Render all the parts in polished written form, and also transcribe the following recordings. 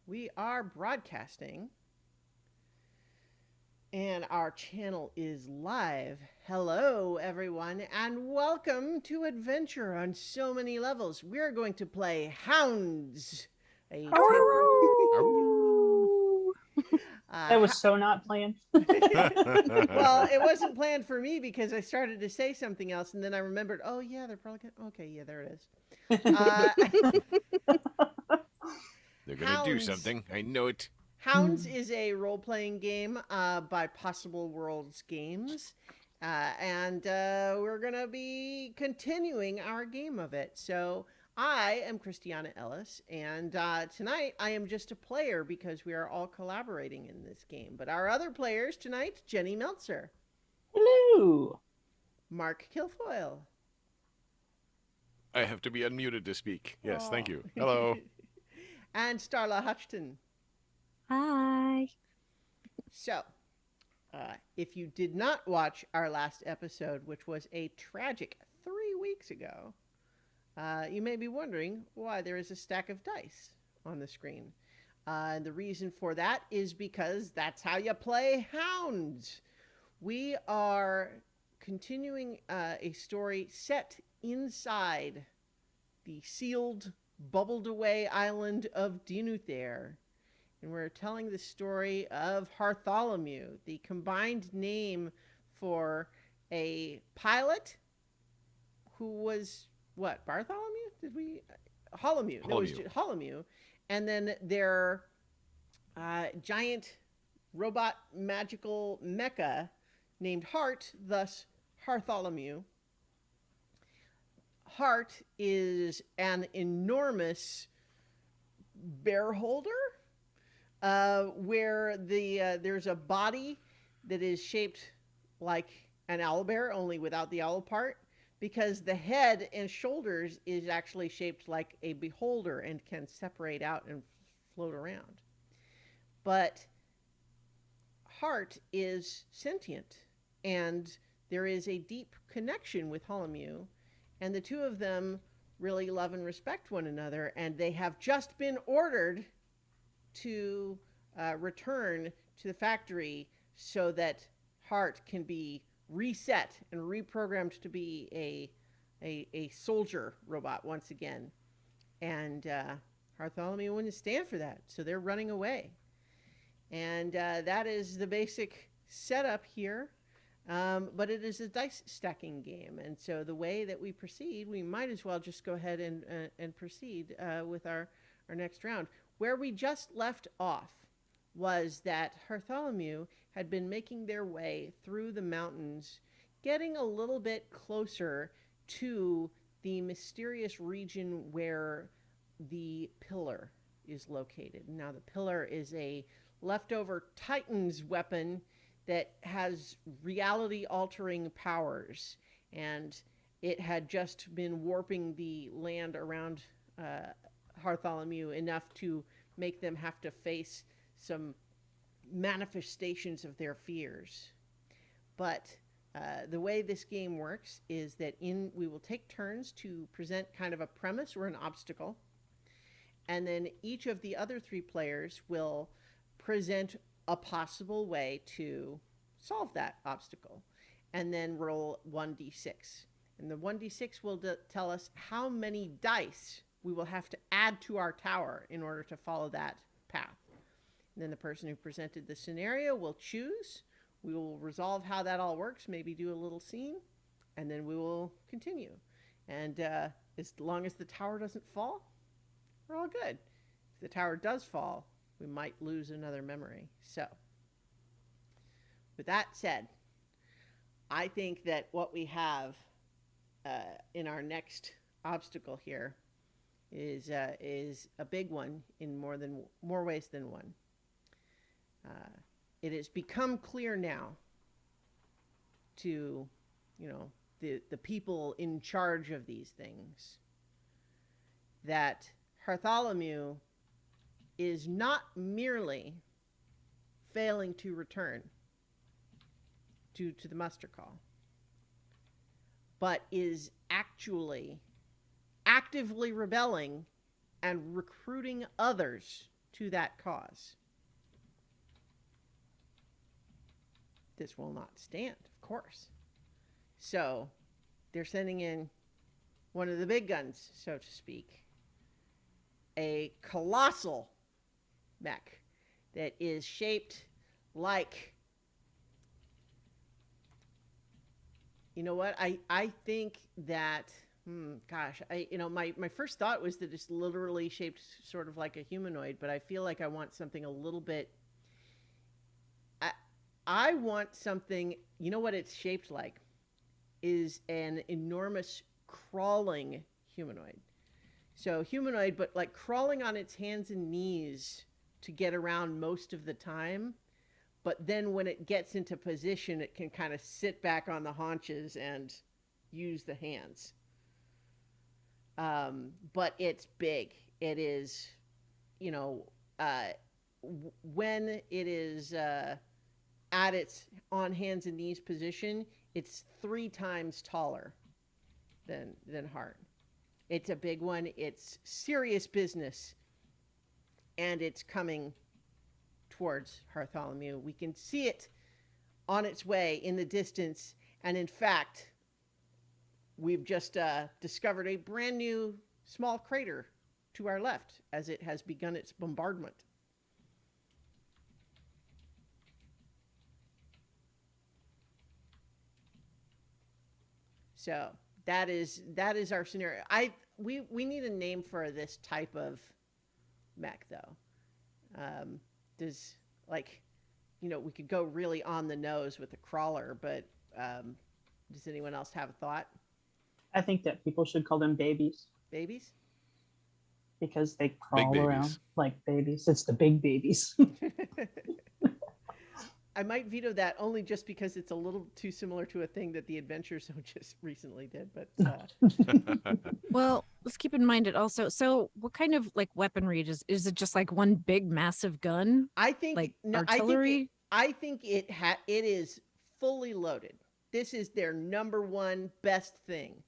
We are broadcasting and our channel is live. Hello, everyone, and welcome to Adventure on so many levels. We're going to play Hounds. A Arroo! uh, That was ha- so not planned. well, it wasn't planned for me because I started to say something else, and then I remembered. Oh yeah, they're probably gonna. Okay, yeah, there it is. Uh, They're gonna do Hounds. something. I know it. Hounds is a role playing game by Possible Worlds Games. And we're going to be continuing our game of it. So I am Christiana Ellis, and tonight I am just a player because we are all collaborating in this game. But our other players tonight, Jenny Meltzer, Hello. Mark Kilfoyle. I have to be unmuted to speak. Yes, thank Oh. you. Hello. And Starla Hutchton. Hi. So, if you did not watch our last episode, which was a tragic 3 weeks ago, you may be wondering why there is a stack of dice on the screen. And the reason for that is because that's how you play Hounds. We are continuing a story set inside the sealed, bubbled away island of Dinuthair. And we're telling the story of Bartholomew, the combined name for a pilot who was what? Bartholomew? Did we? Holomew. No, it was Holomew. Holomew. And then their giant robot magical mecha named Heart, thus Bartholomew. Heart is an enormous bear holder where there's a body that is shaped like an owl bear, only without the owl part, because the head and shoulders is actually shaped like a beholder and can separate out and float around. But Heart is sentient, and there is a deep connection with Holomew, and the two of them really love and respect one another, and they have just been ordered to return to the factory so that Heart can be reset and reprogrammed to be a soldier robot once again. And Bartholomew wouldn't stand for that, so they're running away. And that is the basic setup here. But it is a dice stacking game, and so the way that we proceed, we might as well just go ahead and proceed with our next round. Where we just left off was that Bartholomew had been making their way through the mountains, getting a little bit closer to the mysterious region where the pillar is located. Now, the pillar is a leftover Titan's weapon that has reality altering powers, and it had just been warping the land around Bartholomew enough to make them have to face some manifestations of their fears. But the way this game works is that we will take turns to present kind of a premise or an obstacle, and then each of the other three players will present a possible way to solve that obstacle, and then roll 1d6. And the 1d6 will tell us how many dice we will have to add to our tower in order to follow that path. And then the person who presented the scenario will choose. We will resolve how that all works, maybe do a little scene, and then we will continue. And as long as the tower doesn't fall, we're all good. If the tower does fall, we might lose another memory. So, with that said, I think that what we have in our next obstacle here is a big one in more ways than one. It has become clear now to, the people in charge of these things that Bartholomew is not merely failing to return due to the muster call, but is actually actively rebelling and recruiting others to that cause. This will not stand, of course. So they're sending in one of the big guns, so to speak, a colossal mech that is shaped like, you know what? I think that, gosh, my first thought was that it's literally shaped sort of like a humanoid, but I feel like I want something a little bit. I want something. You know what it's shaped like? Is an enormous crawling humanoid. So humanoid, but like crawling on its hands and knees to get around most of the time. But then when it gets into position, it can kind of sit back on the haunches and use the hands. But it's big. It is, you know, when it is at its on hands and knees position, it's 3 times taller than Hart. It's a big one. It's serious business, and it's coming towards Bartholomew. We can see it on its way in the distance, and in fact, we've just discovered a brand new small crater to our left as it has begun its bombardment. So that is our scenario. We need a name for this type of mech though. Does like, we could go really on the nose with the crawler, but does anyone else have a thought? I think that people should call them babies Babies? because they Big crawl around babies. like babies. It's the big babies. I might veto that only just because it's a little too similar to a thing that the Adventure Zone just recently did. But Well, let's keep in mind it also. So, what kind of like weaponry is it? Just like one big massive gun, I think like no, artillery? I think it is fully loaded. This is their number one best thing.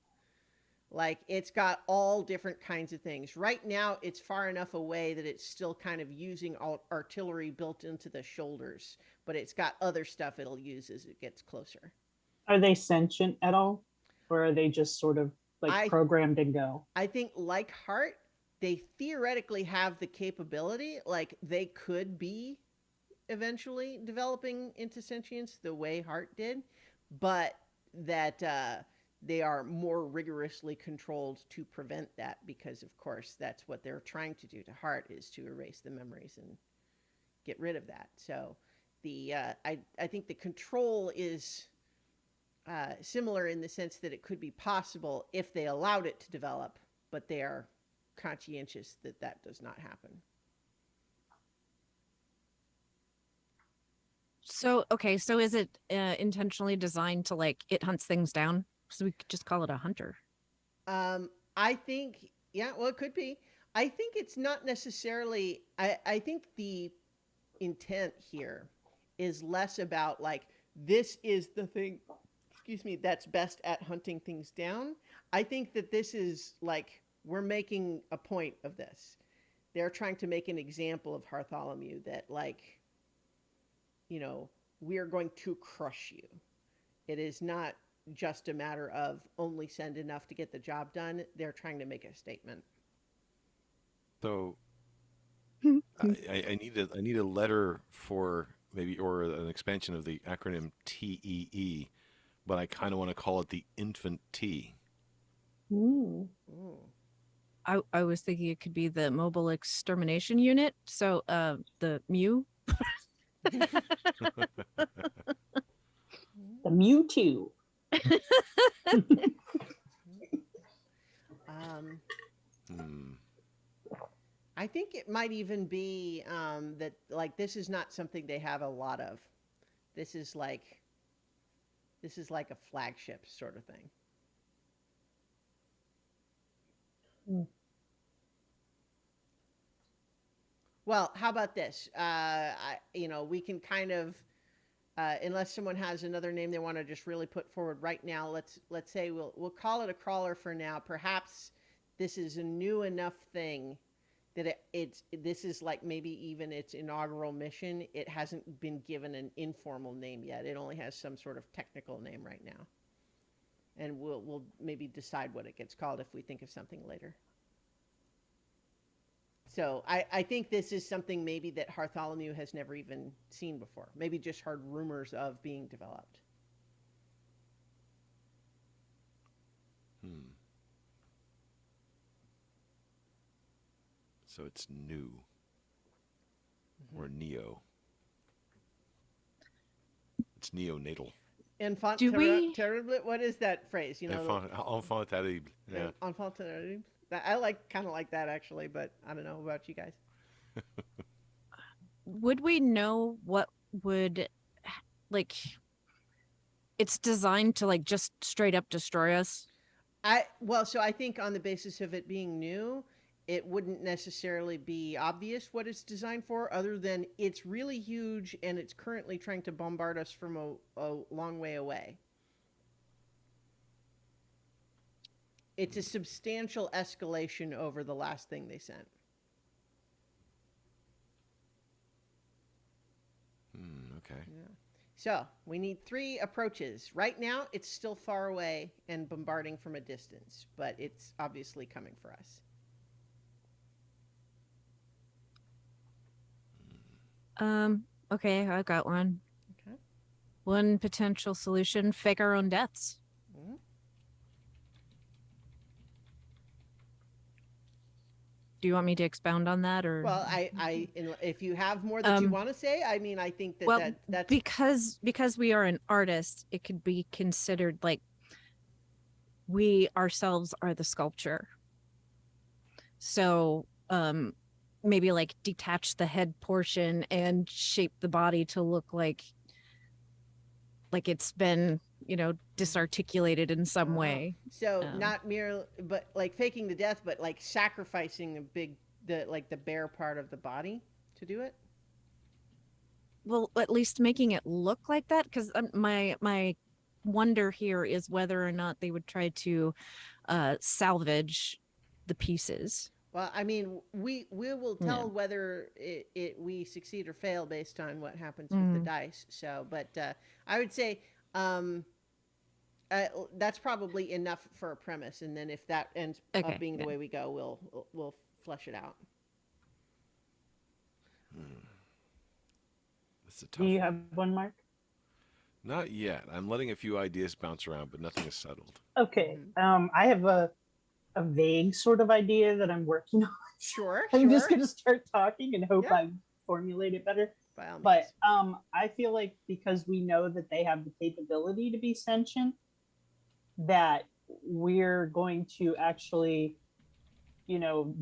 Like it's got all different kinds of things. Right now, it's far enough away that it's still kind of using artillery built into the shoulders, but it's got other stuff it'll use as it gets closer. Are they sentient at all? Or are they just sort of like I programmed and go? I think like Heart, they theoretically have the capability, like they could be eventually developing into sentience the way Heart did, but that they are more rigorously controlled to prevent that because, of course, that's what they're trying to do to Heart is to erase the memories and get rid of that. So the I think the control is similar in the sense that it could be possible if they allowed it to develop, but they are conscientious that that does not happen. So, okay, so is it intentionally designed to like it hunts things down? So we could just call it a hunter. I think, yeah, well, it could be. I think it's not necessarily, I think the intent here is less about like, this is the thing, excuse me, that's best at hunting things down. I think that this is like, we're making a point of this. They're trying to make an example of Bartholomew that like, we are going to crush you. It is not just a matter of only send enough to get the job done. They're trying to make a statement. So I need a letter for maybe or an expansion of the acronym TEE, but I kind of want to call it the Infant T. Ooh. Ooh. I was thinking it could be the Mobile Extermination Unit. So, the Mew. The Mewtwo. um, Hmm. I think it might even be that like this is not something they have a lot of. This is like a flagship sort of thing. Hmm. Well, how about this? We can kind of, unless someone has another name they want to just really put forward right now. Let's say we'll call it a crawler for now. Perhaps this is a new enough thing that this is like maybe even its inaugural mission. It hasn't been given an informal name yet. It only has some sort of technical name right now, and we'll maybe decide what it gets called if we think of something later. So I think this is something maybe that Bartholomew has never even seen before. Maybe just heard rumors of being developed. Hmm. So it's new or neo. It's neonatal. Enfant Do we- terrible. What is that phrase? You know, Enfant terrible. Yeah. enfant terrible. I like kind of like that actually, but I don't know about you guys. Would we know what would like it's designed to like just straight up destroy us? So I think on the basis of it being new, it wouldn't necessarily be obvious what it's designed for, other than it's really huge and it's currently trying to bombard us from a long way away. It's a substantial escalation over the last thing they sent. Okay. Yeah. So we need 3 approaches. Right now, it's still far away and bombarding from a distance, but it's obviously coming for us. Okay, I got one. Okay. One potential solution, fake our own deaths. Mhm. Do you want me to expound on that or Well, if you have more that you want to say, I mean, I think that, well, that's because we are an artist, it could be considered like we ourselves are the sculpture. So maybe like detach the head portion and shape the body to look like it's been, disarticulated in some way. So not mere, but like faking the death, but like sacrificing the bare part of the body to do it. Well, at least making it look like that, because my wonder here is whether or not they would try to salvage the pieces. Well, I mean, we will Yeah. tell whether we succeed or fail based on what happens with the dice. So, but I would say that's probably enough for a premise, and then if that ends Okay, up being the yeah. way we go, we'll flesh it out. That's a tough Do you one. have one, Mark? Not yet. I'm letting a few ideas bounce around, but nothing is settled. Okay. I have a vague sort of idea that I'm working on. Sure, I'm just sure. gonna start talking and hope Yeah. I formulate it better. By all But means. I feel like because we know that they have the capability to be sentient, that we're going to actually,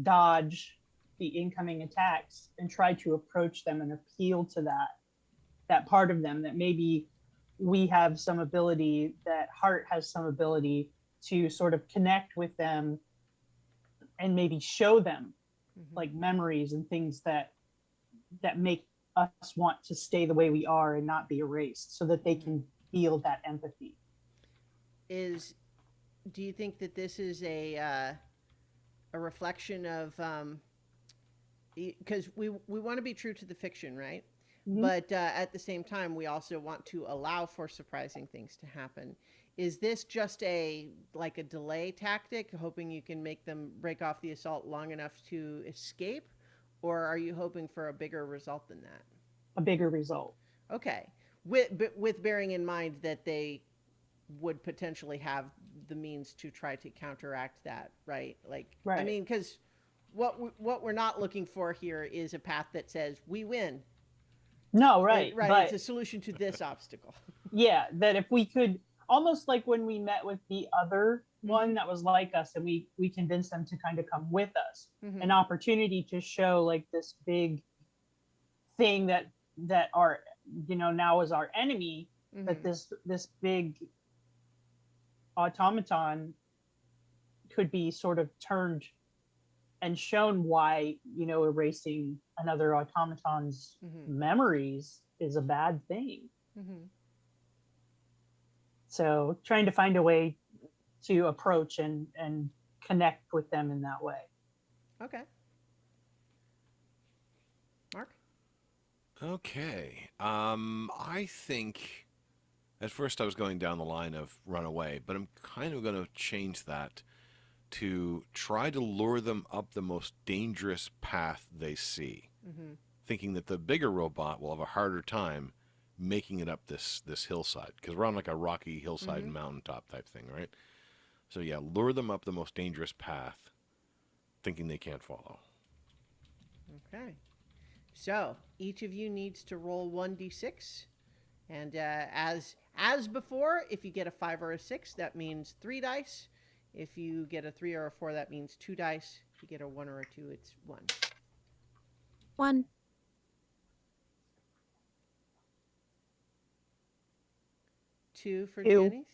dodge the incoming attacks and try to approach them and appeal to that part of them that maybe we have some ability, that Heart has some ability to sort of connect with them and maybe show them like memories and things that make us want to stay the way we are and not be erased, so that they can feel that empathy. Do you think that this is a reflection of because we want to be true to the fiction, right? Mhm. But at the same time, we also want to allow for surprising things to happen. Is this just like a delay tactic, hoping you can make them break off the assault long enough to escape, or are you hoping for a bigger result than that? A bigger result. Okay, with bearing in mind that they would potentially have the means to try to counteract that, right? Like, I Right. mean, because what we're not looking for here is a path that says we win. No, right. Right. But It's a solution to this obstacle. yeah, that if we could, almost like when we met with the other one that was like us, and we convinced them to kind of come with us, an opportunity to show like this big thing that our, now is our enemy, that this big automaton could be sort of turned and shown why, erasing another automaton's memories is a bad thing. So trying to find a way to approach and connect with them in that way. Okay. Mark? Okay. I think at first I was going down the line of run away, but I'm kind of going to change that to try to lure them up the most dangerous path they see, Mm-hmm. thinking that the bigger robot will have a harder time making it up this hillside because we're on like a rocky hillside Mm-hmm. and mountaintop type thing, right? So yeah, lure them up the most dangerous path, thinking they can't follow. Okay. So each of you needs to roll 1d6. And as before, if you get a 5 or a 6, that means 3 dice. If you get a 3 or a 4, that means 2 dice. If you get a 1 or a 2, it's 1. 1. 2 for Ew. Janice.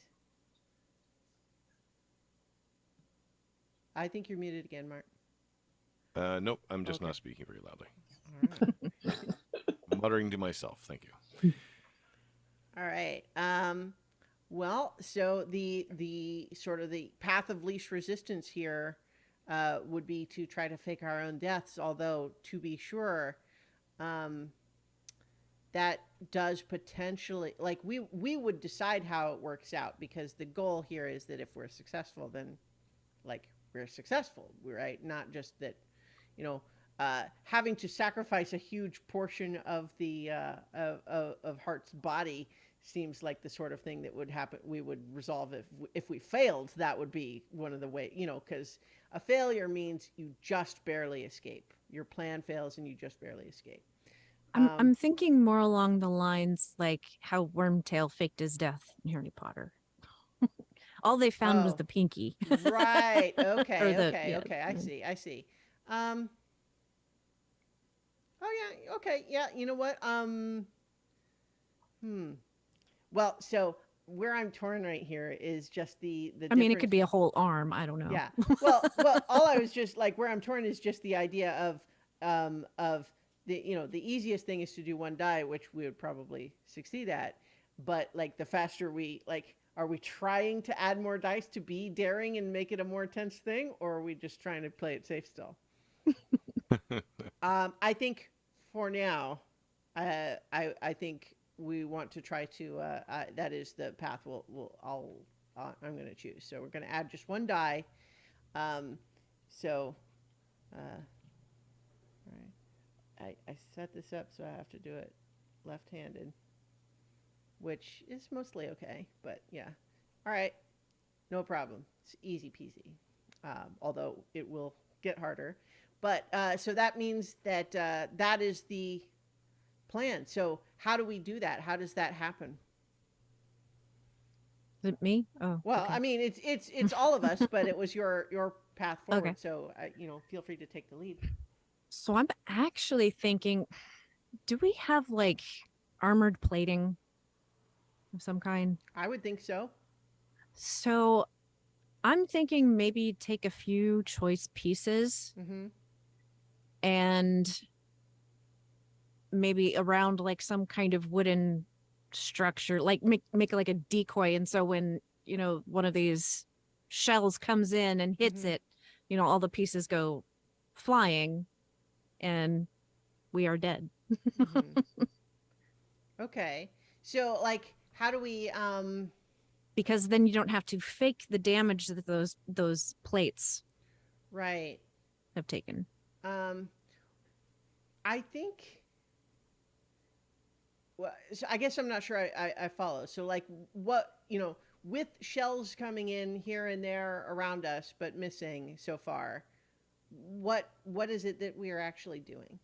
I think you're muted again, Mark. Nope, I'm just Okay. not speaking very loudly. All right. Muttering to myself. Thank you. All right. Well, so the sort of the path of least resistance here would be to try to fake our own deaths. Although, to be sure, um, that does potentially, like, we would decide how it works out, because the goal here is that if we're successful, then, like, we're successful, right? Not just that, you know, having to sacrifice a huge portion of the of Hart's body seems like the sort of thing that would happen. We would resolve if we failed. That would be one of the way, you know, because a failure means you just barely escape. Your plan fails and you just barely escape. I'm thinking more along the lines like how Wormtail faked his death in Harry Potter. All they found was Oh, the pinky. right. Or Okay. the Okay. yeah. Okay. I see. I see. Um. Oh yeah. Okay. Yeah. You know what? Hmm. Well, so where I'm torn right here is just the I mean, it could difference. be a whole arm. I don't know. Yeah. Well, all I was just like, where I'm torn is just the idea of the, you know, the easiest thing is to do one die, which we would probably succeed at, but like the faster we, like, are we trying to add more dice to be daring and make it a more tense thing, or are we just trying to play it safe still? I think for now, I think we want to try to. That is the path I'm going to choose. So we're going to add just one die. Um, so, all right. I set this up so I have to do it left-handed, which is mostly okay. But yeah, all right, no problem. It's easy peasy. Although it will get harder. But so that means that that is the plan. So how do we do that? How does that happen? Is it me? Oh, Well, okay. I mean, it's all of us, but it was your path Okay. forward. So you know, feel free to take the lead. So I'm actually thinking, do we have like armored plating of some kind? I would think so. So I'm thinking maybe take a few choice pieces Mm-hmm. and maybe around like some kind of wooden structure, like make like a decoy. And so when, one of these shells comes in and hits Mm-hmm. it, all the pieces go flying and we are dead. Mm-hmm. Okay. So like, how do we? Because then you don't have to fake the damage that those plates Right. have taken. Um. I think. Well, so I guess I'm not sure I follow. So like, what, you know, with shells coming in here and there around us but missing so far, what is it that we are actually doing?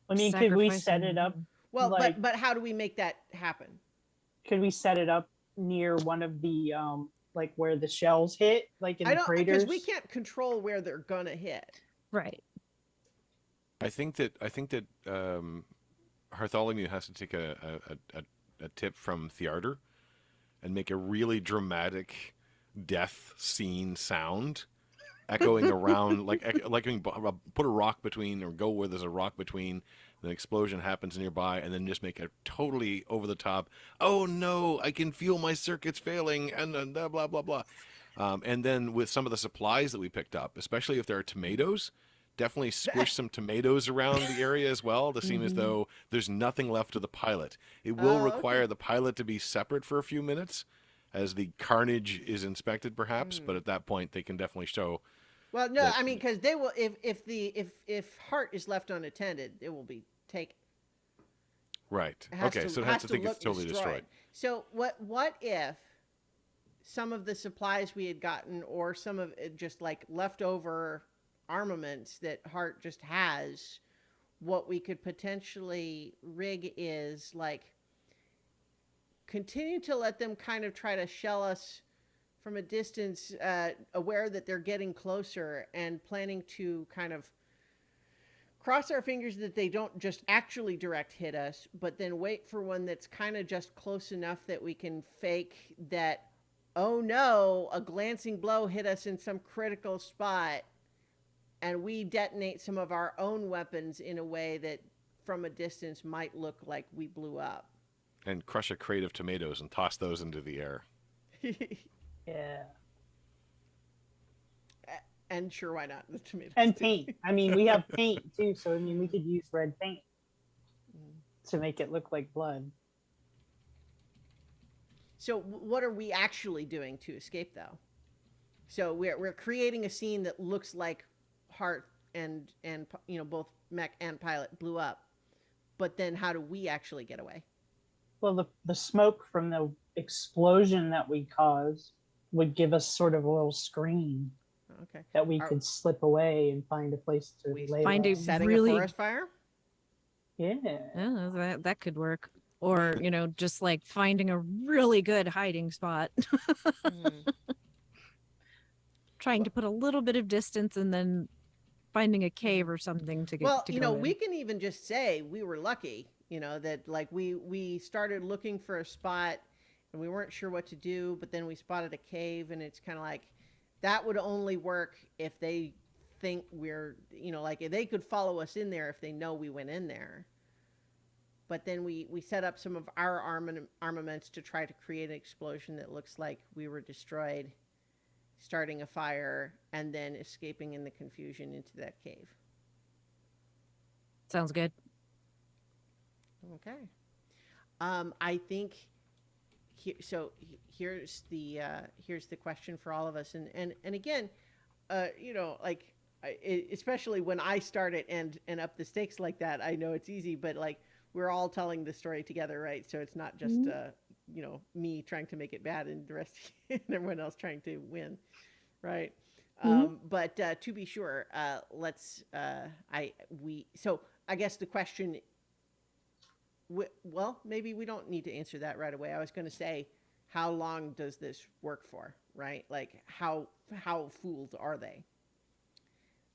I mean, could we set it up Sacrificing. Well, like, but how do we make that happen? could we set it up near one of the like where the shells hit, like in I the don't, because craters? we can't control where they're gonna hit. Right. I think that Bartholomew has to take a tip from Thearter and make a really dramatic death scene sound echoing around, like put a rock between, or go where there's a rock between, an explosion happens nearby, and then just make a totally over the top, oh no, I can feel my circuits failing, and then blah blah blah blah. And then with some of the supplies that we picked up, especially if there are tomatoes, definitely squish some tomatoes around the area as well to seem as Mhm. though there's nothing left of the pilot. It will Oh, okay. require the pilot to be separate for a few minutes as the carnage is inspected, perhaps, but Mm. at that point they can definitely show Well, no, that. I mean, because they will, if Hart is left unattended, it will be taken. Right. It Okay, so it has has to to think it's look totally destroyed. destroyed. So what if some of the supplies we had gotten, or some of it just like leftover armaments that Hart just has, what we could potentially rig is like continue to let them kind of try to shell us from a distance, aware that they're getting closer, and planning to kind of cross our fingers that they don't just actually direct hit us, but then wait for one that's kind of just close enough that we can fake that, oh no, a glancing blow hit us in some critical spot, and we detonate some of our own weapons in a way that from a distance might look like we blew up. And crush a crate of tomatoes and toss those into the air. Yeah. And sure, why not? The tomatoes And too. paint. I mean, we have paint too, so I mean, we could use red paint to make it look like blood. So, what are we actually doing to escape, though? So we're creating a scene that looks like Hart and both mech and pilot blew up, but then how do we actually get away? Well, the smoke from the explosion that we caused would give us sort of a little screen Okay, that we are could slip away and find a place to we lay Find a low. setting a really forest fire? Yeah. yeah, that could work. I Or, mean, just like finding a really good hiding spot, hmm. trying to put a little bit of distance and then finding a cave Mhm. or something to Well, go we in. can even just say we were lucky, that like we started looking for a spot and we weren't sure what to do, but then we spotted a cave, and it's kind of like that would only work if they think we're, like if they could follow us in there if they know we went in there. But then we set up some of our armaments to try to create an explosion that looks like we were destroyed, starting a fire, and then escaping in the confusion into that cave. Sounds good. Okay. I think here's the question for all of us, and again, like especially when I start it and up the stakes like that, I know it's easy, but like we're all telling the story together, right? So it's not just Mhm. me trying to make it bad and the rest and everyone else trying to win, right? Mhm. But to be sure, let's I we so I guess the question, well, maybe we don't need to answer that right away. I was going to say, how long does this work for, right? Like how fooled are they?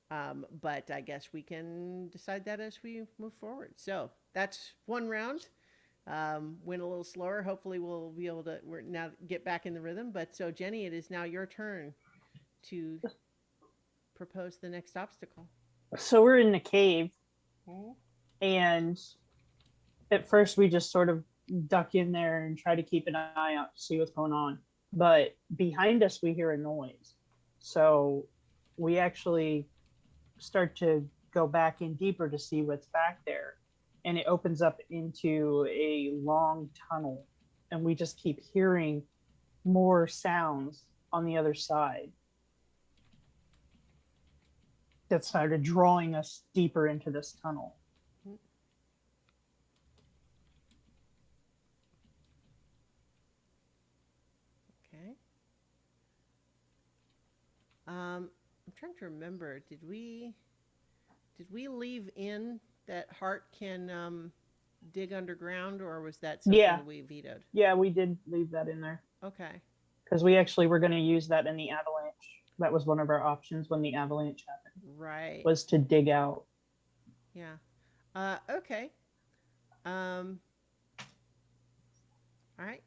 But I guess we can decide that as we move forward. So that's one round. Went a little slower. Hopefully, we'll be able to we're now get back in the rhythm. But so Jenny, it is now your turn to propose the next obstacle. So we're in the cave, Hmm? and at first we just sort of duck in there and try to keep an eye out to see what's going on. But behind us, we hear a noise. So we actually start to go back in deeper to see what's back there. And it opens up into a long tunnel. And we just keep hearing more sounds on the other side that started drawing us deeper into this tunnel. Okay. I'm trying to remember. Did we leave in that Hart can dig underground, or was that something Yeah, that we vetoed? yeah, we did leave that in there Okay. because we actually were going to use that in the avalanche. That was one of our options when the avalanche happened, Right. was to dig out. Yeah. Okay. Um, all right.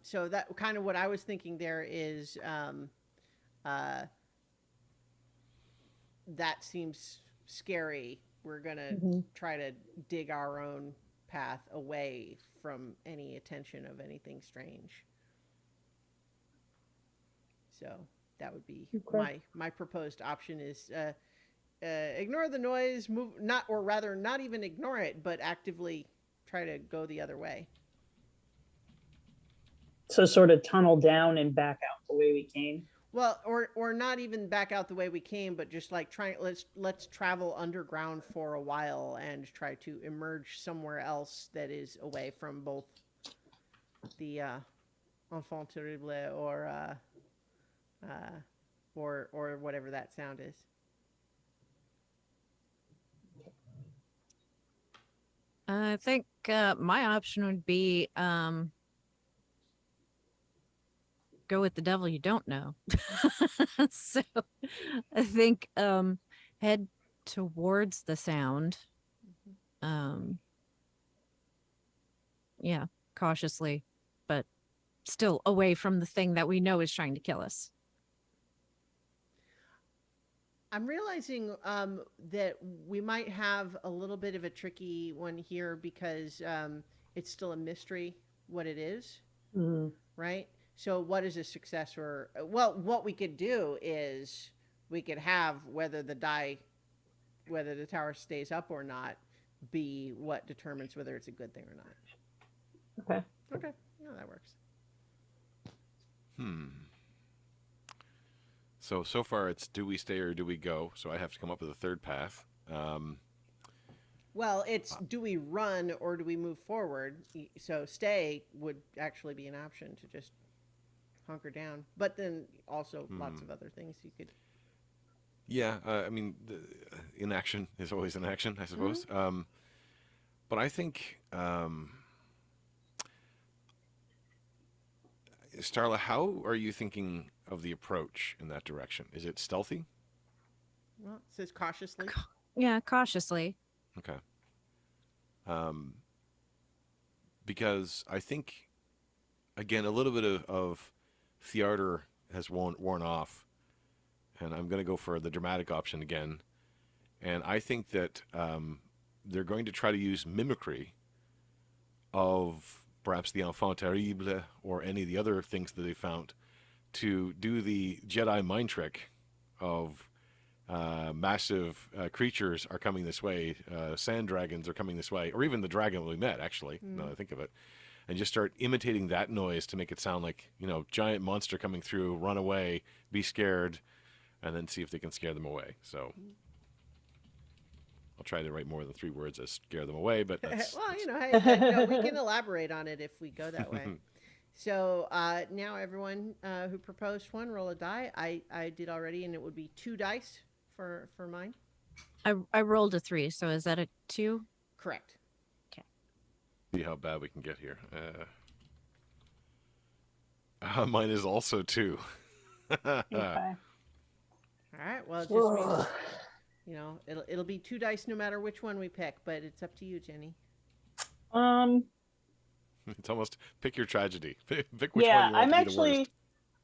So that kind of what I was thinking there is, uh, that seems scary. We're gonna Mhm. try to dig our own path away from any attention of anything strange. So that would be Okay. my proposed option is, ignore the noise, move not, or rather, not even ignore it, but actively try to go the other way. So sort of tunnel down and back out the way we came. Well, or not even back out the way we came, but just like trying, let's travel underground for a while and try to emerge somewhere else that is away from both the enfant terrible uh, or whatever that sound is. I think my option would be go with the devil you don't know. So I think head towards the sound. Um, yeah, cautiously, but still away from the thing that we know is trying to kill us. I'm realizing that we might have a little bit of a tricky one here because it's still a mystery what it is, Mm-hmm. right? So, what is a success or well, what we could do is we could have whether the tower stays up or not, be what determines whether it's a good thing or not. Okay. Okay, yeah, that works. So far it's do we stay or do we go? So I have to come up with a third path. Well, it's do we run or do we move forward? So stay would actually be an option to just hunker down, but then also lots of other things you could. Yeah, I mean, inaction is always an action, I suppose. But I think, Starla, how are you thinking of the approach in that direction? Is it stealthy? Well, it says cautiously. Yeah, cautiously. Okay. Um, because I think, again, a little bit of theater has worn off, and I'm going to go for the dramatic option again. And I think that they're going to try to use mimicry of perhaps the enfant terrible or any of the other things that they found to do the Jedi mind trick of massive creatures are coming this way, sand dragons are coming this way, or even the dragon we met, actually, now that I think of it, and just start imitating that noise to make it sound like, giant monster coming through, run away, be scared, and then see if they can scare them away. So I'll try to write more than 3 words as scare them away, but that's... Well, hey, no, we can elaborate on it if we go that way. So now everyone who proposed one, roll a die. I did already, and it would be 2 dice for mine. I rolled a 3, so is that a 2? Correct. See how bad we can get here. Mine is also 2. Okay. All right. Well, it just means it'll be 2 dice no matter which one we pick, but it's up to you, Jenny. It's almost pick your tragedy. Pick which one Yeah, you want to be the worst.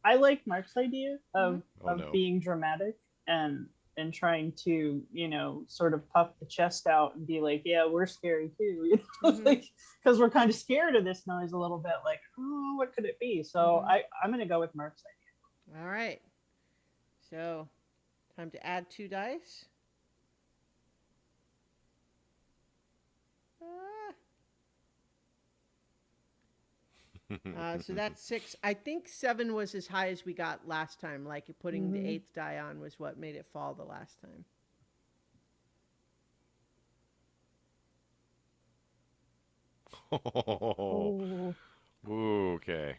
I like Mark's idea of Oh, no. being dramatic and trying to sort of puff the chest out and be like, yeah, we're scary too, like, because we're kind of scared of this noise a little bit, like, oh, what could it be? So I'm gonna go with Mark's idea. All right. So, time to add 2 dice. So that's 6. I think 7 was as high as we got last time. Like putting the 8th die on was what made it fall the last time. Oh. Okay.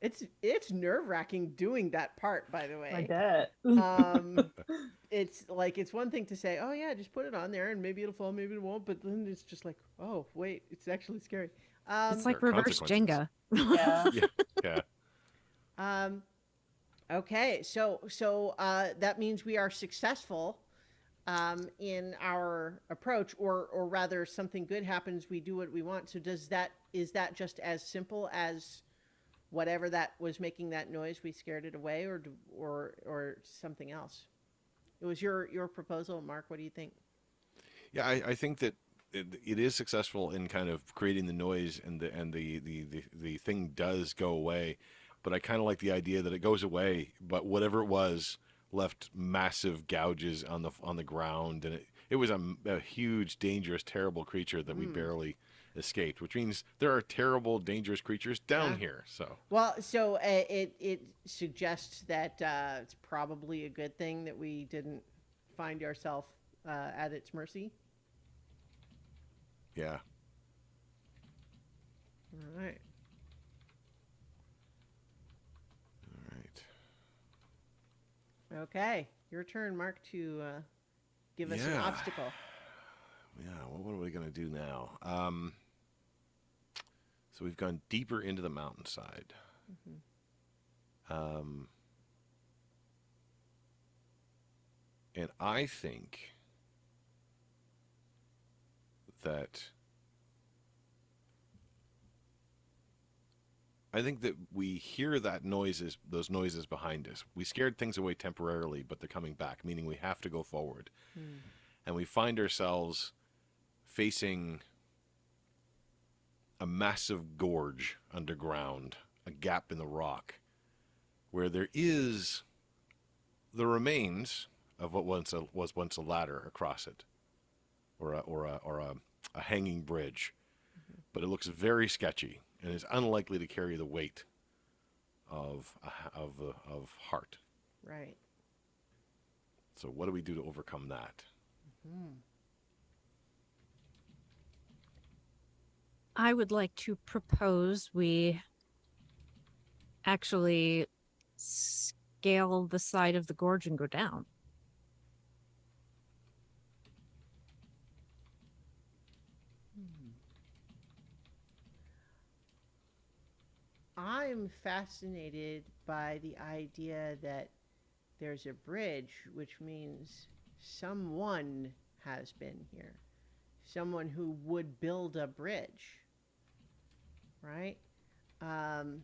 It's nerve-wracking doing that part, by the way. I bet. It's one thing to say, oh yeah, just put it on there and maybe it'll fall, maybe it won't, but then it's just like, oh wait, it's actually scary. It's like There are reverse Jenga. Yeah. Yeah. Okay, so that means we are successful in our approach, or rather, something good happens. We do what we want. So is that just as simple as whatever that was making that noise? We scared it away, or something else? It was your proposal, Mark. What do you think? Yeah, I think that it is successful in kind of creating the noise, and the thing does go away. But I kind of like the idea that it goes away, but whatever it was left massive gouges on the ground, and it was a huge, dangerous, terrible creature that we barely escaped. Which means there are terrible, dangerous creatures down Yeah. here. So Well, so it suggests that it's probably a good thing that we didn't find ourselves at its mercy. yeah, All right. all right. Okay, your turn, Mark, to give us an Yeah. obstacle. Yeah, what are we gonna do now? So we've gone deeper into the mountainside. Um, and that I think that we hear those noises behind us. We scared things away temporarily, but they're coming back, meaning we have to go forward. Hmm. And we find ourselves facing a massive gorge underground, a gap in the rock, where there is the remains of what was once a ladder across it, or a hanging bridge. But it looks very sketchy and is unlikely to carry the weight of heart. Right. So what do we do to overcome that? Hmm. I would like to propose we actually scale the side of the gorge and go down. I'm fascinated by the idea that there's a bridge, which means someone has been here. Someone who would build a bridge, right? Um,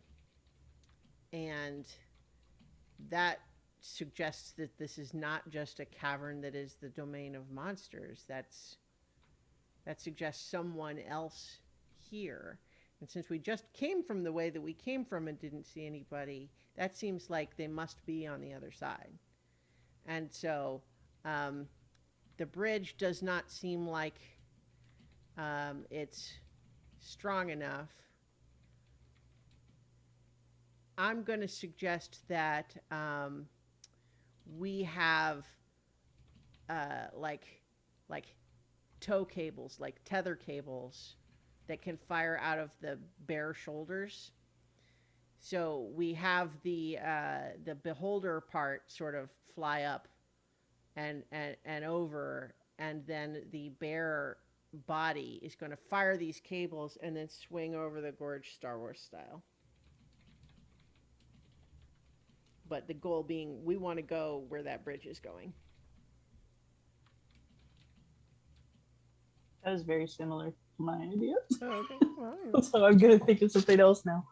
and that suggests that this is not just a cavern that is the domain of monsters. That suggests someone else here. And since we just came from the way that we came from and didn't see anybody, that seems like they must be on the other side. And so um, the bridge does not seem like it's strong enough. I'm going to suggest that we have like tow cables, like tether cables that can fire out of the bare shoulders. So we have the beholder part sort of fly up and over, and then the bare body is going to fire these cables and then swing over the gorge, Star Wars style. But the goal being, we want to go where that bridge is going. That was very similar to my idea. Oh, okay. Well, So I'm gonna think of something else now.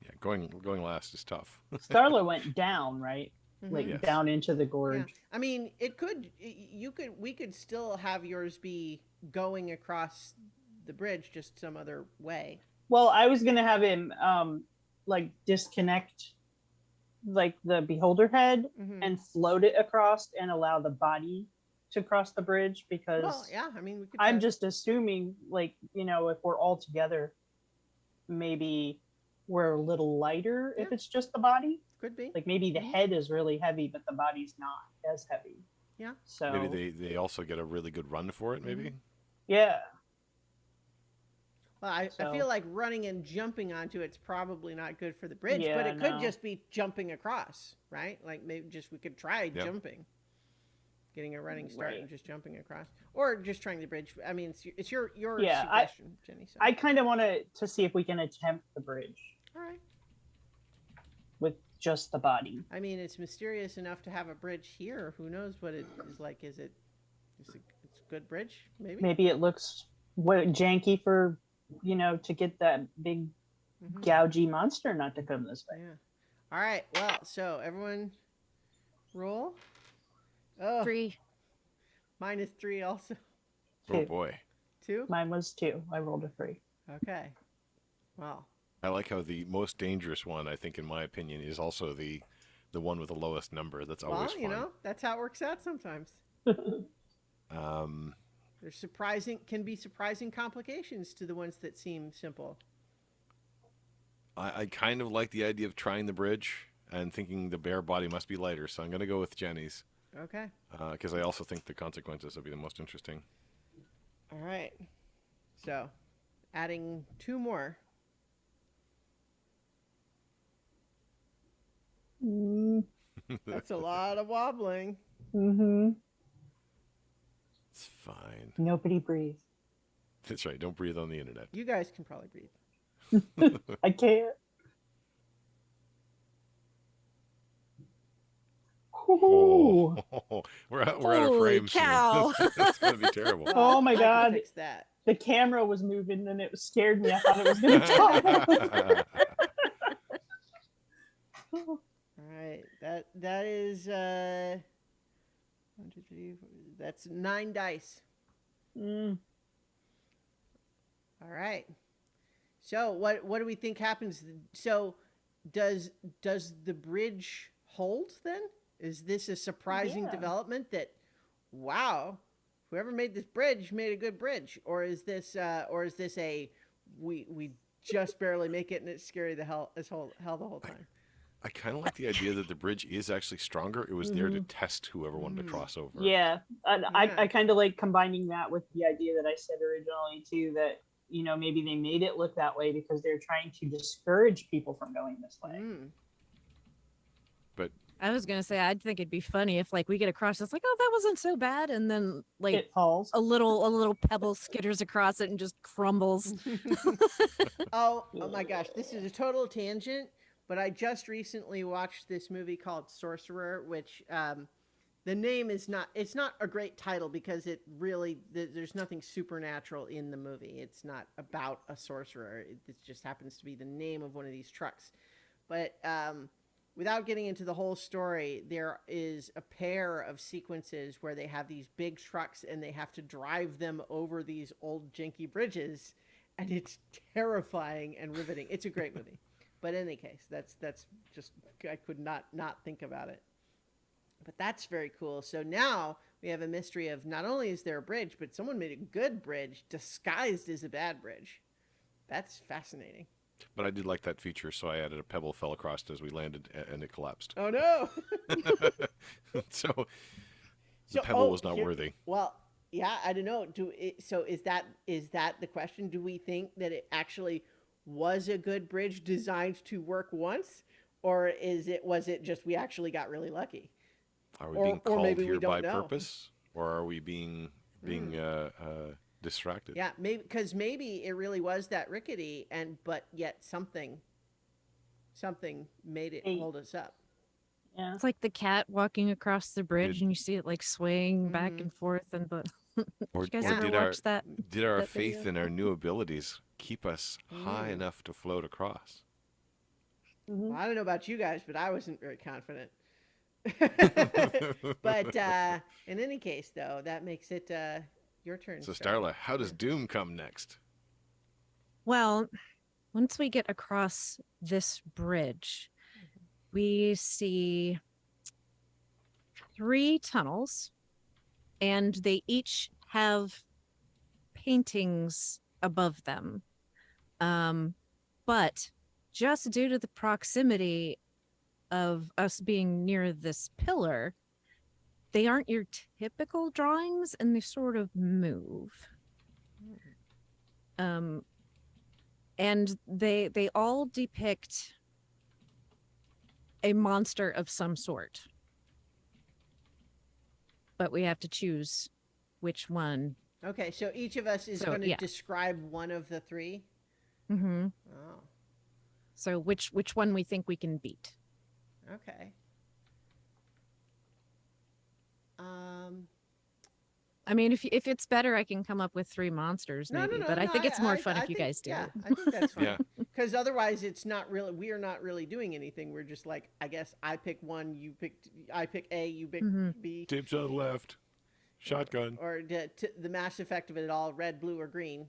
Yeah, going last is tough. Starla went down, right? Like Yes. down into the yeah. gorge. I mean, we could still have yours be going across the bridge just some other way. Well, I was gonna have him like disconnect like the beholder head Mm-hmm. and float it across and allow the body to cross the bridge because Well, yeah. I mean, we could. I'm just assuming like, you know, if we're all together, maybe we're a little lighter if Yeah. it's just the body. Could be. Like maybe the Mhm. head is really heavy, but the body's not as heavy. Yeah. So Maybe they also get a really good run for it. Maybe. yeah. Well, I So- feel like running and jumping onto it's probably not good for the bridge, but Yeah, it could no. just be jumping across, right? Like maybe just we could try Yep. jumping, getting a running start Right. and just jumping across, or just trying the bridge. I mean, it's your Yeah, suggestion, Jenny. So. I kind of want to see if we can attempt the bridge All right. with just the body. I mean, it's mysterious enough to have a bridge here. Who knows what it is like? Is it it's a good bridge? Maybe. Maybe it looks what janky for, you know, to get that big Mhm. gougy monster not to come this way. Yeah. All right. Well, so everyone, roll. Oh, 3. -3 also. Oh Two. boy. 2. Mine was 2. I rolled a 3. Okay. Well, I like how the most dangerous one, I think, in my opinion, is also the one with the lowest number. That's Well, always you fun. know, that's how it works out sometimes. Um, There's surprising can be surprising complications to the ones that seem simple. I kind of like the idea of trying the bridge and thinking the bare body must be lighter, so I'm going to go with Jenny's Okay. because I also think the consequences will be the most interesting. All right. So, adding two more. That's a lot of wobbling. Mm-hmm. It's fine. Nobody breathe. That's right. Don't breathe on the internet. You guys can probably breathe. I can't. Ooh. Oh, we're out of Holy frame cow. soon. That's going to be terrible. Well, Oh my I can God. fix that. The camera was moving and it scared me. I thought it was going to die. All right. That is 1, 2, 3, 4, that's 9 dice. Mm. All right. So what do we think happens? So does the bridge hold then? Is this a surprising Yeah. development that wow, whoever made this bridge made a good bridge, or is this a we just barely make it and it's scary the hell the whole time? I kind of like the idea that the bridge is actually stronger. It was there to test whoever wanted to cross over. Yeah. Yeah. I kind of like combining that with the idea that I said originally, too, that, you know, maybe they made it look that way because they're trying to discourage people from going this way. But I was gonna say I'd think it'd be funny if like we get across, it's like, oh, that wasn't so bad, and then like It falls. a little pebble skitters across it and just crumbles. Oh my gosh, this is a total tangent, but I just recently watched this movie called Sorcerer, which the name is not, it's not a great title because it really, there's nothing supernatural in the movie. It's not about a sorcerer. It just happens to be the name of one of these trucks. But without getting into the whole story, there is a pair of sequences where they have these big trucks and they have to drive them over these old janky bridges, and it's terrifying and riveting. It's a great movie. But in any case, that's just, I could not think about it. But that's very cool. So now we have a mystery of not only is there a bridge, but someone made a good bridge disguised as a bad bridge. That's fascinating. I did like that feature, so I added a pebble fell across as we landed and it collapsed. Oh no! So the pebble was not here- worthy. Well, yeah, I don't know. So is that the question? Do we think that it actually was a good bridge designed to work once, or was it just we actually got really lucky? Are we or- being or called maybe we here by don't know. purpose, or are we being distracted? Yeah, maybe it really was that rickety, but yet something made it hold us up. Yeah. It's like the cat walking across the bridge and you see it like swaying back Mhm. and forth. And but Or, you guys or ever did our watch that? did our that faith video? in our new abilities keep us high enough to float across? Well, I don't know about you guys, but I wasn't very confident. But in any case, though, that makes it your turn. So Starla. Starla, how does Doom come next? Well, once we get across this bridge, we see 3 tunnels, and they each have paintings above them. But just due to the proximity of us being near this pillar, they aren't your typical drawings and they sort of move. And they all depict a monster of some sort. But we have to choose which one. Okay, so each of us is So, going to yeah. describe one of the 3. Mm-hmm. Oh, So which one we think we can beat. okay. I mean, if it's better, I can come up with 3 monsters maybe. But I think it's more fun if you guys do Yeah, it. I think that's fine. Yeah. Because otherwise, it's not really. We are not really doing anything. We're just like, I guess I pick one, I pick A, you pick B, Tips on the left. Shotgun. or the mass effect of it all: red, blue, or green.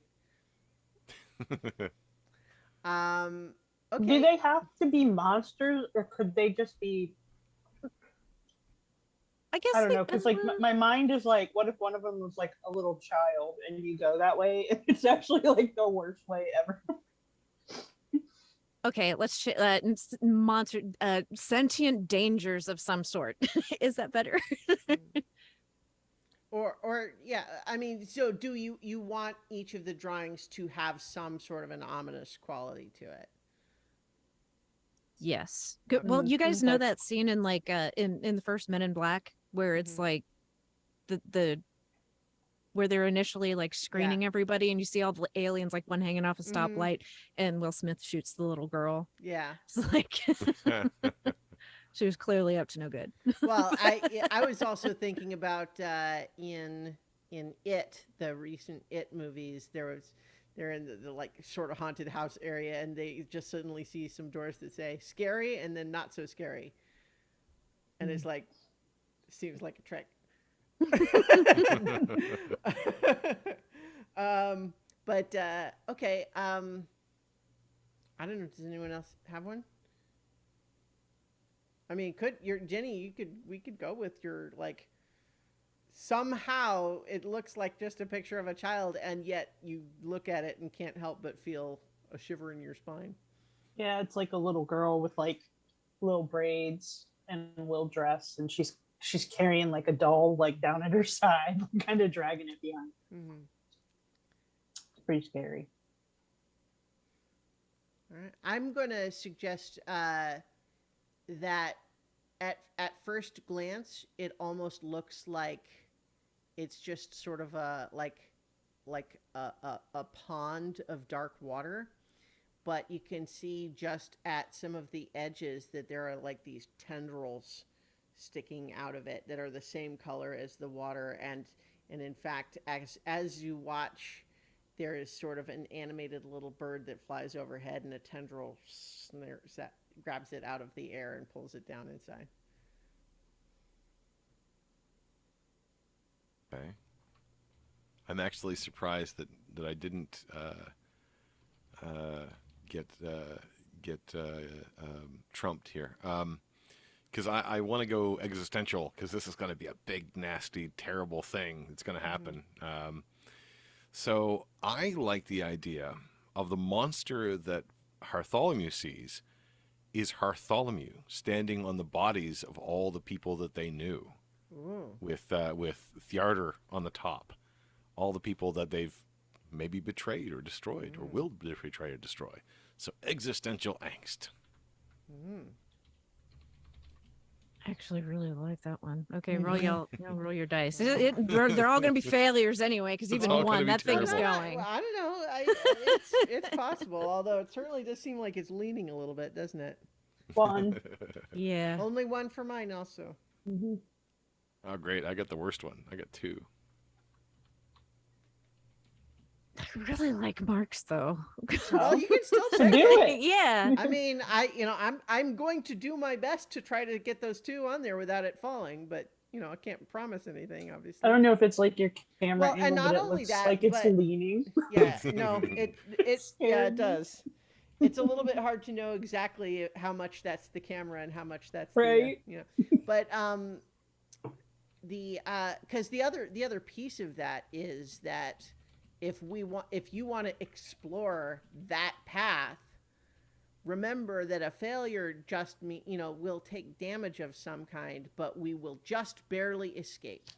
Okay. Do they have to be monsters, or could they just be? I guess I don't they, know, because like my mind is like, what if one of them was like a little child, and you go that way? It's actually like the worst way ever. okay, let's monster sentient dangers of some sort. Is that better? Or yeah, I mean, so do you want each of the drawings to have some sort of an ominous quality to it? Yes. Good. Well, you guys know Okay. that scene in like in the first Men in Black where it's Mhm. like the where they're initially like Yeah. screening everybody and you see all the aliens like one hanging off a Mhm. stoplight and Will Smith shoots the little girl. Yeah. It's like she was clearly up to no good. Well, I was also thinking about in It, the recent It movies. They're in the like sort of haunted house area, and they just suddenly see some doors that say scary and then not so scary, and it's like seems like a trick. But okay. I don't know. Does anyone else have one? I mean, could your Jenny? We could go with your like. Somehow it looks like just a picture of a child, and yet you look at it and can't help but feel a shiver in your spine. Yeah, it's like a little girl with like little braids and a little dress, and she's carrying like a doll like down at her side, kind of dragging it behind. Mm-hmm. It's pretty scary. All right. I'm going to suggest that at first glance, it almost looks like it's just sort of a like a pond of dark water, but you can see just at some of the edges that there are like these tendrils sticking out of it that are the same color as the water, and in fact as you watch, there is sort of an animated little bird that flies overhead, and a tendril grabs it out of the air and pulls it down inside. Okay. I'm actually surprised that I didn't get trumped here. Because I want to go existential, because this is going to be a big, nasty, terrible thing that's going to happen. So I like the idea of the monster that Bartholomew sees is Bartholomew standing on the bodies of all the people that they knew, Ooh. with Theater on the top, all the people that they've maybe betrayed or destroyed or will betray or destroy. So existential angst. Mm. I actually really like that one. Okay, Mhm. roll your dice. They're all going to be failures anyway, because It's even all gonna one, be that thing's terrible. going. I don't know. It's possible, although it certainly does seem like it's leaning a little bit, doesn't it? One. Yeah. Only one for mine, also. Mm-hmm. Oh, great. I got the worst one. I got two. I really like Mark's though. Well, you can still So pick do it. it. Yeah. I mean, I'm going to do my best to try to get those two on there without it falling, but I can't promise anything, obviously. I don't know if it's like your camera Well, and angle, but not it only looks that, like it's but leaning. yeah, no, it yeah, it Scared me. does. It's a little bit hard to know exactly how much that's the camera and how much that's Right. but the because the other piece of that is that if you want to explore that path, remember that a failure just will take damage of some kind, but we will just barely escape.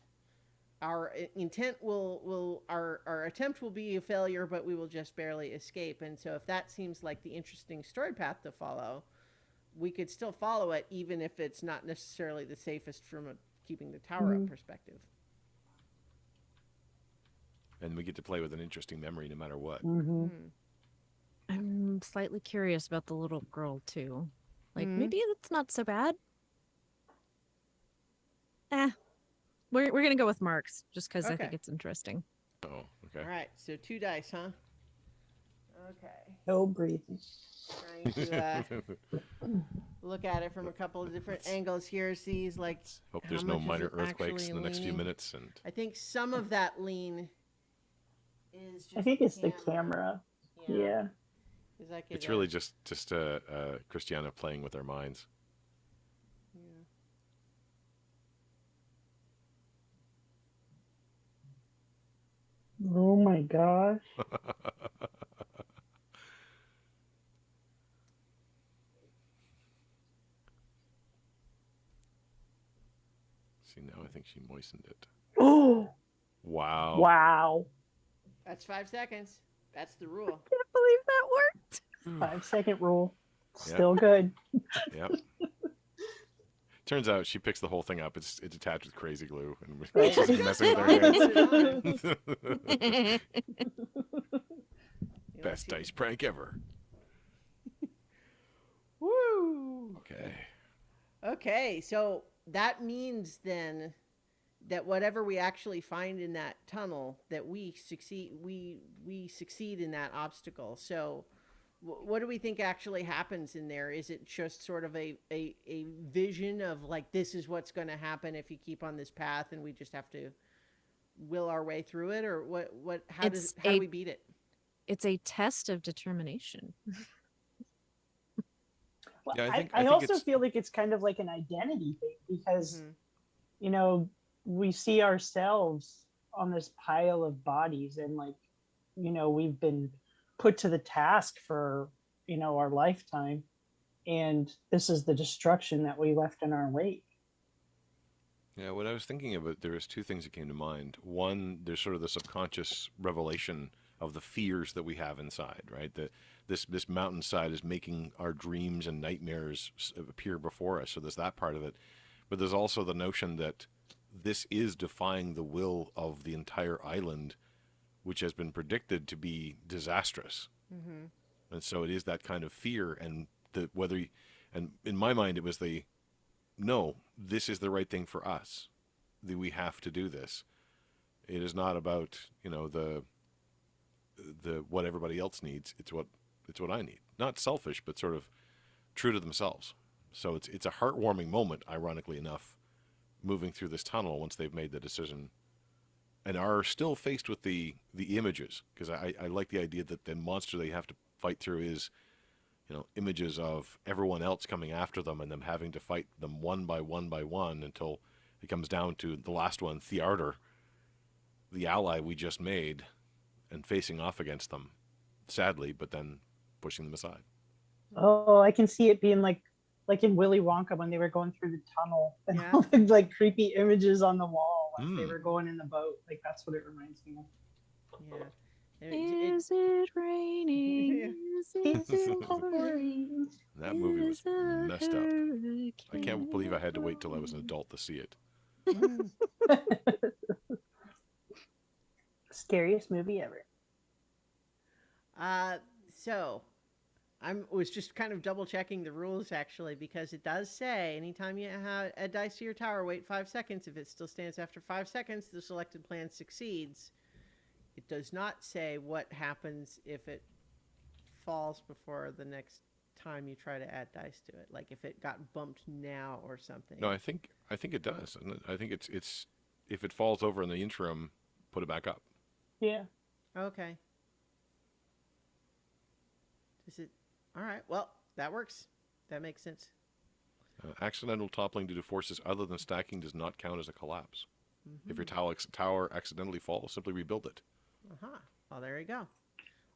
Our intent will our attempt will be a failure, but we will just barely escape. And so if that seems like the interesting story path to follow, we could still follow it, even if it's not necessarily the safest from a keeping the tower up perspective. And we get to play with an interesting memory no matter what. Mm-hmm. Hmm. I'm slightly curious about the little girl too. Like Mhm. maybe it's not so bad. We're gonna go with Mark's just because I think Okay. it's interesting. Oh, okay. All right, so 2 dice, huh? Okay. No breathing. Trying to look at it from a couple of different angles here. Sees like Hope how there's no much is minor it earthquakes actually in the next few leaning? minutes. And I think some of that lean is just I think it's the camera. Yeah. Yeah. Is like It's really just Christiana playing with our minds. yeah. Oh my gosh. See, now I think she moistened it. Oh, Wow. wow. That's 5 seconds. That's the rule. Can't believe that worked. 5 second rule. Yep. Still good. Yep. Turns out she picks the whole thing up. It's attached with crazy glue and Right. she's messing with Fine, their put heads. it on. You know, Best she- dice prank ever. Woo! Okay. Okay, so that means then that whatever we actually find in that tunnel, that we succeed, we succeed in that obstacle. So, what do we think actually happens in there? Is it just sort of a vision of like this is what's going to happen if you keep on this path, and we just have to will our way through it, or what? How It's do we beat it? It's a test of determination. Well, Yeah, I think I also it's feel like it's kind of like an identity thing because, Mhm. you know, we see ourselves on this pile of bodies and like, you know, we've been put to the task for, you know, our lifetime. And this is the destruction that we left in our wake. Yeah, when I was thinking of it, there was two things that came to mind. One, there's sort of the subconscious revelation of the fears that we have inside, right? That this mountainside is making our dreams and nightmares appear before us. So there's that part of it, but there's also the notion that this is defying the will of the entire island, which has been predicted to be disastrous. Mhm. And so it is that kind of fear, and the whether, and in my mind, it was the no, this is the right thing for us. We have to do this. It is not about the what everybody else needs. It's what I need. Not selfish, but sort of true to themselves. So it's a heartwarming moment, ironically enough, moving through this tunnel once they've made the decision and are still faced with the images, because I like the idea that the monster they have to fight through is images of everyone else coming after them and them having to fight them one by one by one until it comes down to the last one, Thearter, the ally we just made, and facing off against them, sadly, but then pushing them aside. Oh, I can see it being like in Willy Wonka when they were going through the tunnel and Yeah. all the like creepy images on the wall as they Mm. were going in the boat. Like that's what it reminds me of. Yeah. Is it raining? Is Is it it pouring? That movie was Is a messed up. I can't believe I had to wait hurricane till I was an adult to see it. Mhm. Scariest movie ever. So I was just kind of double checking the rules actually, because it does say anytime you have a dice to your tower, wait 5 seconds. If it still stands after 5 seconds, the selected plan succeeds. It does not say what happens if it falls before the next time you try to add dice to it. Like if it got bumped now or something. No, I think it does. And I think it's if it falls over in the interim, put it back up. Yeah. Okay. Is it? All right. Well, that works. That makes sense. Accidental toppling due to forces other than stacking does not count as a collapse. If your Mm-hmm. tower accidentally falls, simply rebuild it. Uh-huh. Well, there you go.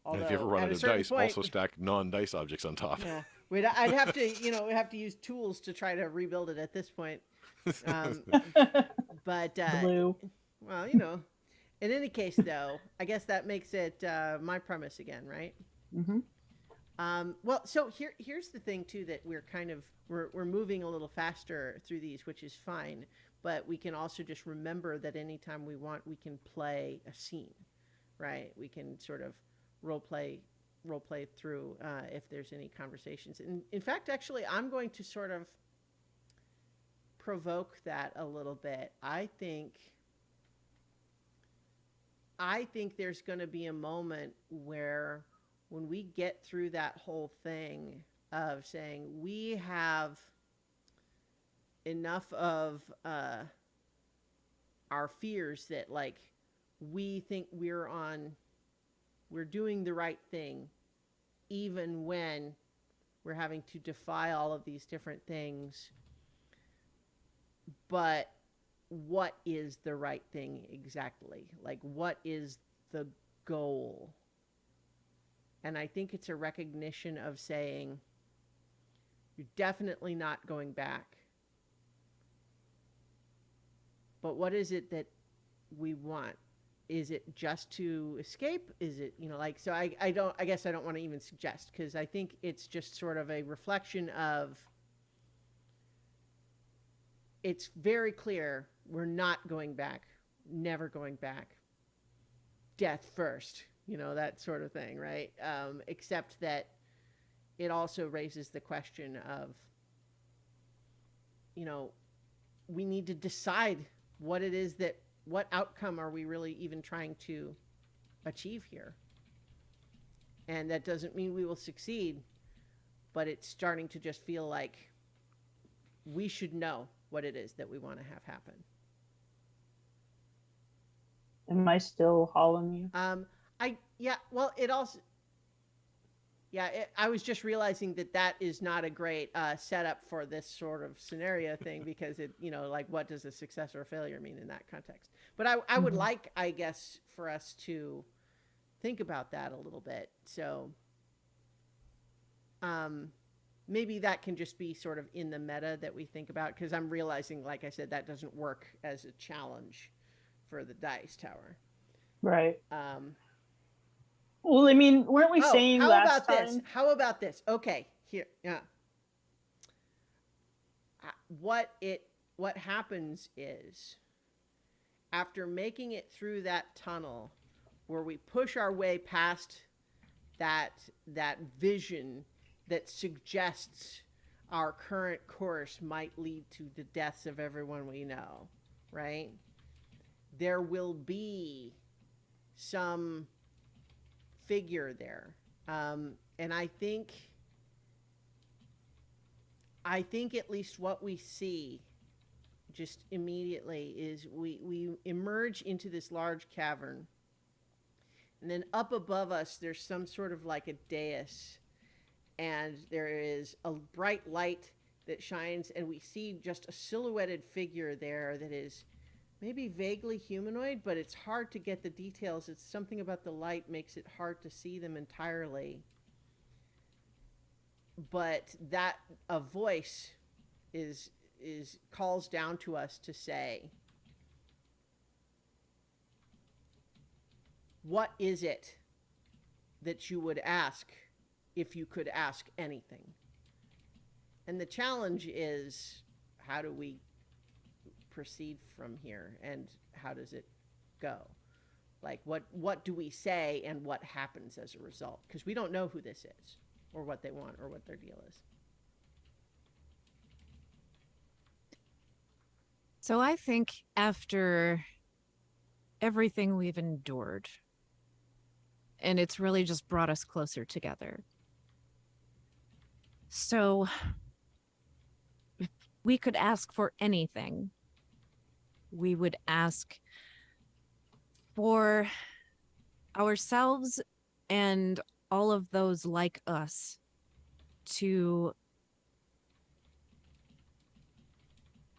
And if you ever Although run at out a of certain dice, point, also stack non-dice objects on top. yeah, I'd have to, have to use tools to try to rebuild it at this point. Um, but Blue. well, in any case, though, I guess that makes it my premise again, right? Hmm. Well, so here's the thing too, that we're moving a little faster through these, which is fine. But we can also just remember that anytime we want, we can play a scene, right? We can sort of role play through if there's any conversations. And in fact, actually, I'm going to sort of provoke that a little bit. I think there's going to be a moment where when we get through that whole thing of saying we have enough of our fears that we think we're doing the right thing even when we're having to defy all of these different things. But what is the right thing exactly? Like, what is the goal? And I think it's a recognition of saying, you're definitely not going back. But what is it that we want? Is it just to escape? Is it, like, so I guess I don't want to even suggest, because I think it's just sort of a reflection of, it's very clear we're not going back, never going back. Death first, that sort of thing, right? Except that it also raises the question of, we need to decide what it is what outcome are we really even trying to achieve here? And that doesn't mean we will succeed, but it's starting to just feel like we should know what it is that we want to have happen. Am I still hollering you? I was just realizing that is not a great setup for this sort of scenario thing, because it, like, what does a success or a failure mean in that context? But I would like, I guess, for us to think about that a little bit. So maybe that can just be sort of in the meta that we think about, because I'm realizing, like I said, that doesn't work as a challenge for the dice tower. Right. Well, I mean, weren't we saying last time? How about this? Okay, here, yeah. What happens is, after making it through that tunnel, where we push our way past that vision that suggests our current course might lead to the deaths of everyone we know, right? There will be some figure there. And I think at least what we see just immediately is we emerge into this large cavern, and then up above us there's some sort of like a dais, and there is a bright light that shines, and we see just a silhouetted figure there that is maybe vaguely humanoid, but it's hard to get the details. It's something about the light makes it hard to see them entirely. But that a voice is calls down to us to say, what is it that you would ask if you could ask anything? And the challenge is, how do we proceed from here, and how does it go? Like, what do we say, and what happens as a result? Because we don't know who this is, or what they want, or what their deal is. So I think after everything we've endured, and it's really just brought us closer together. So if we could ask for anything, we would ask for ourselves and all of those like us to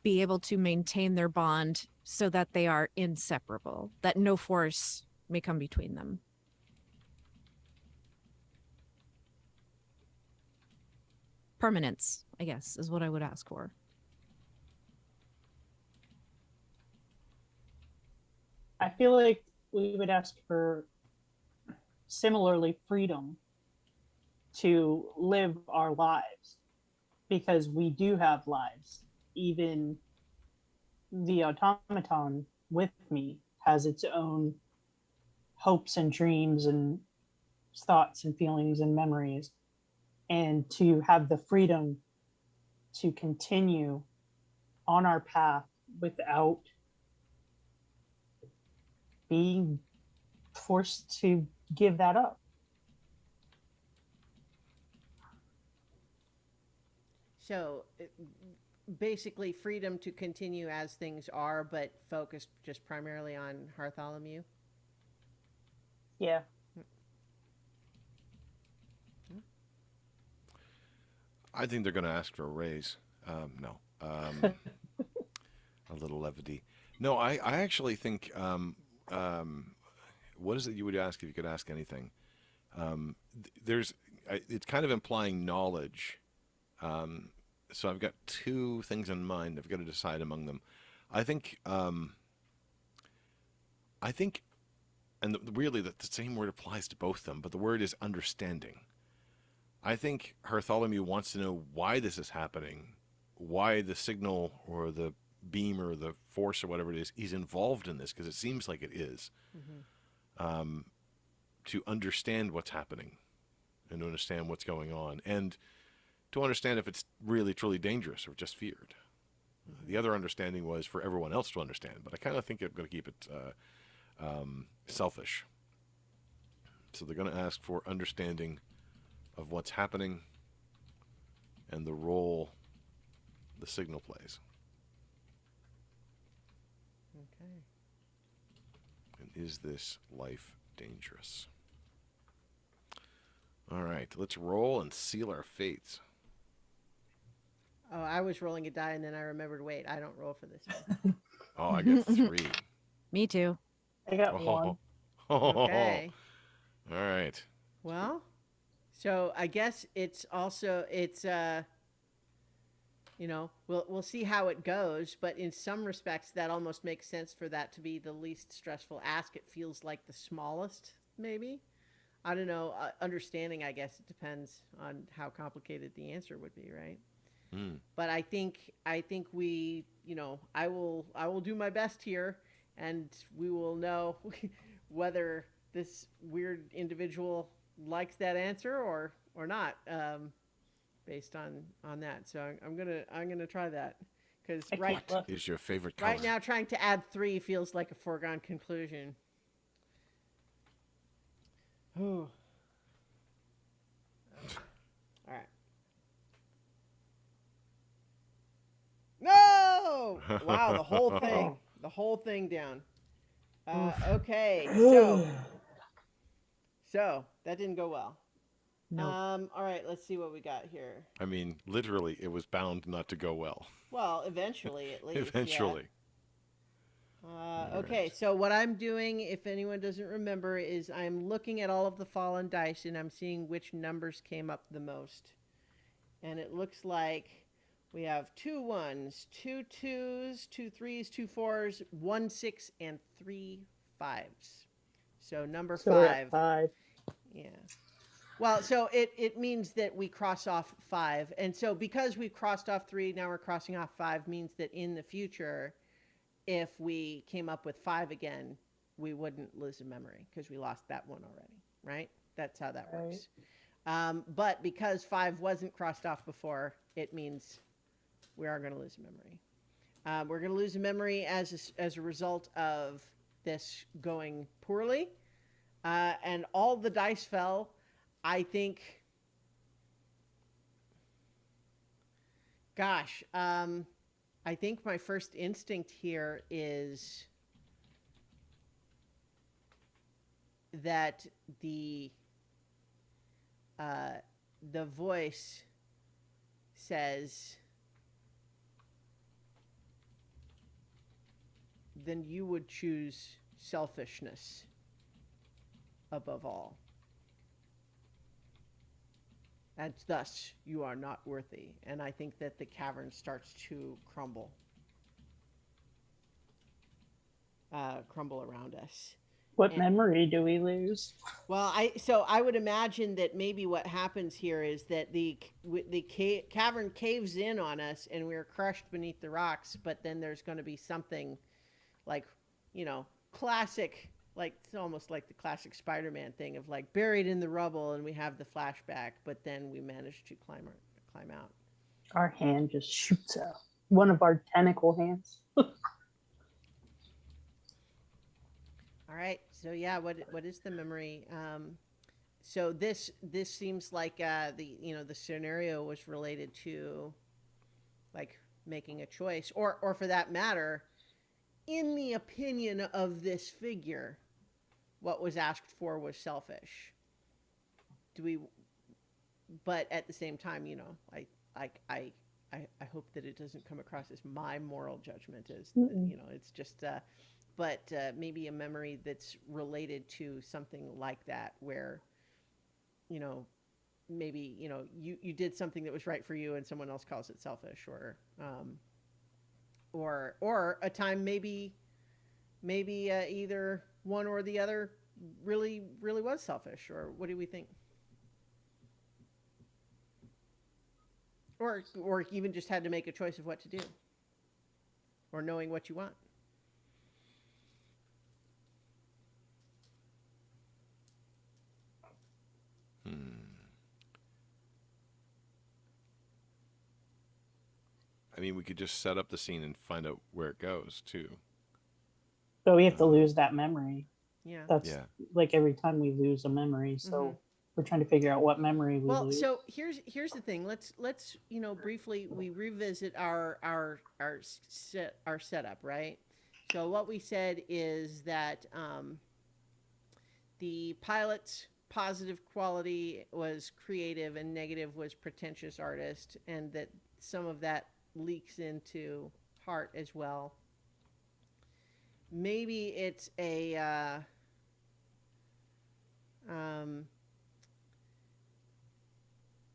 be able to maintain their bond so that they are inseparable, that no force may come between them. Permanence, I guess, is what I would ask for. I feel like we would ask for, similarly, freedom to live our lives, because we do have lives. Even the automaton with me has its own hopes and dreams and thoughts and feelings and memories. And to have the freedom to continue on our path without being forced to give that up. So basically, freedom to continue as things are, but focused just primarily on Bartholomew. Yeah. I think they're going to ask for a raise. No. A little levity. No, I actually think, what is it you would ask if you could ask anything? There's, it's kind of implying knowledge. So I've got two things in mind. I've got to decide among them. I think, I think, and really the same word applies to both of them, but the word is understanding. I think Bartholomew wants to know why this is happening, why the signal or the beam or the force or whatever it is, he's involved in this because it seems like it is, Mm-hmm. to understand what's happening and to understand what's going on and to understand if it's really truly dangerous or just feared. Mm-hmm. The other understanding was for everyone else to understand, but I kind of think I'm going to keep it selfish. So they're going to ask for understanding of what's happening and the role the signal plays. Okay. And is this life dangerous? All right, let's roll and seal our fates. Oh, I was rolling a die and then I remembered, wait, I don't roll for this one. Oh, I get 3. Me too. I got Oh, one. all Okay. right. Well, so I guess it's we'll see how it goes, but in some respects that almost makes sense for that to be the least stressful ask. It feels like the smallest, maybe. I don't know. Understanding, I guess it depends on how complicated the answer would be, right? Hmm. But I think we, I will do my best here, and we will know whether this weird individual likes that answer or not, based on that. So I'm gonna try that because I right can't look. Is your favorite color? right now trying to add 3 feels like a foregone conclusion. Ooh. All right. No! Wow, the whole thing. Oh. The whole thing down. Oof. Okay, so that didn't go well. No. All right, let's see what we got here. I mean, literally, it was bound not to go well. Well, eventually, at least. Eventually. Yeah. All Okay, right. so what I'm doing, if anyone doesn't remember, is I'm looking at all of the fallen dice and I'm seeing which numbers came up the most. And it looks like we have 2 1s, 2 2s, 2 3s, 2 4s, 1 6, and 3 5s. So number So we're at 5. 5. Yeah. Well, so it means that we cross off 5. And so because we've crossed off 3, now we're crossing off 5 means that in the future, if we came up with 5 again, we wouldn't lose a memory because we lost that one already, right? That's how that Right. works. But because 5 wasn't crossed off before, it means we are going to lose a memory. We're going to lose a memory as a result of this going poorly. And all the dice fell. I think, gosh, I think my first instinct here is that uh, the voice says, then you would choose selfishness above all. And thus you are not worthy. And I think that the cavern starts to crumble around us. What And, memory do we lose? well, I would imagine that maybe what happens here is that the cavern caves in on us, and we're crushed beneath the rocks. But then there's going to be something like, classic, like it's almost like the classic Spider-Man thing of like buried in the rubble, and we have the flashback, but then we manage to climb out. Our hand just shoots out. One of our tentacle hands. All right. So yeah, what is the memory? So this seems like the scenario was related to like making a choice, or for that matter, in the opinion of this figure, what was asked for was selfish. Do we? But at the same time, like I hope that it doesn't come across as my moral judgment as Mm-mm. it's just but maybe a memory that's related to something like that where you know maybe you did something that was right for you and someone else calls it selfish or a time maybe either one or the other really was selfish, or what do we think? Or even just had to make a choice of what to do, or knowing what you want. Hmm. I mean, we could just set up the scene and find out where it goes too. So we have to Um, lose that memory. Yeah. That's yeah. like every time we lose a memory. Mm-hmm. So we're trying to figure out what memory we Well, lose. so here's the thing. Let's briefly we revisit our setup, right? So what we said is that the pilot's positive quality was creative and negative was pretentious artist, and that some of that leaks into Heart as well. Maybe it's a um,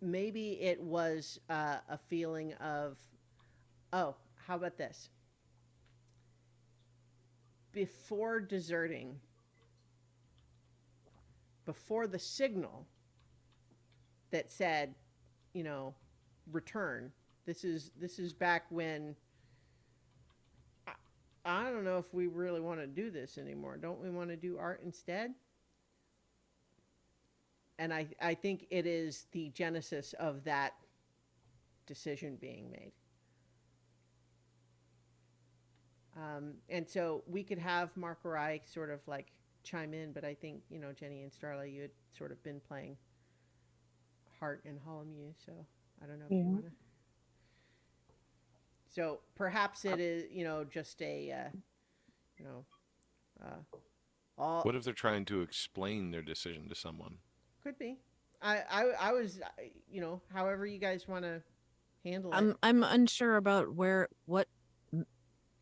maybe it was a feeling of, oh, how about this? Before deserting, before the signal that said, you know, return. This is back when I, I don't know if we really want to do this anymore. Don't we want to do art instead? And I think it is the genesis of that decision being made. And so we could have Mark or I sort of like chime in, but I think, Jenny and Starla, you had sort of been playing Heart and Holomew, so I don't know if you Yeah. want to. So perhaps it is, just a, you know, all What if they're trying to explain their decision to someone? could be. I was, however you guys want to handle it. I'm unsure about what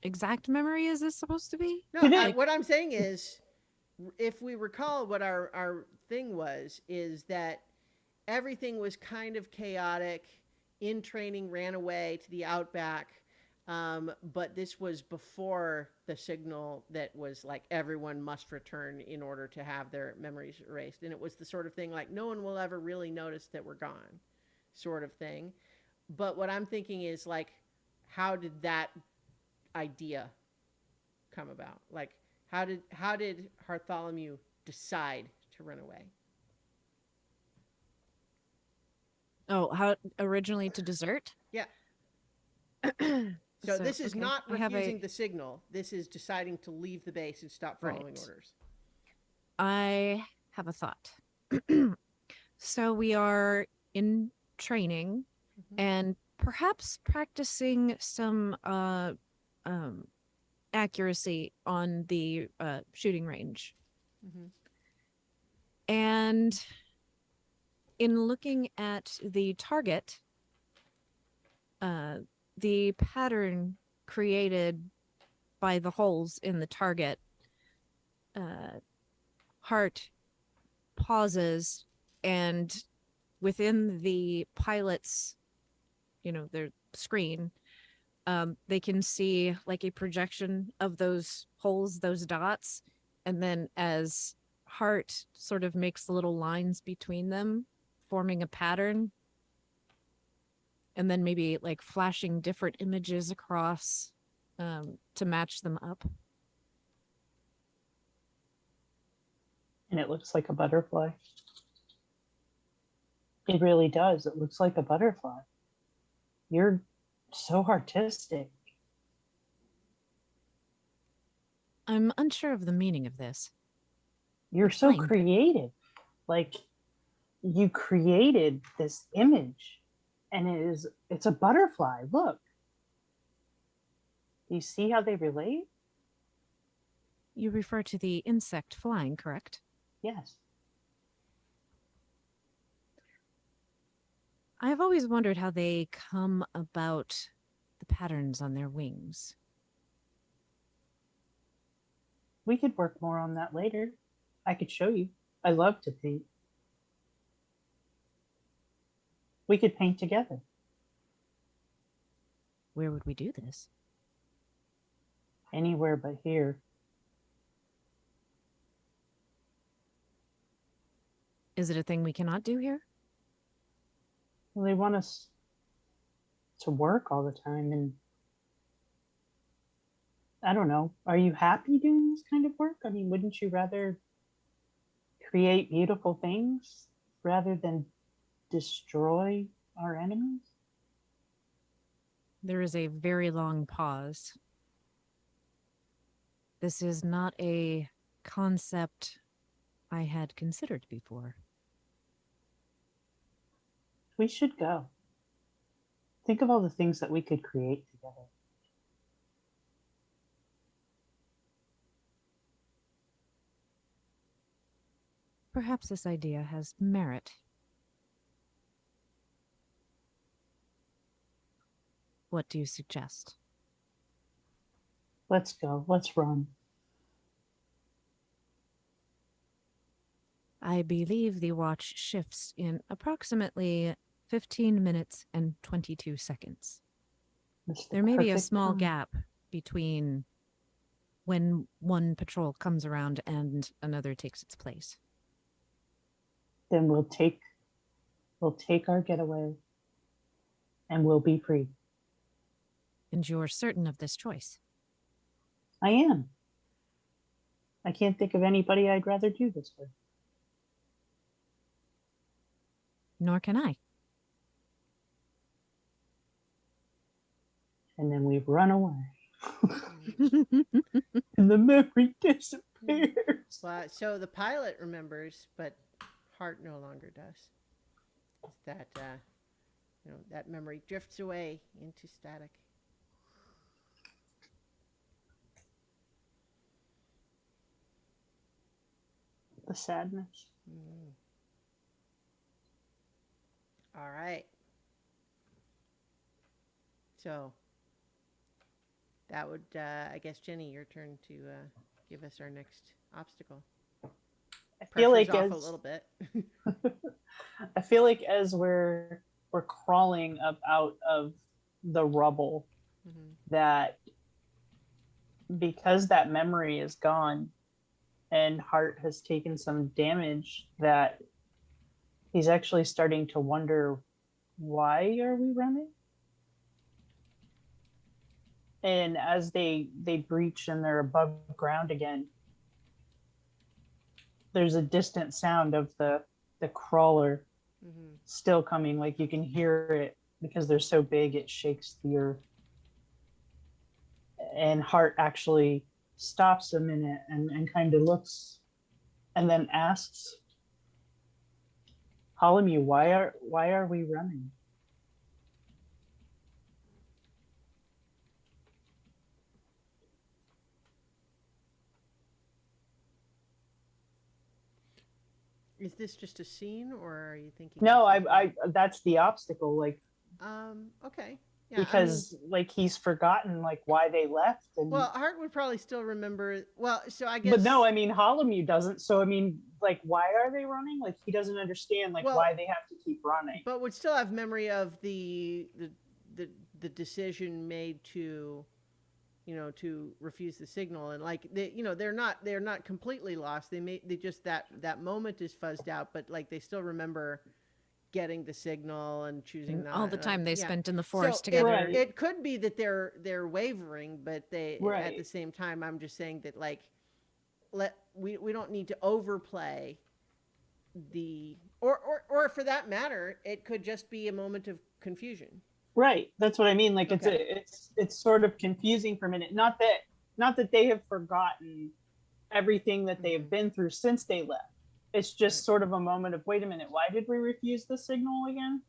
exact memory is this supposed to be? No, Could it? Like, what I'm saying is, if we recall what our thing was, is that everything was kind of chaotic. In training, ran away to the outback. But this was before the signal that was like everyone must return in order to have their memories erased. And it was the sort of thing like no one will ever really notice that we're gone, sort of thing. But what I'm thinking is like, how did that idea come about? Like, how did Bartholomew decide to run away? oh, how originally to desert? Yeah. So So this is okay, not I have refusing the signal. This is deciding to leave the base and stop following right. orders. I have a thought. So we are in training Mm-hmm. and perhaps practicing some um accuracy on the shooting range. Mm-hmm. And in looking at the target, uh, the pattern created by the holes in the target, uh, Heart pauses, and within the pilot's, their screen, they can see like a projection of those holes, those dots. And then as Heart sort of makes the little lines between them, forming a pattern, and then maybe like flashing different images across to match them up. And it looks like a butterfly. It really does. It looks like a butterfly. You're so artistic. I'm unsure of the meaning of this. You're so Explain. creative. Like you created this image and it's a butterfly. Look. Do you see how they relate? You refer to the insect flying, correct? Yes. I've always wondered how they come about the patterns on their wings. We could work more on that later. I could show you. I love to paint. We could paint together. Where would we do this? Anywhere but here. Is it a thing we cannot do here? Well, they want us to work all the time, and I don't know. Are you happy doing this kind of work? I mean, wouldn't you rather create beautiful things rather than destroy our enemies? There is a very long pause. This is not a concept I had considered before. We should go. Think of all the things that we could create together. Perhaps this idea has merit. What do you suggest? Let's go. Let's run. I believe the watch shifts in approximately 15 minutes and 22 seconds. It's the There may be a perfect small time. gap between when one patrol comes around and another takes its place. Then we'll take our getaway and we'll be free. And you're certain of this choice? I am. I can't think of anybody I'd rather do this with. Nor can I. And then we run away. And the memory disappears. Well, so the pilot remembers, but Hart no longer does. It's that that memory drifts away into static. The sadness. All right. So that would, I guess, Jenny, your turn to give us our next obstacle. I feel Pressure's like off as a little bit. I feel like as we're crawling up out of the rubble, that because that memory is gone and Hart has taken some damage, that he's actually starting to wonder, why are we running? And as they breach and they're above ground again, there's a distant sound of the crawler still coming. Like you can hear it because they're so big it shakes the earth. And Hart actually stops a minute and kind of looks and then asks, Holomew, why are we running? Is this just a scene, or are you thinking? No, I that's the obstacle. Like, okay. Yeah, because like he's forgotten like why they left. And well, Hart would probably still remember. Well, so I guess. but no, I mean Holomew doesn't. So I mean, like, why are they running? Like he doesn't understand like why they have to keep running. But would still have memory of the decision made to, to refuse the signal, and like they're not completely lost. They just that moment is fuzzed out, but like they still remember getting the signal and choosing all the time they spent in the forest together. It could be that they're wavering, but they at the same time, I'm just saying that like we don't need to overplay the or for that matter, it could just be a moment of confusion. Right, that's what I mean. Like it's sort of confusing for a minute. Not that they have forgotten everything that they have been through since they left. It's just sort of a moment of, wait a minute, why did we refuse the signal again?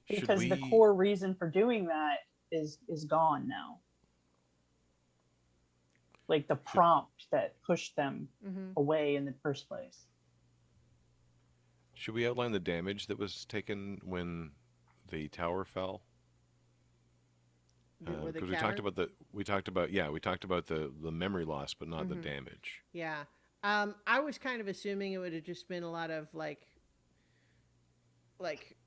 Because the core reason for doing that is gone now. Like the prompt that pushed them away in the first place. Should we outline the damage that was taken when the tower fell? Where the Because we talked cavern. about the memory loss, but not the Hmm. damage. Yeah. I was kind of assuming it would have just been a lot of like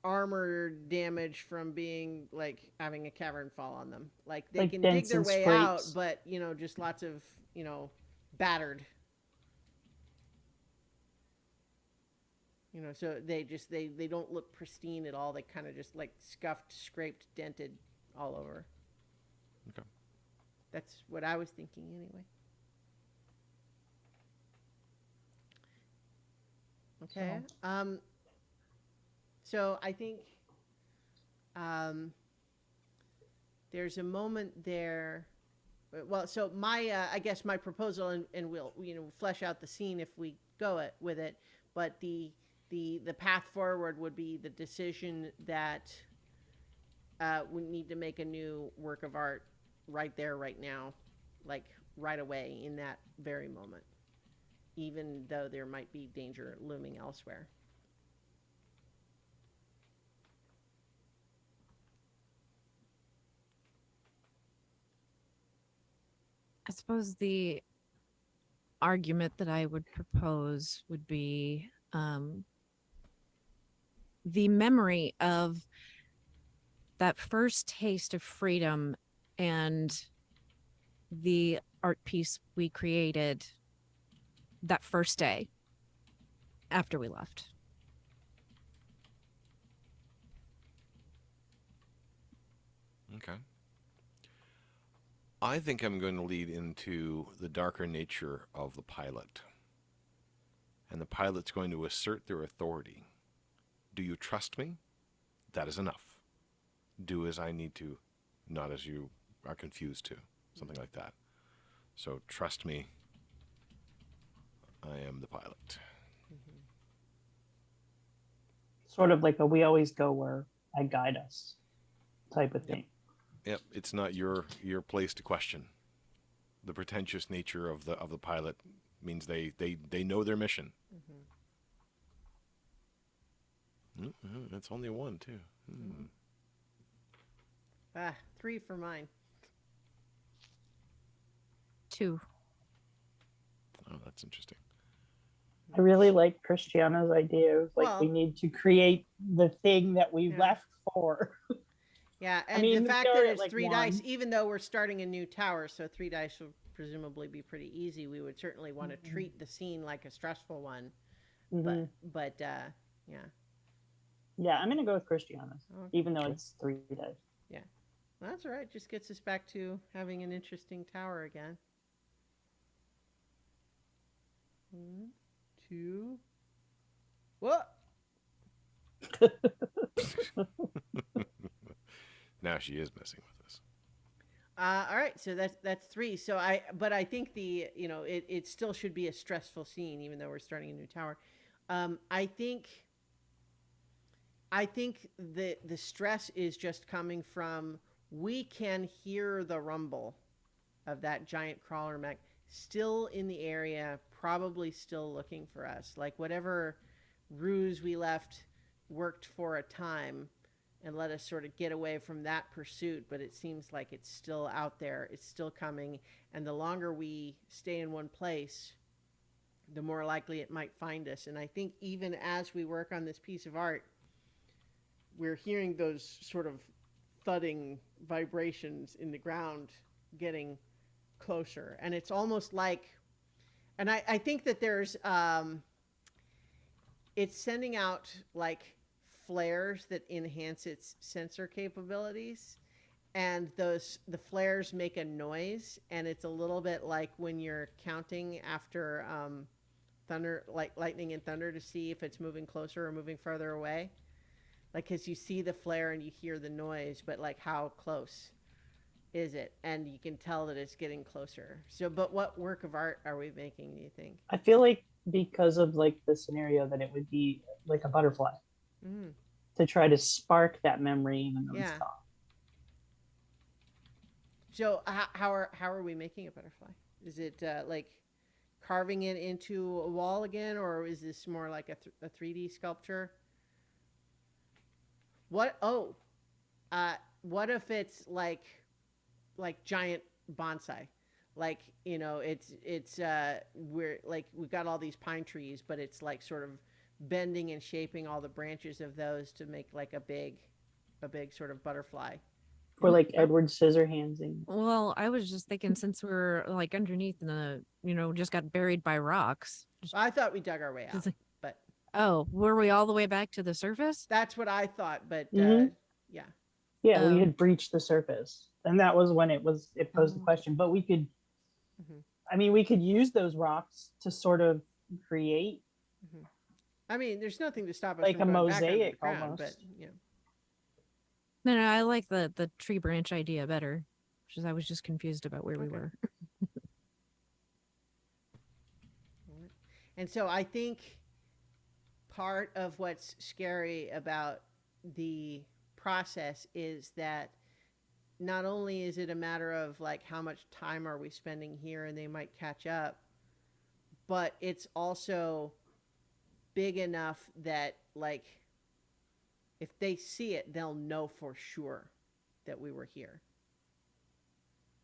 armor damage from being like having a cavern fall on them. Like they Like can dig dents their and way out, scrapes. but just lots of battered. So they don't look pristine at all. They kind of just like scuffed, scraped, dented all over. Okay. That's what I was thinking anyway. Okay. So So I think um, there's a moment there. Well, so I guess my proposal, and we'll flesh out the scene if we go with it. But the path forward would be the decision that we need to make a new work of art right there, right now, like right away in that very moment, even though there might be danger looming elsewhere. I suppose the argument that I would propose would be the memory of that first taste of freedom and the art piece we created that first day after we left. Okay. I think I'm going to lead into the darker nature of the pilot. And the pilot's going to assert their authority. Do you trust me? That is enough. Do as I need to, not as you are confused to. Something like that. So trust me, I am the pilot. Mm-hmm. sort of like a we always go where I guide us type of Yep. thing. Yep, it's not your place to question. The pretentious nature of the pilot means they know their mission. Mm-hmm. It's only one too. Mm-hmm. 3 for mine. 2. Oh, that's interesting. I really like Christiana's idea of like we Well, need to create the thing that we yeah. left for. Yeah, I and the mean, we fact that start at it's like 3 dice, one. even though we're starting a new tower, so 3 dice would presumably be pretty easy. We would certainly want to treat the scene like a stressful one, Mm-hmm. but yeah, Yeah, I'm gonna go with Christiana's, okay, even though Okay. it's 3 days. yeah, well, that's all right. Just gets us back to having an interesting tower again. 1, 2. What? Now she is messing with us. All right, so that's 3. So I think it still should be a stressful scene, even though we're starting a new tower. I think the stress is just coming from we can hear the rumble of that giant crawler mech still in the area, probably still looking for us. Like whatever ruse we left worked for a time and let us sort of get away from that pursuit, but it seems like it's still out there, it's still coming, and the longer we stay in one place, the more likely it might find us. And I think even as we work on this piece of art, we're hearing those sort of thudding vibrations in the ground getting closer. And it's almost like, and I think that it's sending out like flares that enhance its sensor capabilities. And the flares make a noise, and it's a little bit like when you're counting after thunder, like lightning and thunder, to see if it's moving closer or moving farther away. Like, because you see the flare and you hear the noise, but like how close is it? And you can tell that it's getting closer. So, but what work of art are we making, do you think? I feel like because of like the scenario that it would be like a butterfly Mm, to try to spark that memory even though it's yeah. gone. So, how are we making a butterfly? Is it like carving it into a wall again, or is this more like a 3D sculpture? What? Oh, what if it's like giant bonsai? Like, we're like we've got all these pine trees, but it's like sort of bending and shaping all the branches of those to make like a big sort of butterfly. Or like No? Edward Scissorhandsing. Well, I was just thinking since we're like underneath the, just got buried by rocks. I thought we dug our way out, It's like, but oh, were we all the way back to the surface? that's what I thought. But Hmm. yeah. Yeah, we Oh, had breached the surface, and that was when it posed the oh. question. But we could, Hmm. I mean, we could use those rocks to sort of create Hmm. I mean, there's nothing to stop us like from a going back under the mosaic ground, but almost. No, I like the tree branch idea better. Because I was just confused about where we Okay. were. And so I think part of what's scary about the process is that not only is it a matter of like how much time are we spending here and they might catch up, but it's also big enough that like if they see it, they'll know for sure that we were here.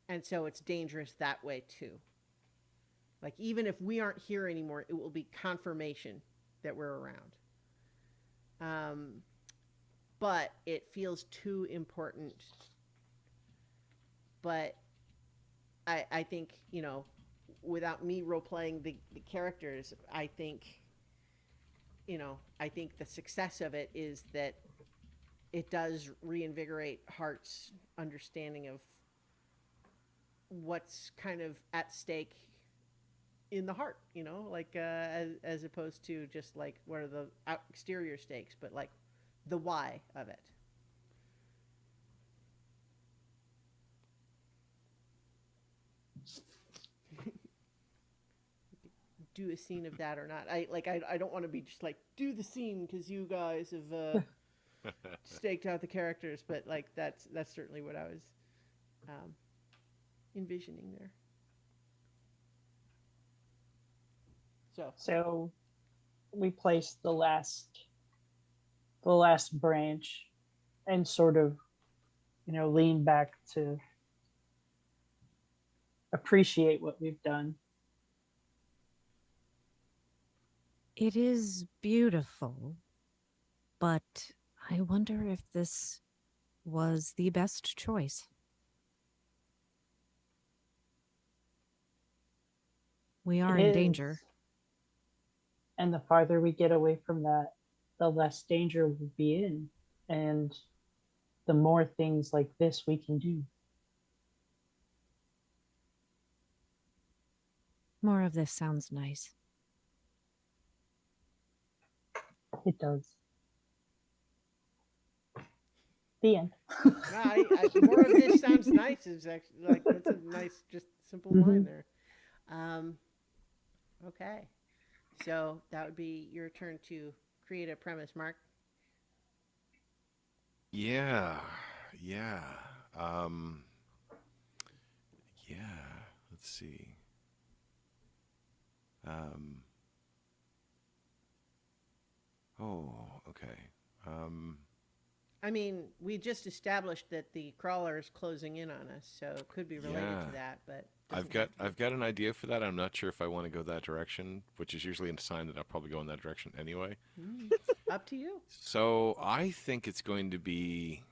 And so it's dangerous that way too. Like even if we aren't here anymore, it will be confirmation that we're around. Um, but it feels too important. But I think, without me role playing the characters, I think the success of it is that it does reinvigorate Hart's understanding of what's kind of at stake in the heart, like as opposed to just like what are the exterior stakes, but like the why of it. Do a scene of that or not? I don't want to be just like do the scene because you guys have staked out the characters, but like that's certainly what I was um, envisioning there. So So we placed the last branch and sort of, lean back to appreciate what we've done. It is beautiful, but I wonder if this was the best choice. We It are in is. danger. And the farther we get away from that, the less danger we'll be in. And the more things like this we can do. More of this sounds nice. It does. The end. more of this sounds nice is actually like that's a nice, just simple line Mhm. there. Um, okay, so that would be your turn to create a premise, Mark. Yeah, yeah, um, yeah. Let's see. Um, oh, okay. Um, I mean, we just established that the crawler is closing in on us, so it could be related yeah. to that, but I've doesn't got have to be. I've got an idea for that. I'm not sure if I want to go that direction, which is usually a sign that I'll probably go in that direction anyway. Mm, up to you. So I think it's going to be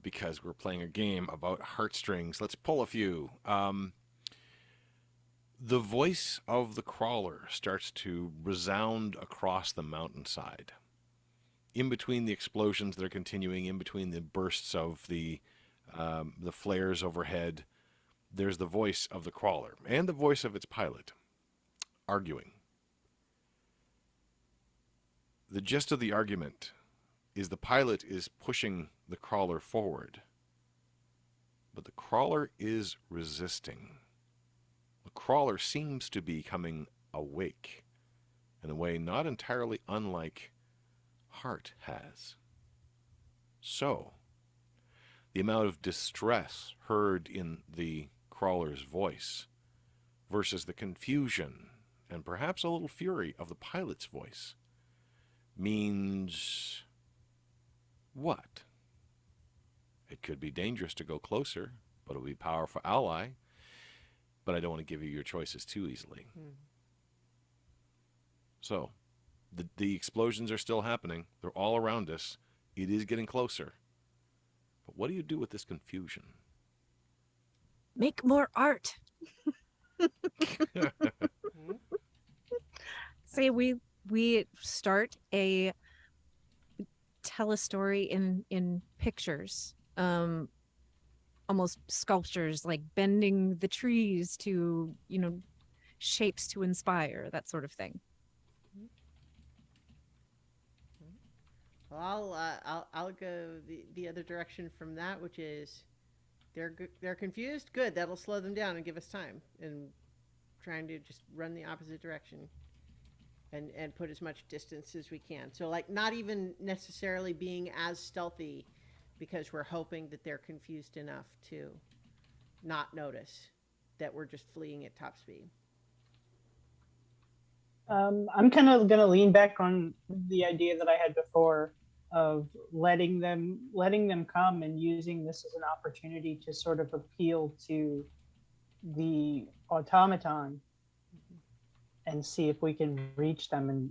because we're playing a game about heartstrings. Let's pull a few. The voice of the crawler starts to resound across the mountainside. In between the explosions that are continuing, in between the bursts of the flares overhead, there's the voice of the crawler and the voice of its pilot arguing. The gist of the argument is the pilot is pushing the crawler forward, but the crawler is resisting. The crawler seems to be coming awake in a way not entirely unlike Hart has. So, the amount of distress heard in the crawler's voice versus the confusion and perhaps a little fury of the pilot's voice means what? It could be dangerous to go closer, but it'll be a powerful ally. But I don't want to give you your choices too easily. So, the explosions are still happening. They're all around us. It is getting closer. But what do you do with this confusion? Make more art. Say we start tell a story in pictures, almost sculptures, like bending the trees to, shapes to inspire, that sort of thing. Well, I'll go the other direction from that, which is they're confused. Good, that'll slow them down and give us time. And trying to just run the opposite direction, and put as much distance as we can. So like not even necessarily being as stealthy, because we're hoping that they're confused enough to not notice that we're just fleeing at top speed. I'm kind of going to lean back on the idea that I had before of letting them come and using this as an opportunity to sort of appeal to the automaton and see if we can reach them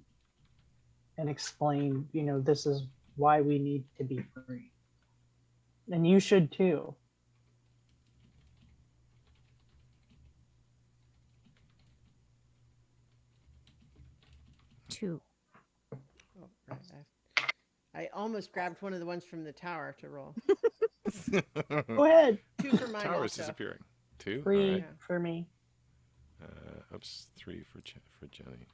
and explain, this is why we need to be free. And you should too. Two. Oh, right. I almost grabbed one of the ones from the tower to roll. Go ahead. 2 for mine. Tower is Also. disappearing. 2? 3 All right. Yeah. for me. Oops, 3 for Jenny.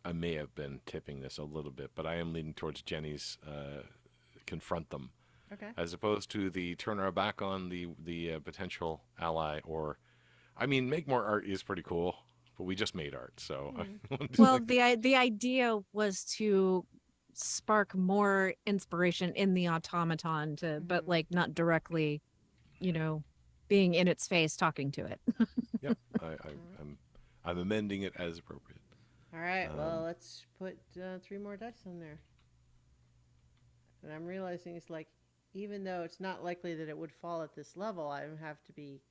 I may have been tipping this a little bit, but I am leaning towards Jenny's confront them, Okay. as opposed to the turn our back on the potential ally. Or, I mean, make more art is pretty cool, but we just made art, so. Well, the idea was to spark more inspiration in the automaton to, but like not directly, being in its face talking to it. Yep, I'm amending it as appropriate. All right. Well, let's put 3 more dice on there. And I'm realizing it's like, even though it's not likely that it would fall at this level, I have to be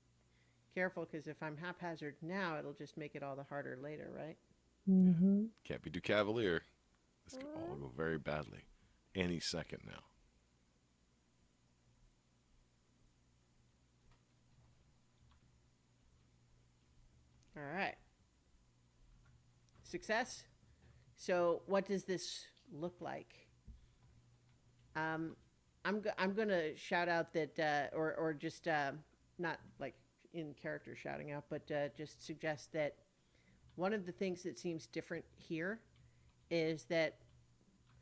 careful, because if I'm haphazard now, it'll just make it all the harder later, right? Mm-hmm. Can't be too cavalier. This could all go very badly any second now. All right. Success. So what does this look like? I'm going to shout out that, or just not like in character shouting out, but just suggest that one of the things that seems different here is that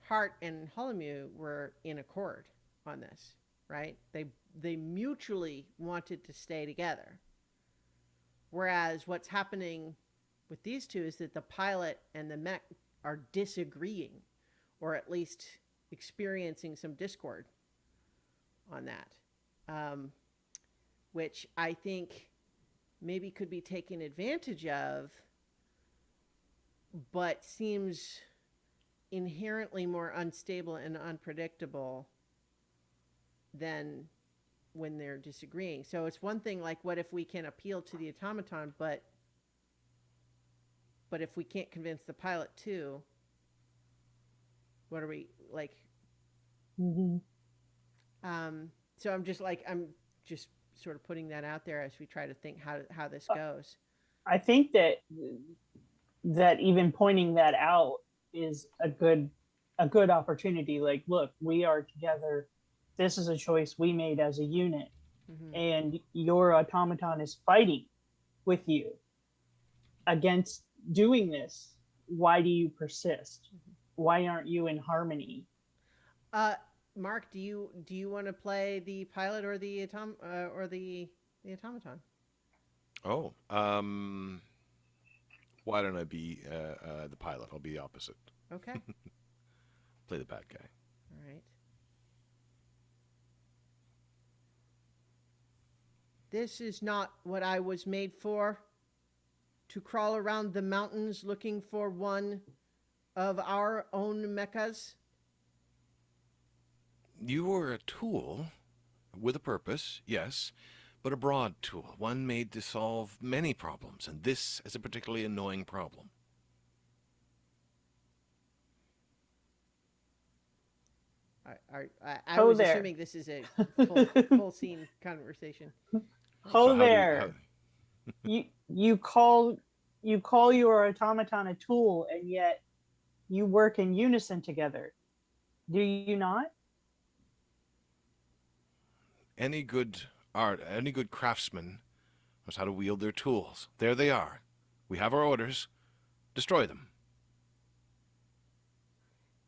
Hart and Holomew were in accord on this, right? They mutually wanted to stay together. Whereas what's happening with these two is that the pilot and the mech are disagreeing, or at least experiencing some discord on that, which I think maybe could be taken advantage of, but seems inherently more unstable and unpredictable than when they're disagreeing. So it's one thing, like, what if we can appeal to the automaton, but if we can't convince the pilot too, what are we like? Mm-hmm. So I'm just sort of putting that out there as we try to think how this goes. I think that even pointing that out is a good opportunity. Like, look, we are together. This is a choice we made as a unit, and your automaton is fighting with you against doing this. Why do you persist? Why aren't you in harmony? Mark, do you want to play the pilot or the automaton? Oh, why don't I be the pilot? I'll be the opposite. Okay. Play the bad guy. All right. This is not what I was made for. To crawl around the mountains looking for one of our own mechas. You were a tool with a purpose, yes, but a broad tool, one made to solve many problems, and this is a particularly annoying problem. I Ho was there. assuming this is a full scene conversation. Ho So how do there. You call your automaton a tool, and yet you work in unison together. Do you not? any good any good craftsman knows how to wield their tools. There they are. We have our orders. Destroy them.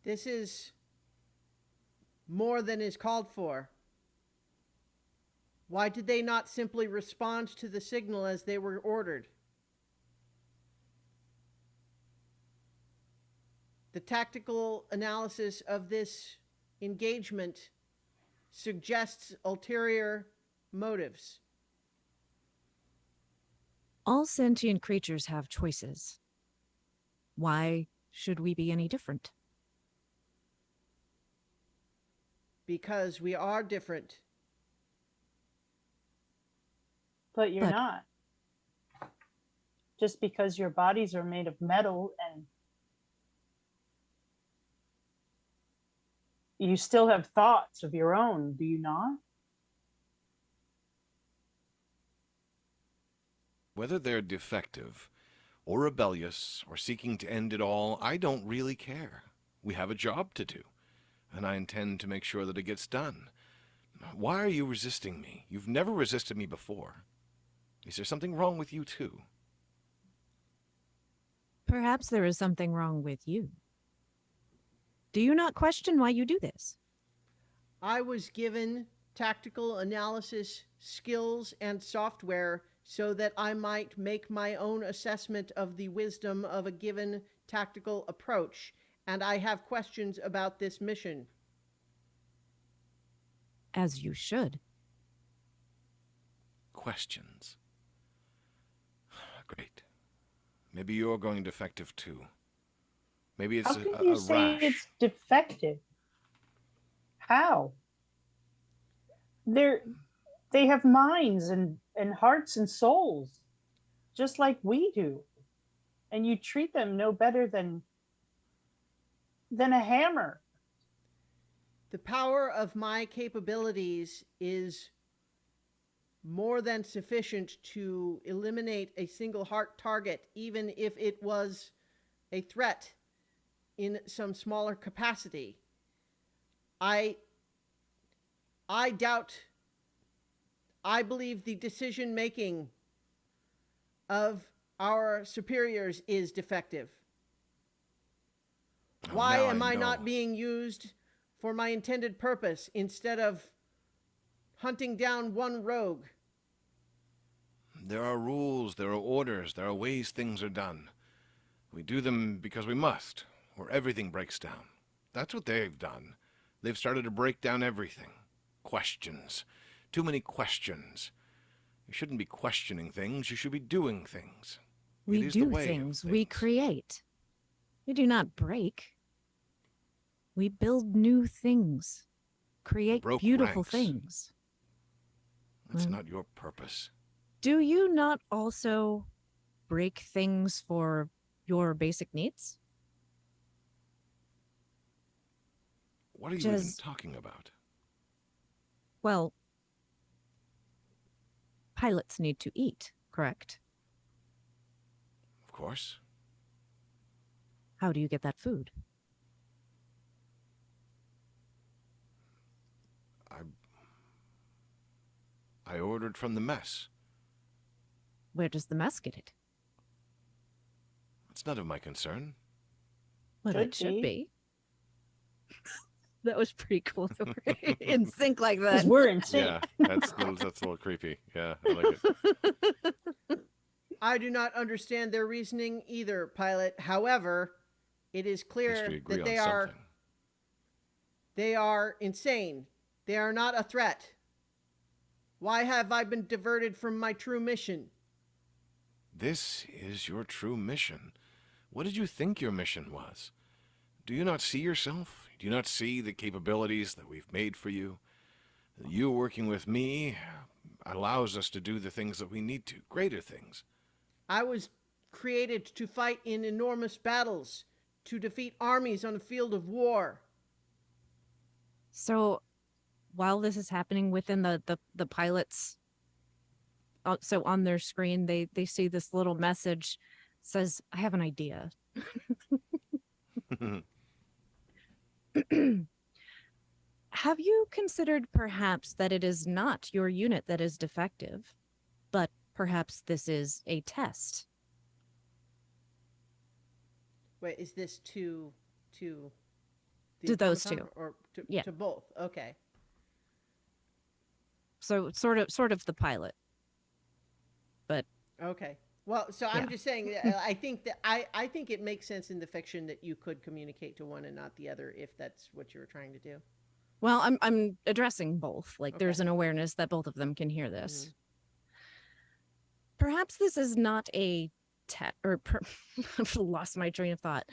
This is more than is called for. Why did they not simply respond to the signal as they were ordered? The tactical analysis of this engagement suggests ulterior motives. All sentient creatures have choices. Why should we be any different? Because we are different. But you're But- not. Just because your bodies are made of metal and you still have thoughts of your own, do you not? Whether they're defective or rebellious or seeking to end it all, I don't really care. We have a job to do, and I intend to make sure that it gets done. Why are you resisting me? You've never resisted me before. Is there something wrong with you, too? Perhaps there is something wrong with you. Do you not question why you do this? I was given tactical analysis skills and software so that I might make my own assessment of the wisdom of a given tactical approach, and I have questions about this mission. As you should. Questions. Great. Maybe you're going defective, too. Maybe it's How can you a say rash. it's defective? How? They have minds and hearts and souls, just like we do. And you treat them no better than a hammer. The power of my capabilities is more than sufficient to eliminate a single heart target, even if it was a threat in some smaller capacity. I believe the decision making of our superiors is defective. Oh, Why now am I know. not being used for my intended purpose instead of hunting down one rogue? There are rules, there are orders, there are ways things are done. We do them because we must, or everything breaks down. That's what they've done. They've started to break down everything. Questions. Too many questions. You shouldn't be questioning things, you should be doing things. We It is the do way of things. We things. create. We do not break. We build new things. Create Broke beautiful ranks. things. That's Well- not your purpose. Do you not also break things for your basic needs? What are you even Just- talking about? Well, pilots need to eat, correct? Of course. How do you get that food? I ordered from the mess. Where does the mess get it? It's none of my concern. Well, it Should should be. be. That was pretty cool. That we're in sync like Because that. we're in sync. Yeah, that's a little creepy. Yeah, I like it. I do not understand their reasoning either, pilot. However, it is At least clear we agree that on something. they are insane. They are not a threat. Why have I been diverted from my true mission? This is your true mission. What did you think your mission was? Do you not see yourself? Do you not see the capabilities that we've made for you? You working with me allows us to do the things that we need to, greater things. I was created to fight in enormous battles, to defeat armies on the field of war. So while this is happening within the pilots, so on their screen, they see this little message says, "I have an idea." Have you considered perhaps that it is not your unit that is defective, but perhaps this is a test? Wait, is this to the To those automaton two. or Yeah. to both? Okay. So sort of the pilot. But Okay. Well, so I'm yeah. just saying. I think that I think it makes sense in the fiction that you could communicate to one and not the other if that's what you were trying to do. Well, I'm addressing both. Like there's Okay. an awareness that both of them can hear this. Mhm. Perhaps this is not a I've lost my train of thought.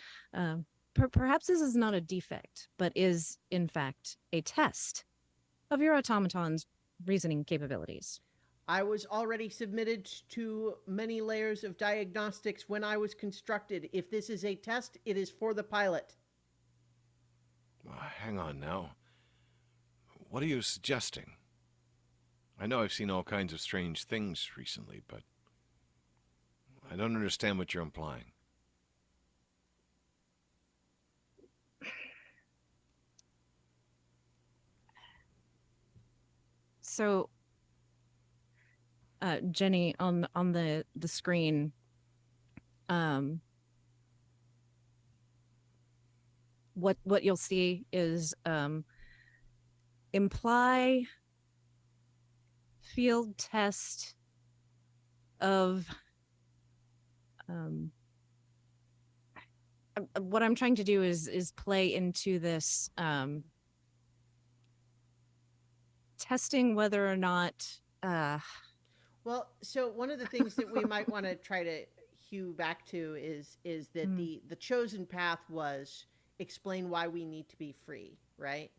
Perhaps this is not a defect, but is in fact a test of your automaton's reasoning capabilities. I was already submitted to many layers of diagnostics when I was constructed. If this is a test, it is for the pilot. Hang on now. What are you suggesting? I know I've seen all kinds of strange things recently, but I don't understand what you're implying. So Jenny on the screen, what you'll see is imply field test of what I'm trying to do is play into this testing whether or not Well, so one of the things that we might want to try to hew back to is that Mm. the chosen path was explain why we need to be free, right?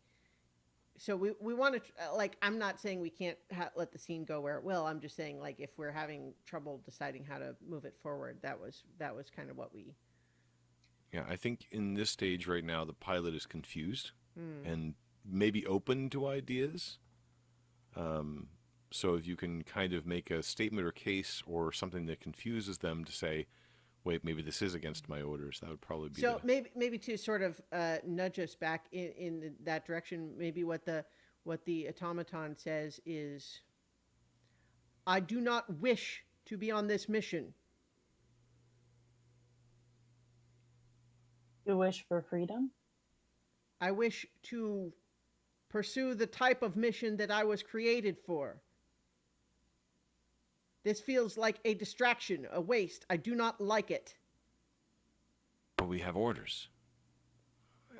So we want to like I'm not saying we can't let the scene go where it will. I'm just saying like if we're having trouble deciding how to move it forward, that was kind of what we. Yeah, I think in this stage right now, the pilot is confused Hmm. and maybe open to ideas. Um, so if you can kind of make a statement or case or something that confuses them to say, wait, maybe this is against my orders, that would probably be So the. maybe to sort of nudge us back in that direction, maybe what the automaton says is, I do not wish to be on this mission. You wish for freedom? I wish to pursue the type of mission that I was created for. This feels like a distraction, a waste. I do not like it. But we have orders.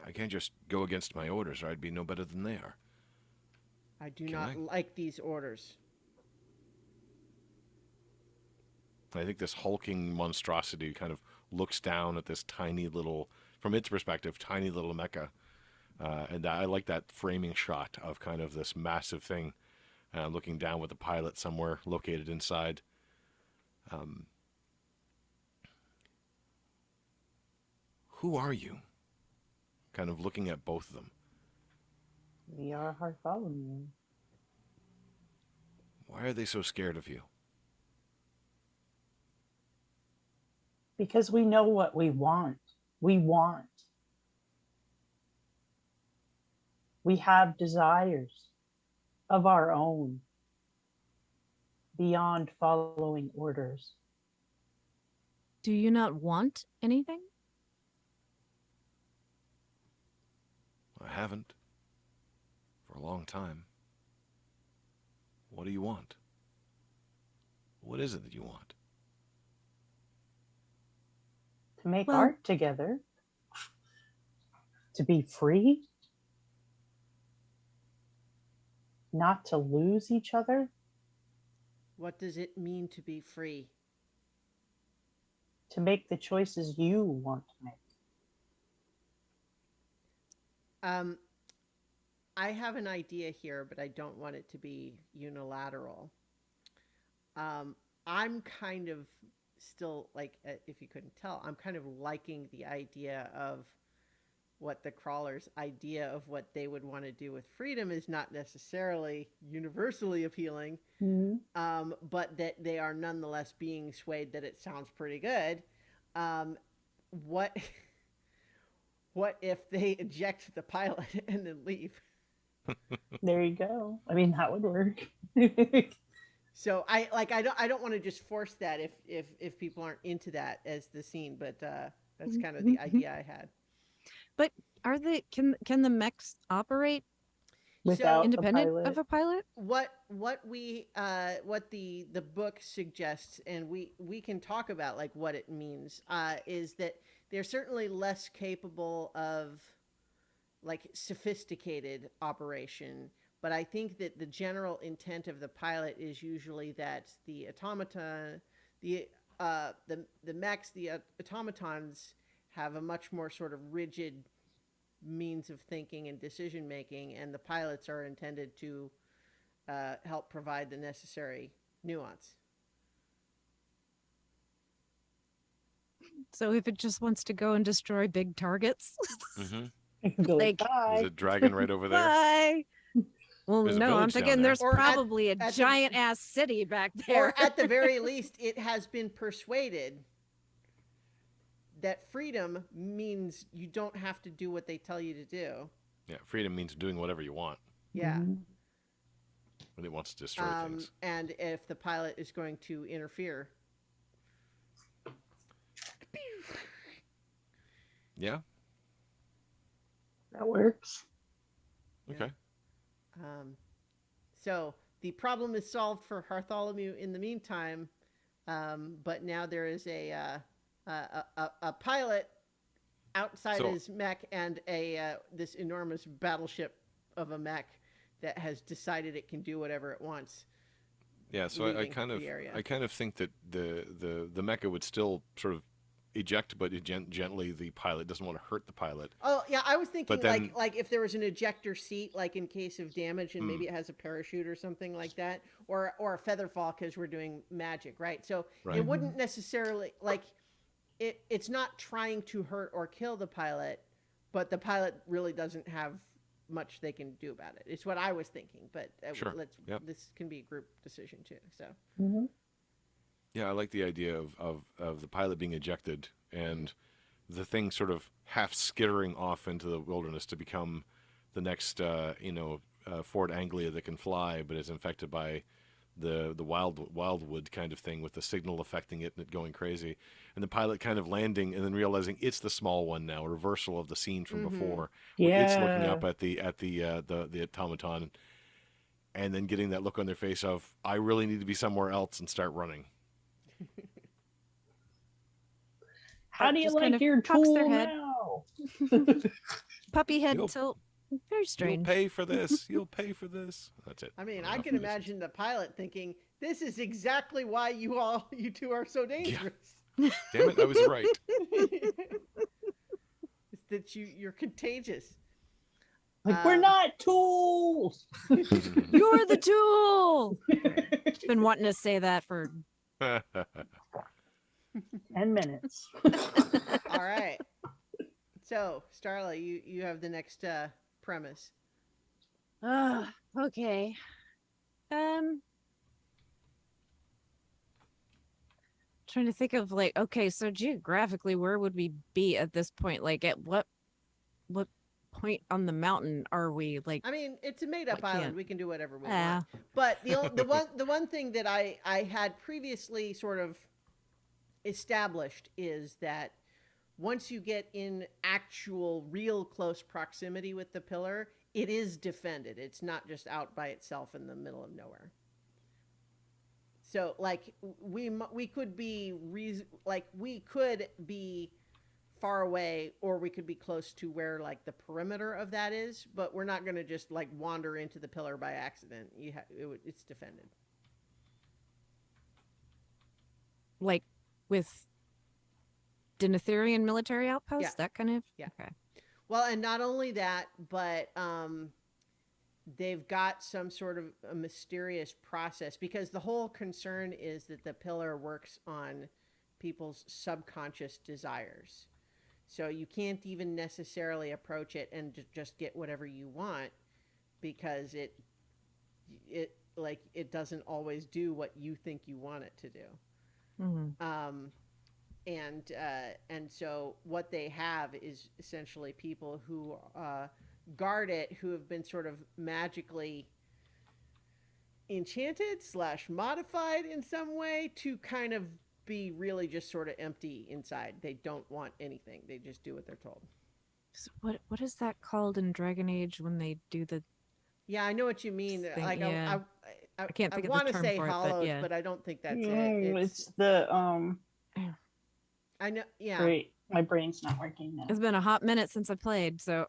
I can't just go against my orders or I'd be no better than they are. I do Can not I? like these orders. I think this hulking monstrosity kind of looks down at this tiny little, from its perspective, tiny little mecha. And I like that framing shot of kind of this massive thing looking down with the pilot somewhere located inside. Who are you? Kind of looking at both of them. We are Hartholomew. Why are they so scared of you? Because we know what we want. We want. We have desires of our own beyond following orders. do you not want anything? I haven't. For a long time. What do you want? What is it that you want? To make Well- art together. To be free. Not to lose each other. What does it mean to be free? To make the choices you want to make. Um, I have an idea here, but I don't want it to be unilateral. Um, I'm kind of still like, if you couldn't tell, I'm kind of liking the idea of what the crawlers' idea of what they would want to do with freedom is not necessarily universally appealing, Mm-hmm. but that they are nonetheless being swayed that it sounds pretty good. Um, what what if they eject the pilot and then leave? There you go. I mean, that would work. So I don't want to just force that if people aren't into that as the scene, but that's kind of the idea I had. But are they can the mechs operate So Without a independent of pilot. a pilot? what the book suggests, and we can talk about like what it means, is that they're certainly less capable of like sophisticated operation, but I think that the general intent of the pilot is usually that the automata, the mechs, the automatons have a much more sort of rigid means of thinking and decision making, and the pilots are intended to help provide the necessary nuance. So if it just wants to go and destroy big targets, Mm-hmm. Be like, like, There's bye. a dragon right over there. bye. Well, There's a no, I'm village down thinking there. there's Or probably a at the giant ass city back there. or at the very least, it has been persuaded that freedom means you don't have to do what they tell you to do. Yeah, freedom means doing whatever you want, Yeah. Mhm. and it wants to destroy things. And if the pilot is going to interfere, Yeah. That works. Okay. um, so the problem is solved for Bartholomew in the meantime. But now there is a pilot outside So his mech and a this enormous battleship of a mech that has decided it can do whatever it wants, yeah, so I leaving kind of the area. I kind of think that the mecha would still sort of eject, but gently the pilot doesn't want to hurt the pilot. Oh yeah, I was thinking But then, like if there was an ejector seat, like in case of damage, and maybe it has a parachute or something like that, or a feather fall because we're doing magic, right? So right. it wouldn't necessarily like it's not trying to hurt or kill the pilot, but the pilot really doesn't have much they can do about it. It's what I was thinking, but Sure. let's Yep. this can be a group decision too. So Mhm. Yeah, I like the idea of the pilot being ejected and the thing sort of half skittering off into the wilderness to become the next, Fort Anglia that can fly, but is infected by the wildwood kind of thing with the signal affecting it and it going crazy, and the pilot kind of landing and then realizing it's the small one now, a reversal of the scene from before, where it's looking up Yeah. at the automaton, and then getting that look on their face of I really need to be somewhere else and start running. How do you Just kind like of your cocks their tool head. now? Puppy head You'll- tilt. Very You'll strange. pay for this. You'll pay for this. That's it. I mean, Enough I can of this. imagine the pilot thinking, "This is exactly why you two are so dangerous." Damn it, I was right. It's that you're contagious. Like, we're not tools. You're the tool. Been wanting to say that for 10 minutes. All right. So, Starla, you have the next premise. okay. Trying to think of like, okay, so geographically, where would we be at this point? Like, at what point on the mountain are we? Like, I mean, it's a made-up I island. can't- We can do whatever we Yeah. want. But the one thing that I had previously sort of established is that once you get in actual real close proximity with the pillar, it is defended. It's not just out by itself in the middle of nowhere. So like we could be we could be far away, or we could be close to where like the perimeter of that is, but we're not going to just like wander into the pillar by accident. It's defended. like with Denetherian military outposts, Yeah. that kind of. Yeah. Okay. Well, and not only that, but they've got some sort of a mysterious process because the whole concern is that the pillar works on people's subconscious desires. So you can't even necessarily approach it and just get whatever you want because it doesn't always do what you think you want it to do. Mhm. And so what they have is essentially people who guard it, who have been sort of magically enchanted slash modified in some way to kind of be really just sort of empty inside. They don't want anything. They just do what they're told. So what is that called in Dragon Age when they do the Yeah, I know what you mean. thing? Like Yeah, I can't I think of the want to term say for it, but hollows, yeah. but I don't think that's it. No, it's the I know. Yeah. Wait, my brain's not working now. It's been a hot minute since I played, so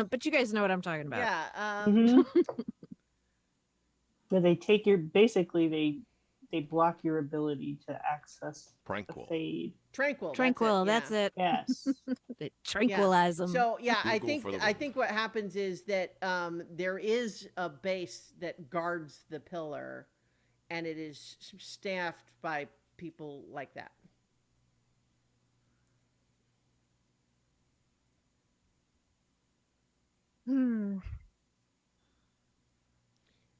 but you guys know what I'm talking about. Yeah. Mhm. Where they take your basically they block your ability to access the Tranquil. fade. Tranquil. Tranquil, that's That's it. it. Yes. They tranquilize them. So yeah, Google for the I win. think what happens is that there is a base that guards the pillar, and it is staffed by people like that. Hmm.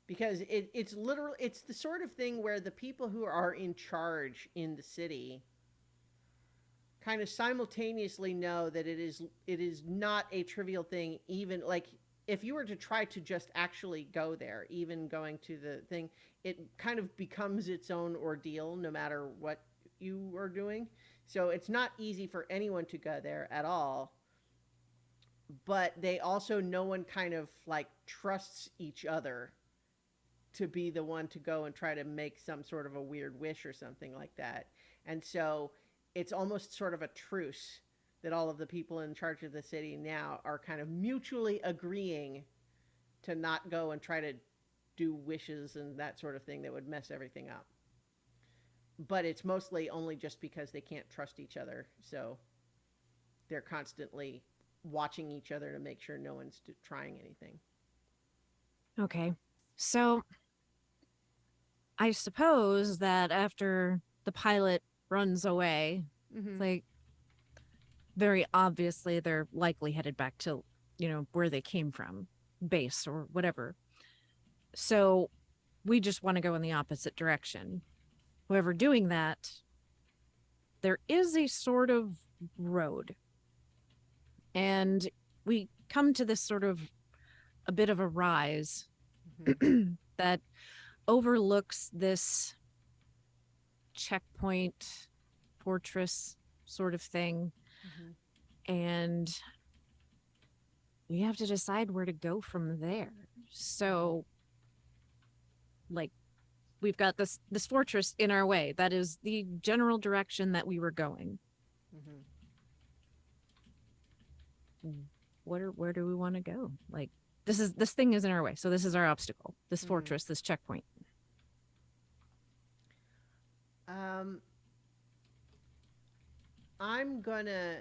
Because it's the sort of thing where the people who are in charge in the city kind of simultaneously know that it is not a trivial thing. Even like if you were to try to just actually go there, even going to the thing, it kind of becomes its own ordeal no matter what you are doing. So it's not easy for anyone to go there at all. But they also, no one kind of like trusts each other to be the one to go and try to make some sort of a weird wish or something like that. And so it's almost sort of a truce that all of the people in charge of the city now are kind of mutually agreeing to not go and try to do wishes and that sort of thing that would mess everything up. But it's mostly only just because they can't trust each other. So they're constantly watching each other to make sure no one's trying anything. Okay. So I suppose that after the pilot runs away, Mm-hmm. like very obviously they're likely headed back to, where they came from, base or whatever. So we just want to go in the opposite direction. However, doing that, there is a sort of road. And we come to this sort of a bit of a rise Mm-hmm. that overlooks this checkpoint fortress sort of thing. Mm-hmm. And we have to decide where to go from there. So, like, we've got this fortress in our way. That is the general direction that we were going. Mm-hmm. Where do we want to go? Like, this thing is in our way. So this is our obstacle. This Mm-hmm. fortress, this checkpoint. Um, I'm gonna.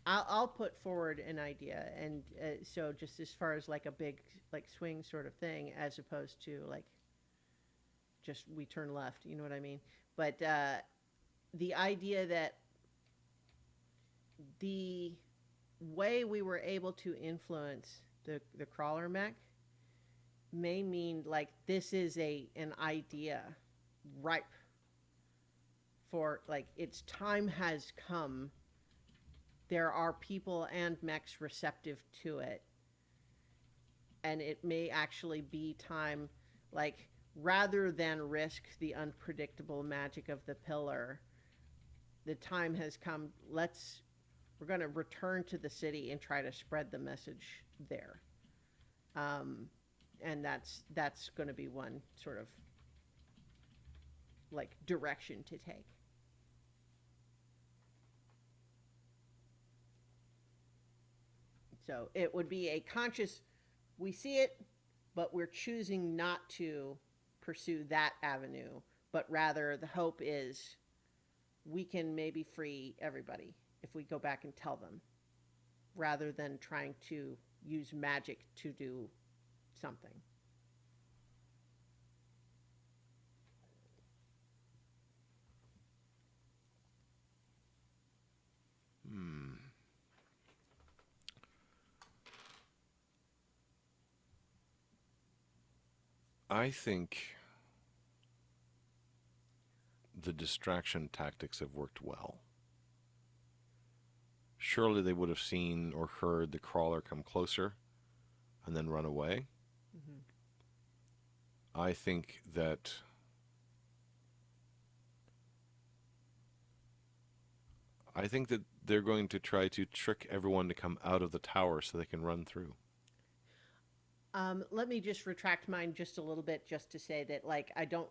I'll put forward an idea, and so just as far as like a big like swing sort of thing, as opposed to like just we turn left. You know what I mean? But the idea that the way we were able to influence the crawler mech may mean like this is an idea ripe for like its time has come. There are people and mechs receptive to it, and it may actually be time, like rather than risk the unpredictable magic of the pillar, the time has come. We're going to return to the city and try to spread the message there. um, and that's going to be one sort of like direction to take. So it would be a conscious, we see it, but we're choosing not to pursue that avenue, but rather the hope is we can maybe free everybody if we go back and tell them, rather than trying to use magic to do something. Hmm. I think the distraction tactics have worked well. Surely they would have seen or heard the crawler come closer and then run away. Mm-hmm. I think that they're going to try to trick everyone to come out of the tower so they can run through. Let me just retract mine just a little bit, just to say that, like, I don't.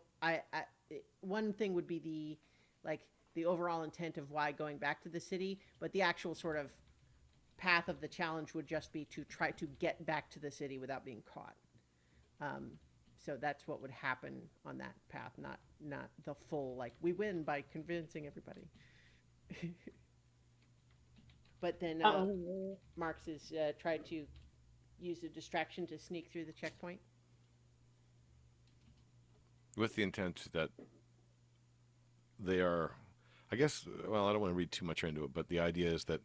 One thing would be like, the overall intent of why going back to the city, but the actual sort of path of the challenge would just be to try to get back to the city without being caught. Um, so that's what would happen on that path, not the full, like, we win by convincing everybody. But then Marx is tried to use a distraction to sneak through the checkpoint. With the intent that they are, I guess, well, I don't want to read too much into it, but the idea is that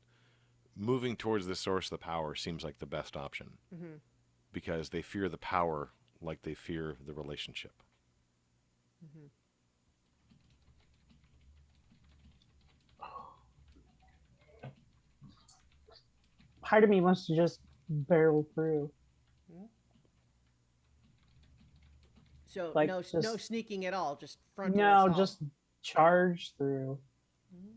moving towards the source of the power seems like the best option Mm-hmm. because they fear the power like they fear the relationship. Mm-hmm. Part of me wants to just barrel through. So Like, no, just no sneaking at all, just frontal no, assault. just charge through Mhm.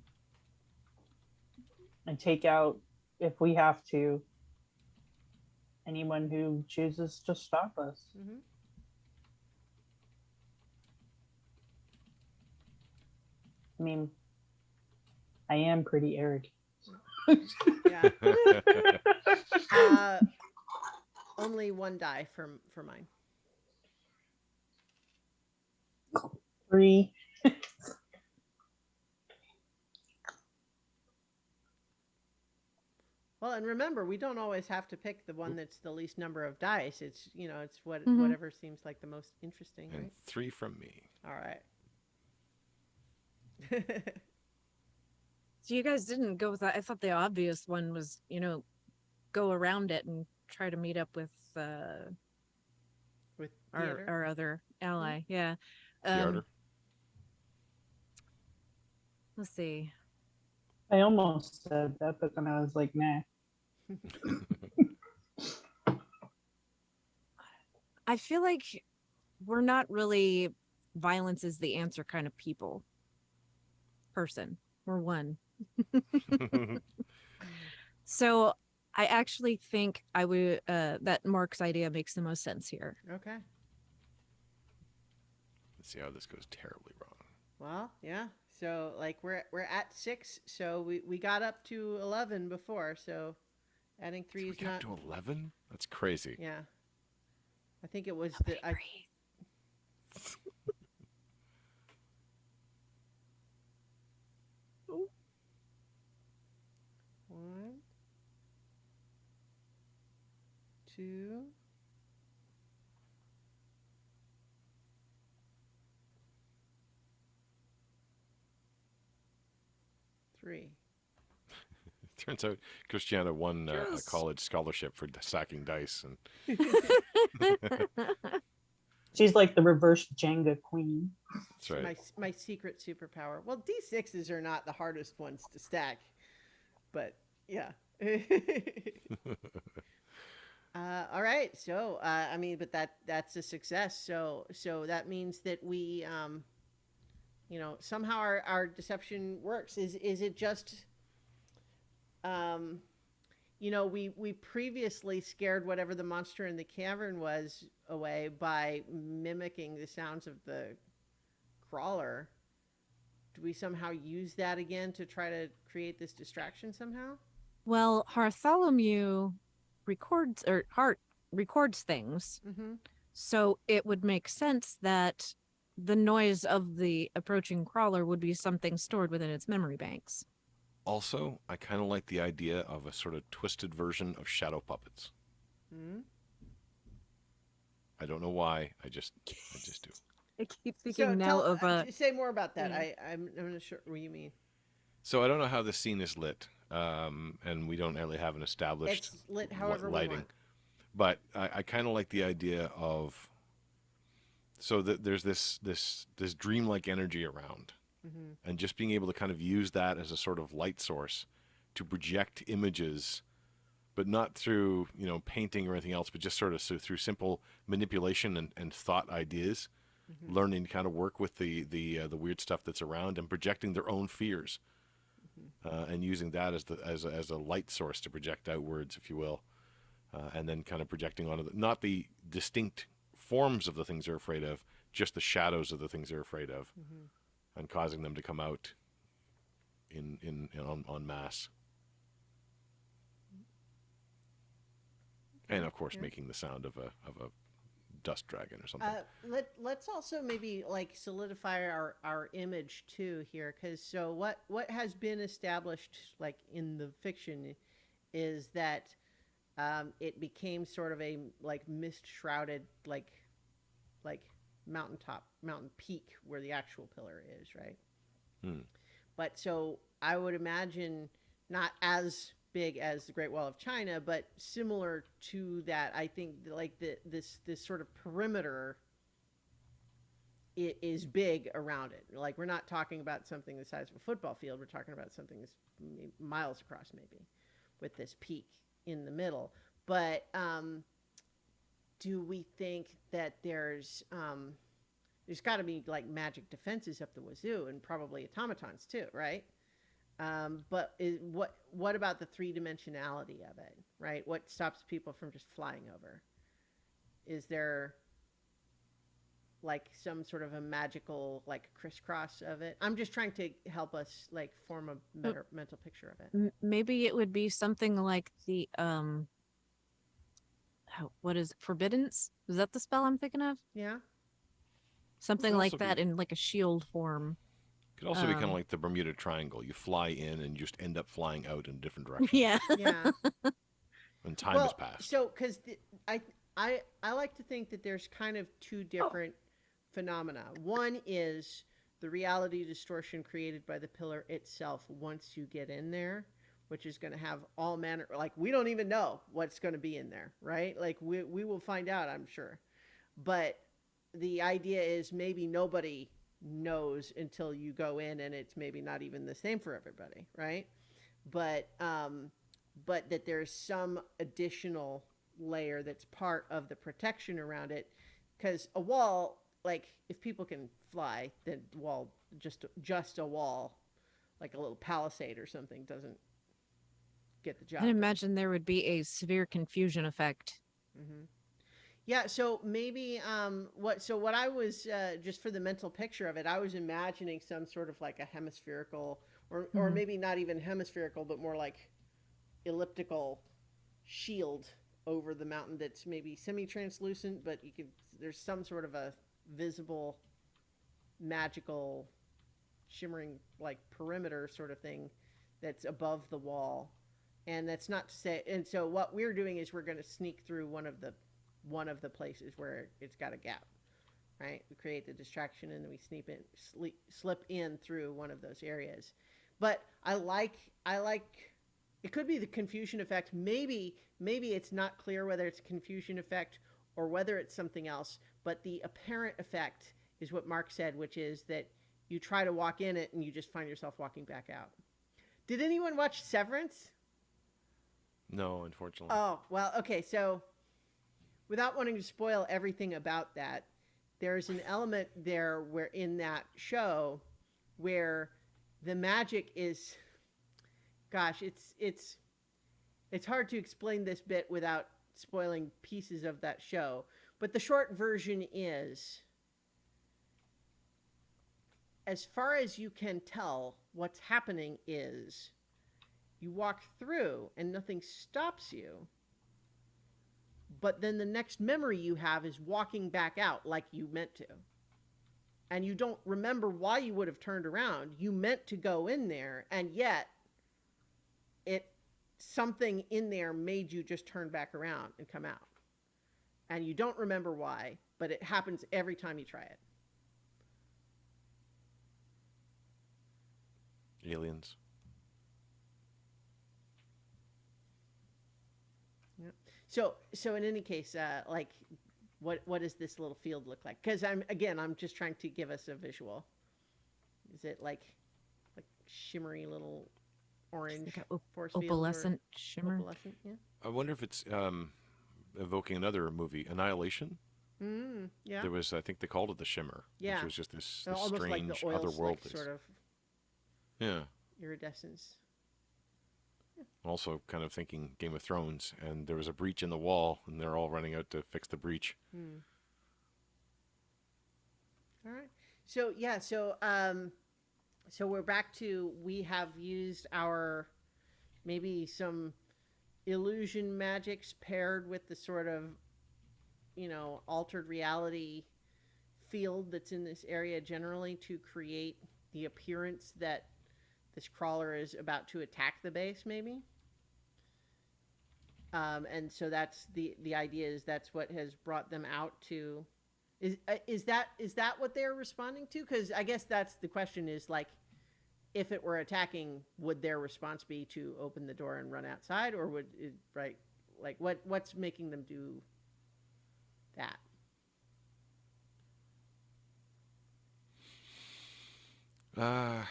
and take out, if we have to, anyone who chooses to stop us. Mm-hmm. I mean, I am pretty arrogant. Yeah. Only one die for mine. 3. Well, and remember, we don't always have to pick the one that's the least number of dice. It's, it's Mhm. whatever seems like the most interesting, And right? 3 from me. All right. So you guys didn't go with that. I thought the obvious one was, go around it and try to meet up with With our theater. our other ally. Yeah. Theater. Let's see. I almost said that, but then I was like, nah. I feel like we're not really violence is the answer kind of people. We're one. So I actually think I would that Mark's idea makes the most sense here. Okay. Let's see how this goes terribly wrong. Well, yeah. So, like, we're at 6, so we got up to 11 before. So adding 3 So we is got not. to 11? That's crazy. Yeah. I think it was Nobody the. I, breathe. One, two, three. Turns out Christiana won a Yes. college scholarship for sacking dice, and She's like the reverse Jenga queen. that's right. My secret superpower. Well, D6s are not the hardest ones to stack, but yeah. All right. So, I mean, but that's a success. So that means that we, somehow our deception works. Is it just, um, we previously scared whatever the monster in the cavern was away by mimicking the sounds of the crawler. Do we somehow use that again to try to create this distraction somehow? Well, Bartholomew Hart records things. Mm-hmm. So it would make sense that the noise of the approaching crawler would be something stored within its memory banks. Also, I kind of like the idea of a sort of twisted version of shadow puppets. Hmm? I don't know why. I just do. I keep So thinking now tell, of a say more about that. yeah. I'm not sure what you mean. So I don't know how the scene is lit, and we don't really have an established It's lit however we lighting. want. But I kind of like the idea of so that there's this dreamlike energy around, Hmm. and just being able to kind of use that as a sort of light source to project images, but not through painting or anything else, but just sort of through simple manipulation and thought ideas, Hmm. learning to kind of work with the weird stuff that's around and projecting their own fears, Hmm. and using that as a light source to project outwards, if you will, and then kind of projecting onto not the distinct forms of the things they're afraid of, just the shadows of the things they're afraid of, Hmm. and causing them to come out en masse. And of course, Yeah. making the sound of a dust dragon or something. Let's also maybe like solidify our image too here, because so what has been established like in the fiction is that it became sort of a like mist shrouded like mountain peak where the actual pillar is, right? Hmm. But so I would imagine not as big as the Great Wall of China, but similar to that. I think like this sort of perimeter is big around it. Like we're not talking about something the size of a football field. We're talking about something that's miles across, maybe, with this peak in the middle. But do we think that there's got to be like magic defenses up the wazoo and probably automatons too, right? But what about the three dimensionality of it, right? What stops people from just flying over? Is there like some sort of a magical like crisscross of it? I'm just trying to help us like form a Uh, better mental picture of it. Maybe it would be something like the what is it, forbiddance? Is that the spell I'm thinking of? Yeah. Something Could like also that be in like a shield form. could also be kind of Um like the Bermuda Triangle. You fly in and you just end up flying out in a different direction yeah. Yeah. when time has Well, passed. so because I like to think that there's kind of two different phenomena. One is the reality distortion created by the pillar itself once you get in there, which is going to have all manner like we don't even know what's going to be in there, right? Like we will find out, I'm sure. But the idea is maybe nobody knows until you go in and it's maybe not even the same for everybody, right? But but that there's some additional layer that's part of the protection around it, because a wall, like if people can fly, then wall just a wall, like a little palisade or something, doesn't get the I'd job done. imagine there would be a severe confusion effect. Hmm. Yeah, so maybe what I was just for the mental picture of it, I was imagining some sort of like a hemispherical or Hmm. maybe not even hemispherical, but more like elliptical shield over the mountain that's maybe semi-translucent, but you could there's some sort of a visible magical shimmering like perimeter sort of thing that's above the wall. And that's not to say, and so what we're doing is we're going to sneak through one of the places where it's got a gap, right? We create the distraction and then we slip in through one of those areas. But I like it could be the confusion effect. Maybe it's not clear whether it's a confusion effect or whether it's something else, but the apparent effect is what Mark said, which is that you try to walk in it and you just find yourself walking back out. Did anyone watch Severance? No, unfortunately. Oh, well, okay, so without wanting to spoil everything about that, there's an element there where in that show where the magic is gosh, it's hard to explain this bit without spoiling pieces of that show. But the short version is as far as you can tell, what's happening is you walk through and nothing stops you. But then the next memory you have is walking back out like you meant to. and you don't remember why you would have turned around. You meant to go in there, and yet it something in there made you just turn back around and come out. And you don't remember why, but it happens every time you try it. Aliens. Yeah. So in any case, like, what does this little field look like? Because I'm just trying to give us a visual. Is it like shimmery little orange Like a force field opalescent shimmer. opalescent? Yeah. I wonder if it's evoking another movie, Annihilation. Yeah. There was, I think they called it the Shimmer, Yeah. which was just this Almost like strange the oil slick otherworldly. sort of Yeah. iridescence. Also, kind of thinking Game of Thrones, and there was a breach in the wall, and they're all running out to fix the breach. All right. So yeah. So we're back to, we have used our maybe some illusion magics paired with the sort of, altered reality field that's in this area generally to create the appearance that this crawler is about to attack the base, maybe. And so that's the idea, is that's what has brought them out to. Is that what they're responding to? Because I guess that's the question, is like, if it were attacking, would their response be to open the door and run outside, or would it, right? Like, what's making them do that? Uh,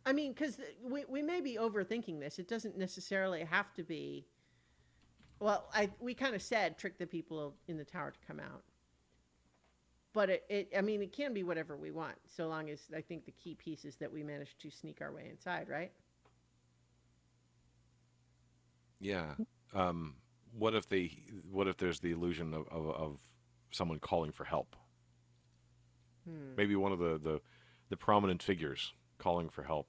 I mean, because we may be overthinking this. It doesn't necessarily have to be. Well, we kind of said trick the people in the tower to come out, but I mean, it can be whatever we want, so long as, I think the key piece is that we manage to sneak our way inside, right? yeah. What if there's the illusion of someone calling for help? Maybe one of the prominent figures calling for help.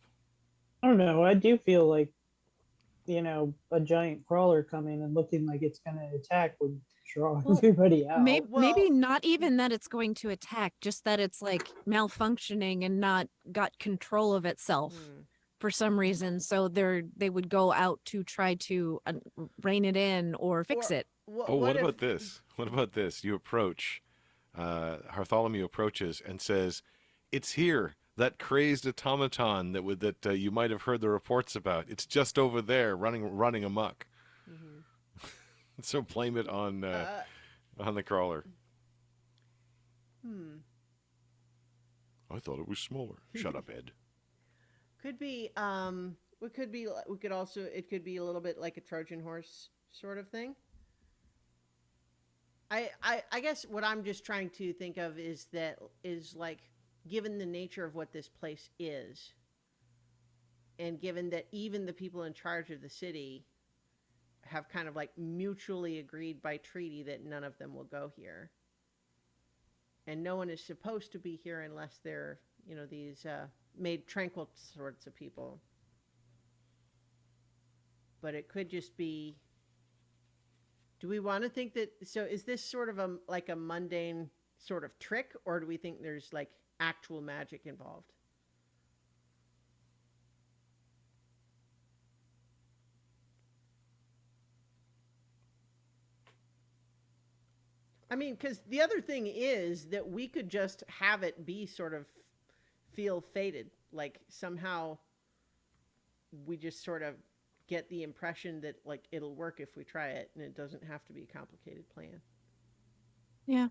I don't know. I do feel like, a giant crawler coming and looking like it's going to attack would draw everybody out. Maybe not even that it's going to attack, just that it's like malfunctioning and not got control of itself for some reason. So they would go out to try to rein it in or fix it. What about this? What about this? You approach, Bartholomew approaches and says, "It's here. That crazed automaton that you might have heard the reports about. It's just over there, running amok." So blame it on the crawler. I thought it was smaller. Shut up, Ed. Could be. It could be. It could be a little bit like a Trojan horse sort of thing. I guess what I'm just trying to think of is like, given the nature of what this place is, and given that even the people in charge of the city have kind of like mutually agreed by treaty that none of them will go here, and no one is supposed to be here unless they're, these made tranquil sorts of people. But it could just be, do we want to think that, so is this sort of like a mundane sort of trick, or do we think there's like actual magic involved? I mean, because the other thing is that we could just have it be sort of feel fated, like somehow we just sort of get the impression that like it'll work if we try it, and it doesn't have to be a complicated plan. Yeah.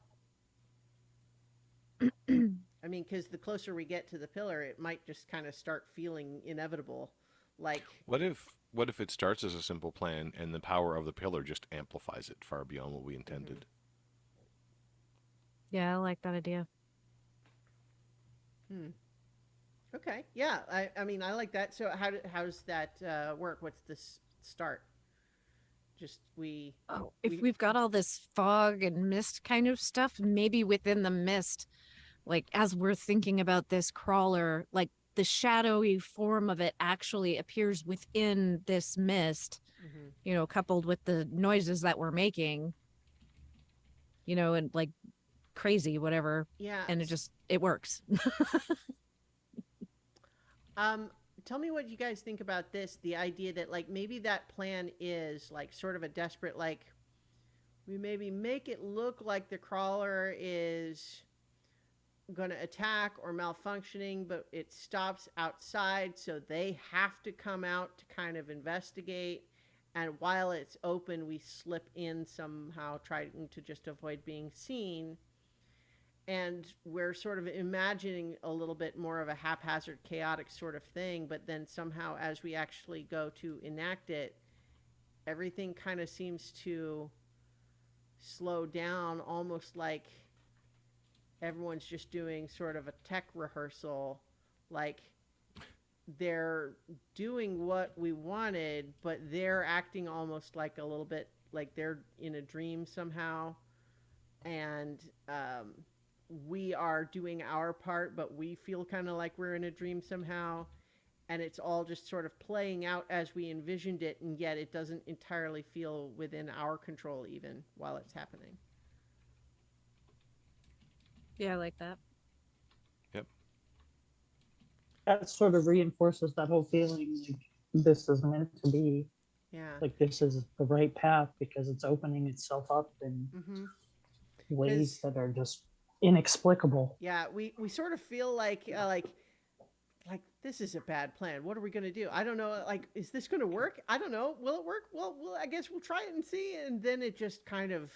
I mean, because the closer we get to the pillar, it might just kind of start feeling inevitable. Like, what if it starts as a simple plan and the power of the pillar just amplifies it far beyond what we intended? Yeah, I like that idea. Okay. Yeah. I mean, I like that. So how does that work? What's the start? Just if we've got all this fog and mist kind of stuff, maybe within the mist, like as we're thinking about this crawler, like the shadowy form of it actually appears within this mist, coupled with the noises that we're making, and like crazy, whatever, Yeah. and it works. Um, Tell me what you guys think about this. The idea that like maybe that plan is like sort of a desperate like we maybe make it look like the crawler is going to attack or malfunctioning, but it stops outside, so they have to come out to kind of investigate. And while it's open, we slip in somehow, trying to just avoid being seen. And we're sort of imagining a little bit more of a haphazard, chaotic sort of thing. But then somehow, as we actually go to enact it, everything kind of seems to slow down, almost like everyone's just doing sort of a tech rehearsal, like they're doing what we wanted, but they're acting almost like a little bit like they're in a dream somehow. And we are doing our part, but we feel kind of like we're in a dream somehow. And it's all just sort of playing out as we envisioned it, and yet it doesn't entirely feel within our control even while it's happening. Yeah, I like that. Yep. That sort of reinforces that whole feeling like this is meant to be, Yeah. like this is the right path because it's opening itself up in Mm-hmm. ways that are just inexplicable. Yeah, we sort of feel like this is a bad plan. What are we going to do? I don't know. Like, is this going to work? I don't know. Will it work? Well, I guess we'll try it and see. And then it just kind of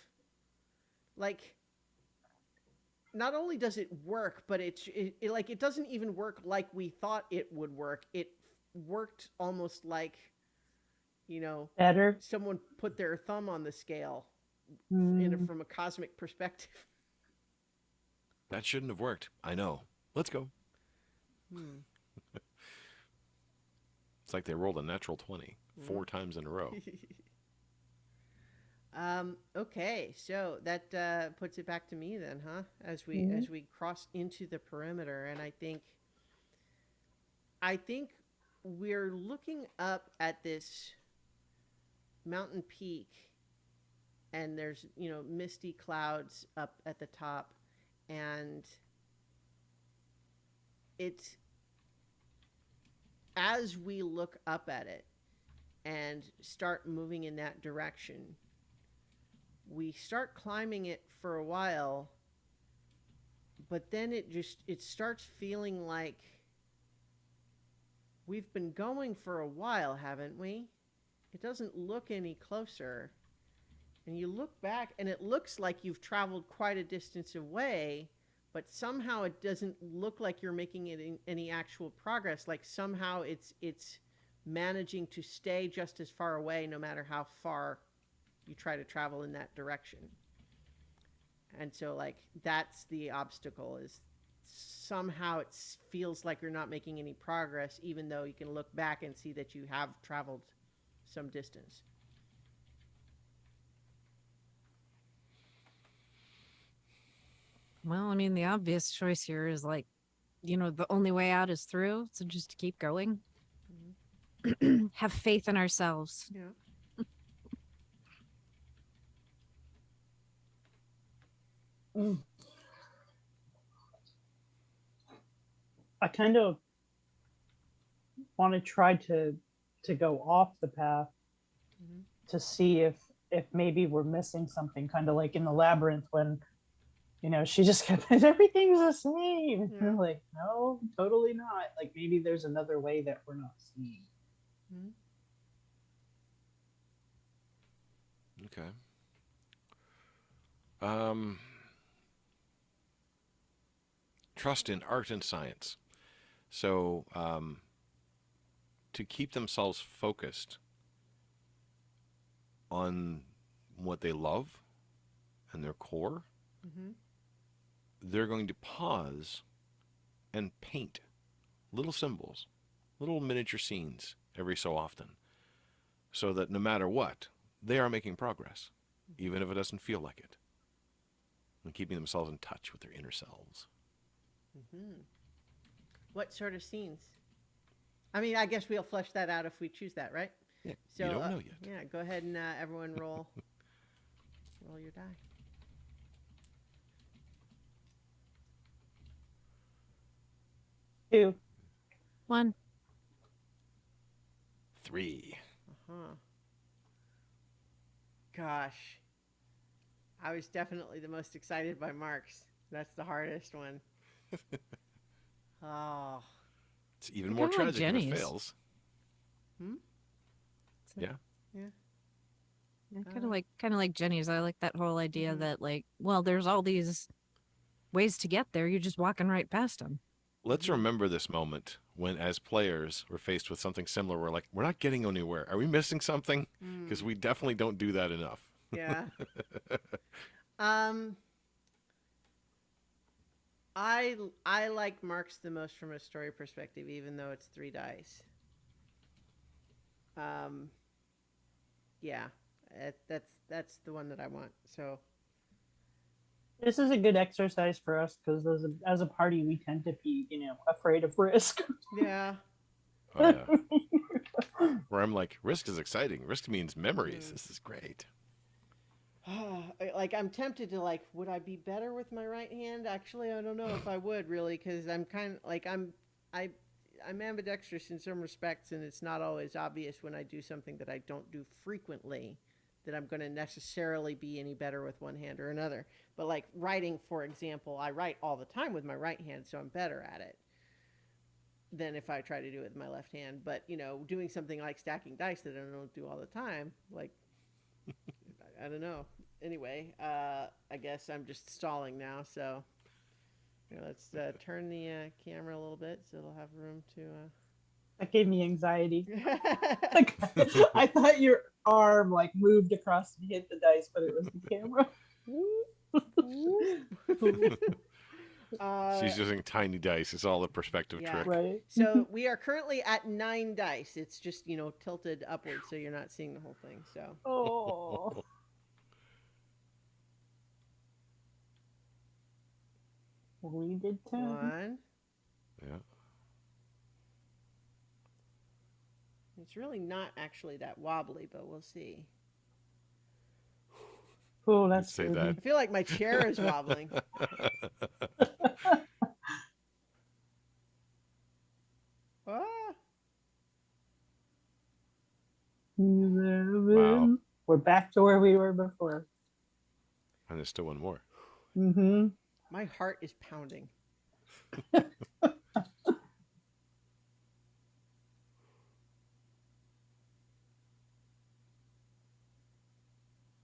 like not only does it work, but like it doesn't even work like we thought it would work. It worked almost like, you know, Better. someone put their thumb on the scale from a cosmic perspective. That shouldn't have worked. I know. Let's go. It's like they rolled a natural 20 4 times in a row. Okay, so that puts it back to me then, huh? As we cross into the perimeter, and I think we're looking up at this mountain peak, and there's misty clouds up at the top, and it's as we look up at it and start moving in that direction, we start climbing it for a while, but then it starts feeling like we've been going for a while, haven't we? It doesn't look any closer. And you look back and it looks like you've traveled quite a distance away, but somehow it doesn't look like you're making any actual progress. Like somehow it's managing to stay just as far away no matter how far you try to travel in that direction. And so like that's the obstacle, is somehow it feels like you're not making any progress, even though you can look back and see that you have traveled some distance. Well, I mean, the obvious choice here is like, the only way out is through. So just to keep going. Have faith in ourselves. Yeah. I kind of want to try to go off the path to see if maybe we're missing something, kind of like in the labyrinth when she just kept everything's the same. Yeah. And like, no, totally not. Like maybe there's another way that we're not seeing. Okay. Trust in art and science. So, to keep themselves focused on what they love and their core, they're going to pause and paint little symbols, little miniature scenes every so often, so that no matter what, they are making progress, even if it doesn't feel like it, and keeping themselves in touch with their inner selves. What sort of scenes? I mean, I guess we'll flesh that out if we choose that, right? Yeah, So, you don't know yet. Yeah, go ahead and everyone roll your die. 2. 1. 3. Uh-huh. Gosh. I was definitely the most excited by Mark's. That's the hardest one. Oh. It's even I more kinda like tragic if it Jenny's. fails. Hmm? Yeah. Yeah. Yeah, kind of like Jenny's. I like that whole idea Mhm. that like, well, there's all these ways to get there. You're just walking right past them. Let's Mhm. remember this moment when, as players, we're faced with something similar. We're like, we're not getting anywhere. Are we missing something? Because Mm. we definitely don't do that enough. Yeah. Um I like Mark's the most from a story perspective, even though it's 3 dice. Um yeah. That's the one that I want. So This is a good exercise for us because as a party, we tend to be, afraid of risk. yeah. Oh, yeah. Where I'm like, risk is exciting. Risk means memories. Mhm. This is great. Like I'm tempted to like, would I be better with my right hand? Actually, I don't know if I would really, because I'm kind of like I I'm ambidextrous in some respects, and it's not always obvious when I do something that I don't do frequently that I'm going to necessarily be any better with one hand or another. But like writing, for example, I write all the time with my right hand, so I'm better at it than if I try to do it with my left hand. But doing something like stacking dice that I don't do all the time, like I don't know. Anyway, I guess I'm just stalling now. So let's turn the camera a little bit so it'll have room to. That gave me anxiety. Uh... Like, I thought your arm like moved across and hit the dice, but it was the camera. She's using tiny dice. It's all a perspective Yeah. trick. Right. So we are currently at 9 dice. It's just tilted upwards, so you're not seeing the whole thing. So Oh. We did 10. one. Yeah. It's really not actually that wobbly, but we'll see. Oh, You'd that's say good. that. I feel like my chair is wobbling. Ah. 11. Wow. We're back to where we were before. And there's still one more. Mm-hmm. My heart is pounding.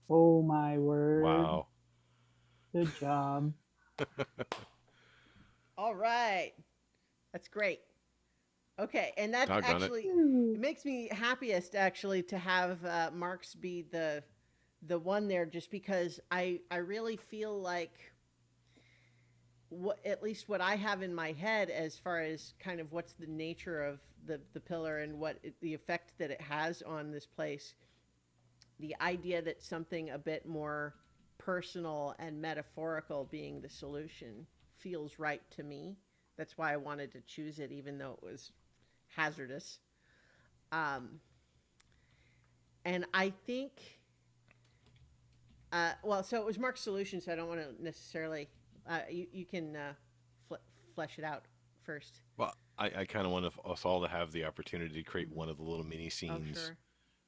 Oh my word. Wow. Good job. All right. That's great. Okay, and that Doggone it. actually it makes me happiest actually to have Marks be the one there, just because I really feel like what, at least what I have in my head as far as kind of what's the nature of the pillar and the effect that it has on this place. The idea that something a bit more personal and metaphorical being the solution feels right to me. That's why I wanted to choose it, even though it was hazardous. Um, and I think, well, so it was Mark's solution, so I don't want to necessarily. You can flesh it out first. Well, I kind of want us all to have the opportunity to create one of the little mini Oh, scenes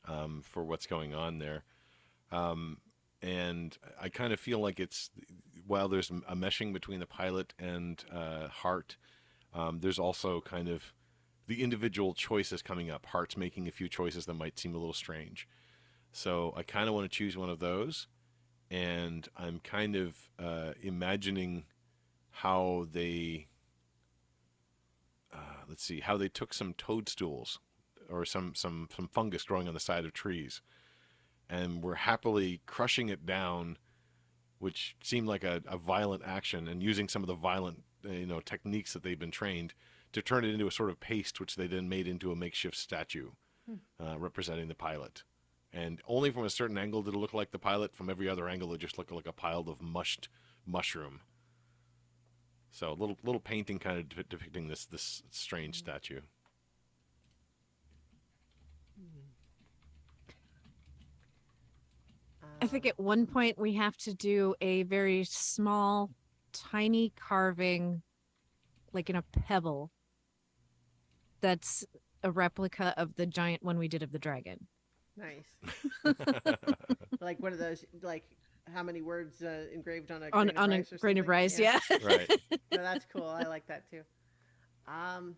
sure. for what's going on there. Um, and I kind of feel like while there's a meshing between the pilot and Hart, there's also kind of the individual choices coming up. Hart's making a few choices that might seem a little strange. So I kind of want to choose one of those. And I'm kind of imagining how they, let's see, how they took some toadstools or some fungus growing on the side of trees and were happily crushing it down, which seemed like a violent action, and using some of the violent techniques that they've been trained to turn it into a sort of paste, which they then made into a makeshift statue representing the pilot. And only from a certain angle did it look like the pilot. From every other angle, it just looked like a pile of mushed mushroom. So a little painting kind of depicting this strange statue. I think at one point we have to do a very small, tiny carving, like in a pebble, That's a replica of the giant one we did of the dragon. Nice. Like one of those, like how many words engraved on a On grain of rice or grain of something? rice, Yeah. yeah. Right. No, that's cool. I like that too. Um,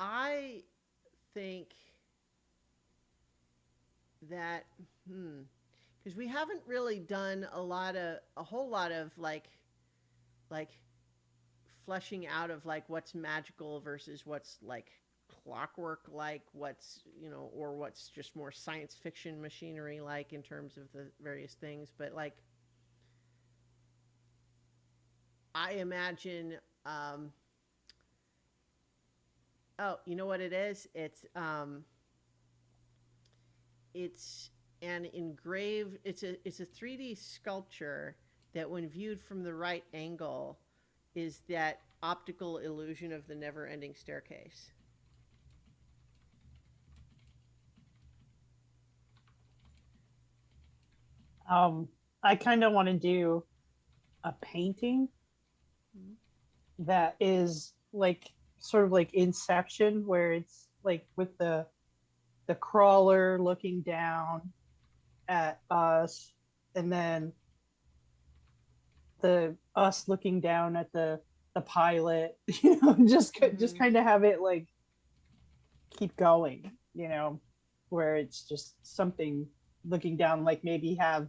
I think that, because we haven't really done a whole lot of like fleshing out of like what's magical versus what's like clockwork, like what's, or what's just more science fiction machinery, like in terms of the various things. But like, I imagine, um, oh, you know what it is? It's an engraved, it's a 3D sculpture that when viewed from the right angle is that optical illusion of the never ending staircase. I kind of want to do a painting Mhm. that is like sort of like Inception, where it's like with the crawler looking down at us, and then the us looking down at the pilot. Just Mhm. kind of have it like keep going, where it's just something looking down, like maybe have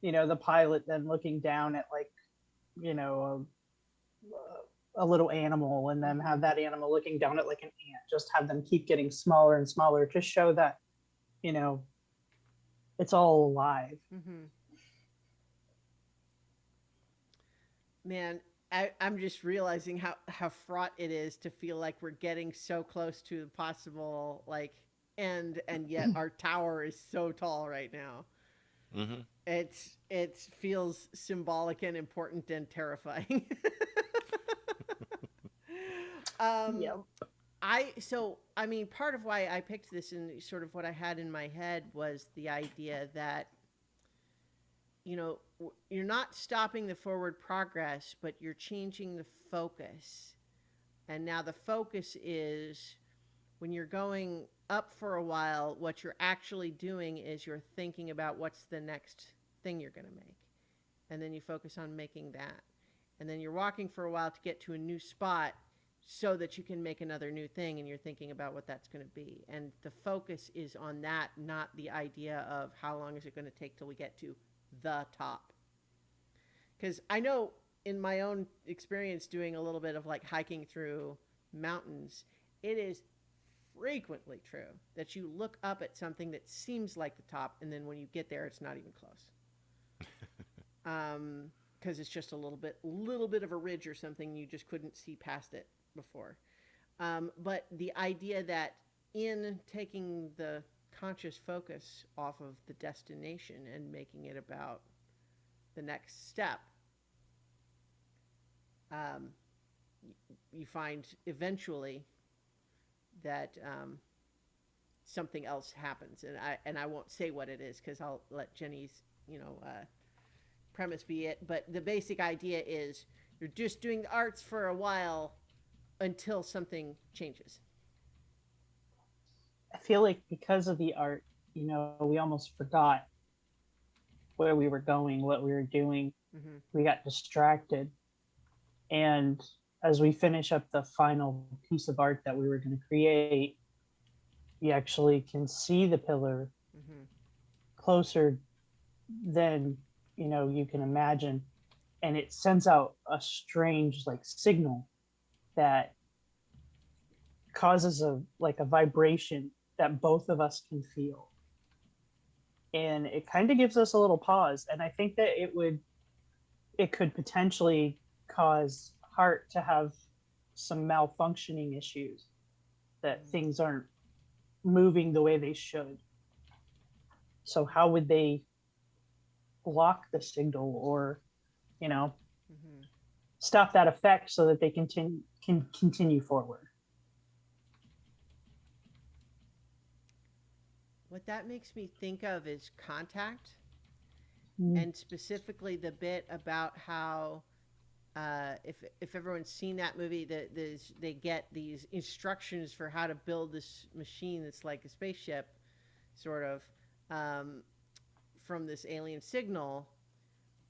the pilot then looking down at like you know a little animal, and then have Mhm. that animal looking down at like an ant. Just have them keep getting smaller and smaller to show that you know it's all alive. Mhm. Man, I'm just realizing how fraught it is to feel like we're getting so close to the possible like end, and yet our tower is so tall right now. Hmm. It feels symbolic and important and terrifying. um, Yeah. I mean, part of why I picked this and sort of what I had in my head was the idea that you're not stopping the forward progress, but you're changing the focus. And now the focus is when you're going up for a while, what you're actually doing is you're thinking about what's the next thing you're going to make. And then you focus on making that. And then you're walking for a while to get to a new spot so that you can make another new thing, and you're thinking about what that's going to be. And the focus is on that, not the idea of how long is it going to take till we get to the top. Because I know in my own experience doing a little bit of like hiking through mountains, it is frequently true that you look up at something that seems like the top, and then when you get there, it's not even close. Because it's just a little bit of a ridge or something, you just couldn't see past it before. But the idea that in taking the conscious focus off of the destination and making it about the next step, um, you find eventually that something else happens, and I won't say what it is because I'll let Jenny's premise be it. But the basic idea is you're just doing the arts for a while until something changes. I feel like because of the art, we almost forgot where we were going, what we were doing. Mm-hmm. We got distracted. And as we finish up the final piece of art that we were going to create, you actually can see the pillar Mm-hmm. closer than you can imagine, and it sends out a strange like signal that causes a vibration that both of us can feel, and it kind of gives us a little pause. And I think that it could potentially cause heart to have some malfunctioning issues, that Mm-hmm. things aren't moving the way they should. So how would they block the signal, or you know Mm-hmm. stop that effect so that they can continue forward? What that makes me think of is Contact, Mm. and specifically the bit about how if everyone's seen that movie, they get these instructions for how to build this machine that's like a spaceship, sort of, um, from this alien signal.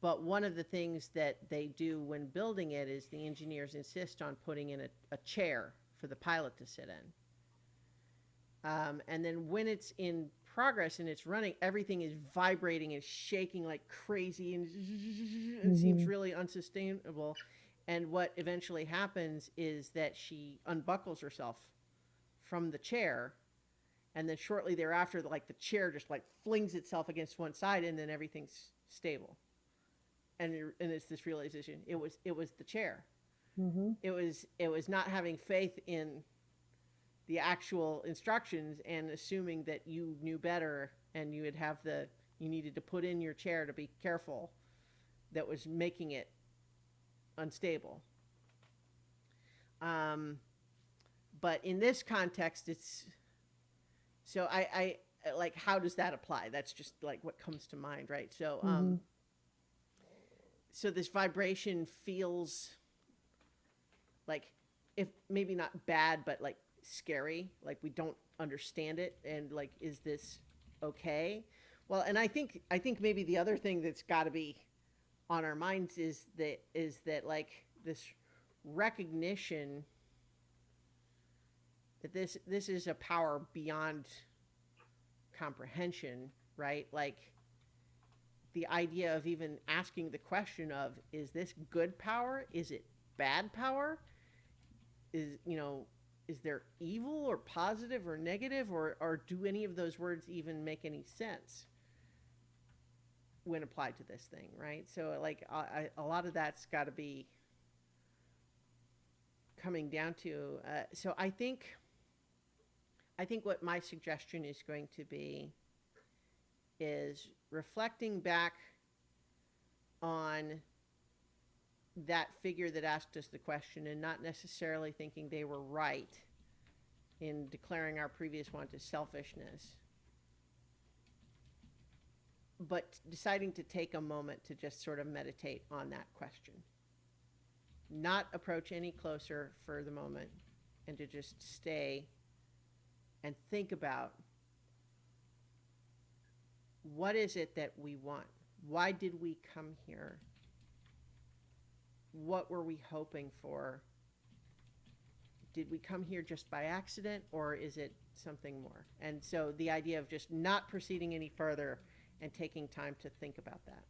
But one of the things that they do when building it is the engineers insist on putting in a chair for the pilot to sit in. And then when it's in progress and it's running, everything is vibrating and shaking like crazy, and it seems really unsustainable. And what eventually happens is that she unbuckles herself from the chair, and then shortly thereafter, like the chair just like flings itself against one side, and then everything's stable. And it's this realization: it was the chair. Mm-hmm. It was not having faith in the actual instructions and assuming that you knew better and you needed to put in your chair to be careful, that was making it unstable. Um, but in this context, it's so I like, how does that apply? That's just like what comes to mind, right? So so this vibration feels like, if maybe not bad, but like scary, like we don't understand it, and like, is this okay? Well, and I think maybe the other thing that's got to be on our minds is that like this recognition that this is a power beyond comprehension, right? Like, the idea of even asking the question of, is this good power? Is it bad power? Is there evil or positive or negative, or do any of those words even make any sense when applied to this thing, right? So like, a lot of that's got to be coming down to. So I think what my suggestion is going to be is reflecting back on that figure that asked us the question, and not necessarily thinking they were right in declaring our previous one to selfishness, but deciding to take a moment to just sort of meditate on that question, not approach any closer for the moment, and to just stay and think about, what is it that we want? Why did we come here? What were we hoping for? Did we come here just by accident, or is it something more? And so the idea of just not proceeding any further and taking time to think about that.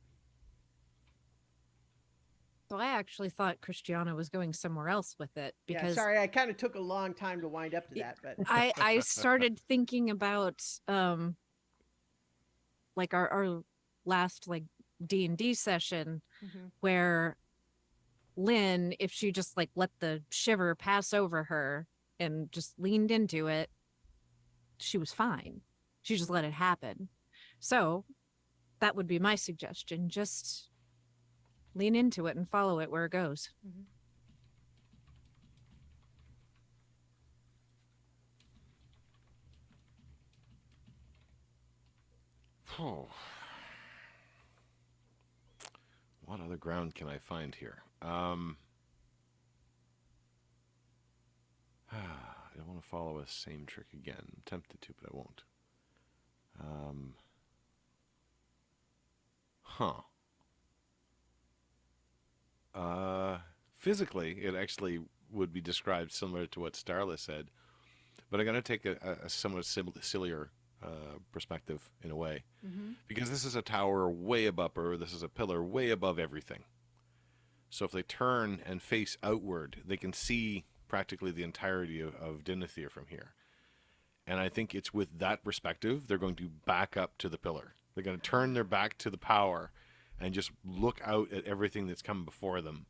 So I actually thought Christiana was going somewhere else with it, Yeah, because sorry, I kind of took a long time to wind up to that, but I started thinking about like our last like D&D session, Mhm. where Lynn, if she just like let the shiver pass over her and just leaned into it, she was fine. She just let it happen. So that would be my suggestion. Just lean into it and follow it where it goes. Mhm. Oh, what other ground can I find here? I don't want to follow a same trick again. I'm tempted to, but I won't. Huh. Physically, it actually would be described similar to what Starla said, but I'm going to take a somewhat sillier perspective in a way, Mhm. because this is a tower way above, or this is a pillar way above everything. So if they turn and face outward, they can see practically the entirety of Dinethir from here. And I think it's with that perspective, they're going to back up to the pillar. They're going to turn their back to the power and just look out at everything that's come before them,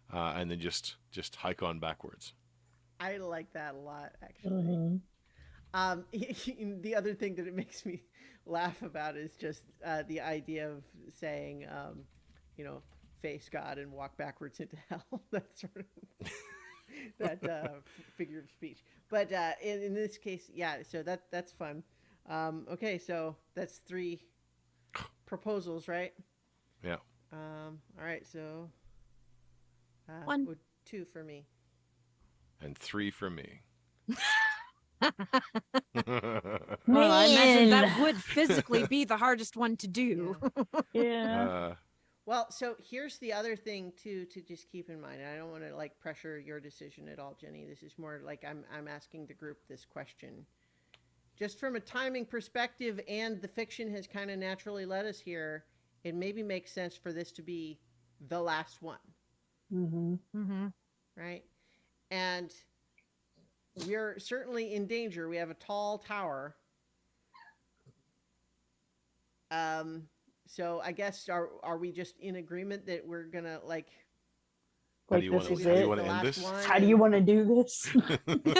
and then just hike on backwards. I like that a lot, actually. Mm-hmm. The other thing that it makes me laugh about is just the idea of saying, you know, face God and walk backwards into hell. That sort of that figure of speech. But in this case, yeah. So that's fun. Okay, so that's 3 proposals, right? Yeah. All right. So One. 2 for me. And 3 for me. Well, I imagine that Man. would physically be the hardest one to do. Yeah. Well, so here's the other thing too to just keep in mind. And I don't want to like pressure your decision at all, Jenny. This is more like I'm asking the group this question. Just from a timing perspective, and the fiction has kind of naturally led us here, it maybe makes sense for this to be the last one, Mm-hmm. Mm-hmm. right? And we're certainly in danger. We have a tall tower. Um, so I guess are we just in agreement that we're gonna like How do Like you this want is to? How do you it. want the to end last this? one? How do you want to do this?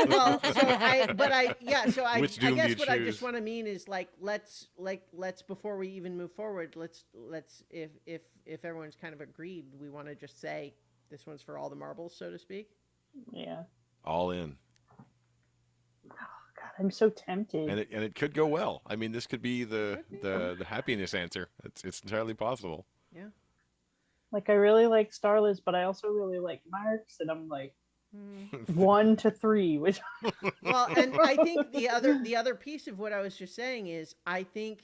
Well, so Which I doom do you guess what I just choose? want to mean is let's before we even move forward, let's if everyone's kind of agreed, we want to just say this one's for all the marbles, so to speak. Yeah. All in. God, I'm so tempted. And it could go well. I mean, this could be the Could be. the happiness answer. It's entirely possible. Yeah. Like I really like Starless, but I also really like Marks, and I'm like Hmm. 1 to 3, which Well, and I think the other piece of what I was just saying is I think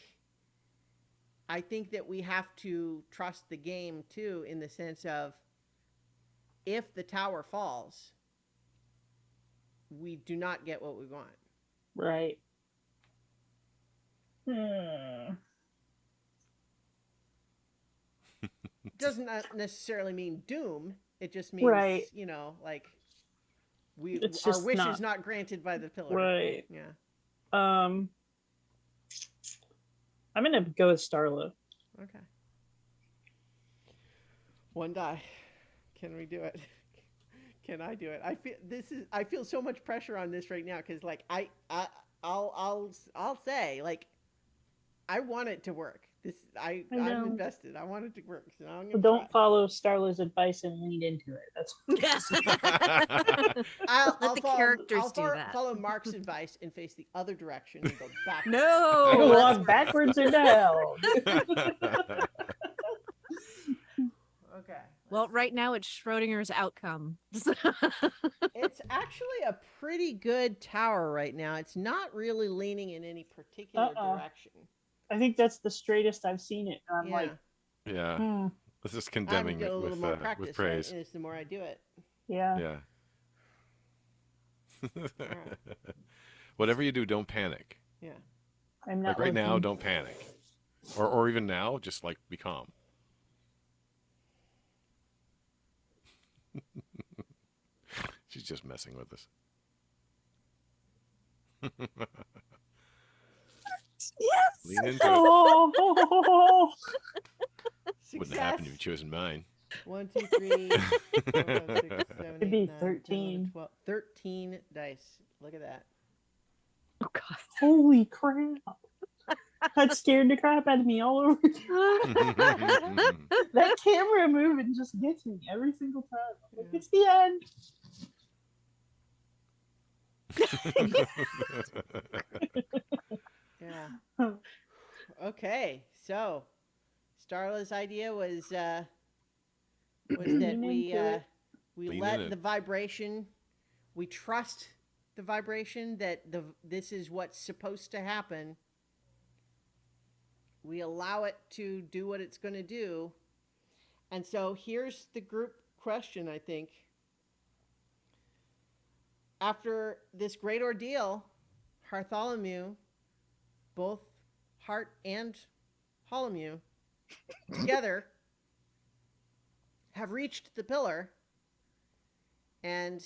that we have to trust the game too, in the sense of if the tower falls, we do not get what we want. right. Hmm. Doesn't necessarily mean doom. It just means, Right. like It's our just wish not is not granted by the pillar. right. Yeah. Um, I'm gonna go with Starla. Okay. One die. Can we do it? Can I do it? I feel so much pressure on this right now because like I'll say like I want it to work. I I'm know. invested. I want it to work. So I'm But gonna don't try. follow Starla's advice and lean into it. That's I'll, Let I'll the follow characters I'll do that. follow Mark's advice and face the other direction and go back. No, you that's walk backwards into hell. Okay. well. Right now, it's Schrodinger's outcome. It's actually a pretty good tower right now. It's not really leaning in any particular direction. I think that's the straightest I've seen it. And I'm Yeah. like, Yeah. This is condemning I'm getting it a little with more practice, right? praise. And it's the more I do it. yeah. Yeah. All right. Whatever you do, don't panic. Yeah. I'm not Like right now, looking. don't panic. Or even now, just like be calm. She's just messing with us. Yes. Lean into it. Oh, Wouldn't happen if you chosen mine. 1, 2, 3, 4, 5, 6, 7, It'd 8, be 9, 10, 11, 13. 12. 13 dice. Look at that. Oh God. holy crap. That scared the crap out of me all over. That camera moving just gets me every single time. I'm like, Yeah. it's the end. Yeah. Okay. So, Starla's idea was that Lean we into it. we Lean in let it. the vibration, we trust the vibration that this is what's supposed to happen. We allow it to do what it's going to do. And so here's the group question, I think. After this great ordeal, Bartholomew, both Hart and Holomew, together have reached the pillar. And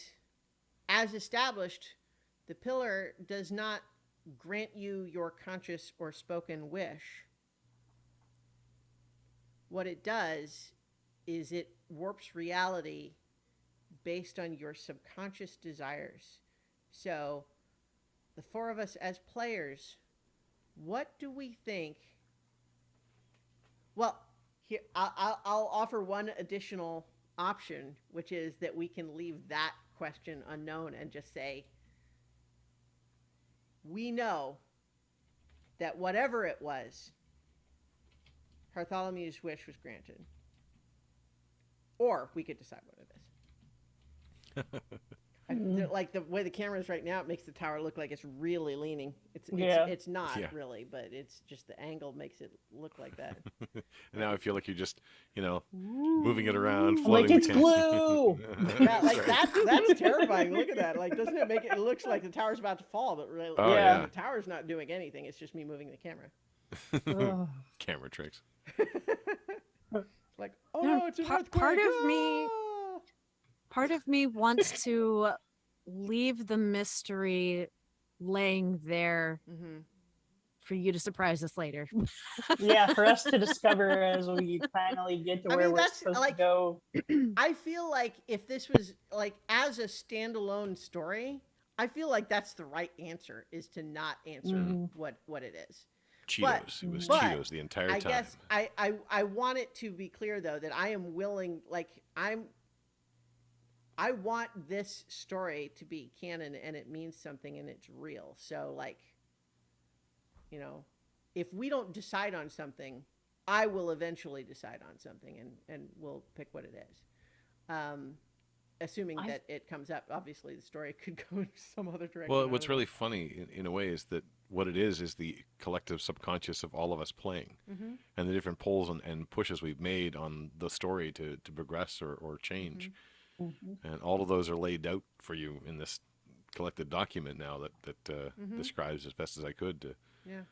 as established, the pillar does not grant you your conscious or spoken wish. What it does is it warps reality based on your subconscious desires. So, the four of us as players, what do we think? Well, here I'll offer one additional option, which is that we can leave that question unknown and just say, we know that whatever it was, Bartholomew's wish was granted. Or we could decide what it is. Like the way the camera is right now, it makes the tower look like it's really leaning. Yeah. It's not Yeah. really, but it's just the angle makes it look like that. And now I feel like you're just, moving it around, I'm floating like, the it's camera. glue. Yeah, like that's terrifying. Look at that. Like, doesn't it make it? It looks like the tower's about to fall, but really, Oh, Yeah. the tower's not doing anything. It's just me moving the camera. Ugh. Camera tricks. Like, oh No, no, it's an earthquake. part of me Ah! part of me wants to leave the mystery laying there Mhm. for you to surprise us later. Yeah, for us to discover as we finally get to I where mean, we're that's supposed like to go. I feel like if this was like as a standalone story, I feel like that's the right answer is to not answer Mhm. what it is. Cheetos. It was but Cheetos the entire I time. guess I want it to be clear though that I am willing I want this story to be canon and it means something and it's real. So like, if we don't decide on something, I will eventually decide on something and we'll pick what it is. Assuming I- that it comes up. Obviously, the story could go in some other direction. Well, I what's don't really funny in a way is that what it is the collective subconscious of all of us playing know. Mhm. and the different pulls and pushes we've made on the story to progress or change. Mhm. And all of those are laid out for you in this collected document now that Mhm. describes as best as I could to Yeah.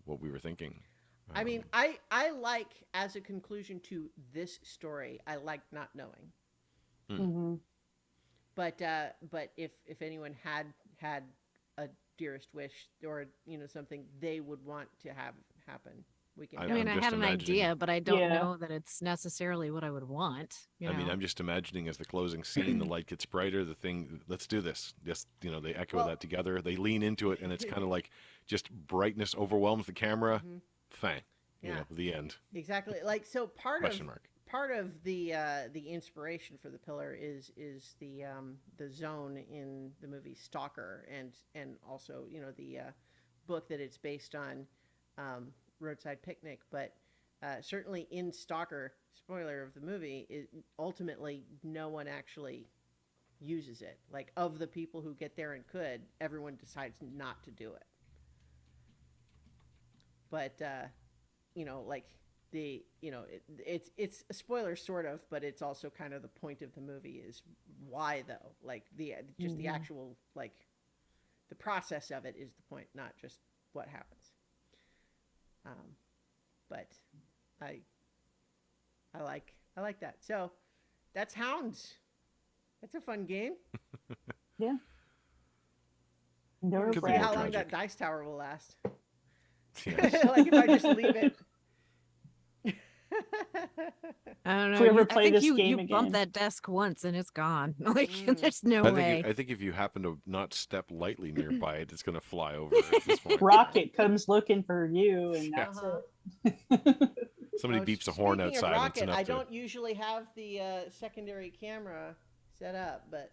what we were thinking. I mean, Um, I like as a conclusion to this story, I like not knowing. Mhm. But if anyone had a dearest wish or something they would want to have happen, we can. I I definitely- mean, I just had an imagining- idea, but I don't Yeah. know that it's necessarily what I would want. You I mean, know? I'm just imagining as the closing scene, the light gets brighter, the thing, let's do this. Just, they echo Well- that together. They lean into it, and it's kind of like just brightness overwhelms the camera. Mhm. Fang. Yeah. The end. Exactly. Like so, Question mark. part of the inspiration for the pillar is the zone in the movie Stalker and also the book that it's based on, Roadside Picnic. But certainly in Stalker, spoiler of the movie, ultimately no one actually uses it. Like of the people who get there and could, everyone decides not to do it. But like it's a spoiler sort of, but it's also kind of the point of the movie is why though, like the just the Mhm. actual like the process of it is the point, not just what happens. But I I like that. So that's Hounds. That's a fun game. Never Could be See more how brag. long tragic. that dice tower will last. Yes. Like if I just leave it. I don't know. If we ever I play think this you game bump again. that desk once and it's gone. Like Mm. there's no way. I think if you happen to not step lightly nearby it, it's going to fly over at this point. Rocket comes looking for you, and Yeah. that's Uh-huh. Somebody Oh, beeps a horn speaking of outside. It's Rocket, enough I to. don't usually have the secondary camera set up, but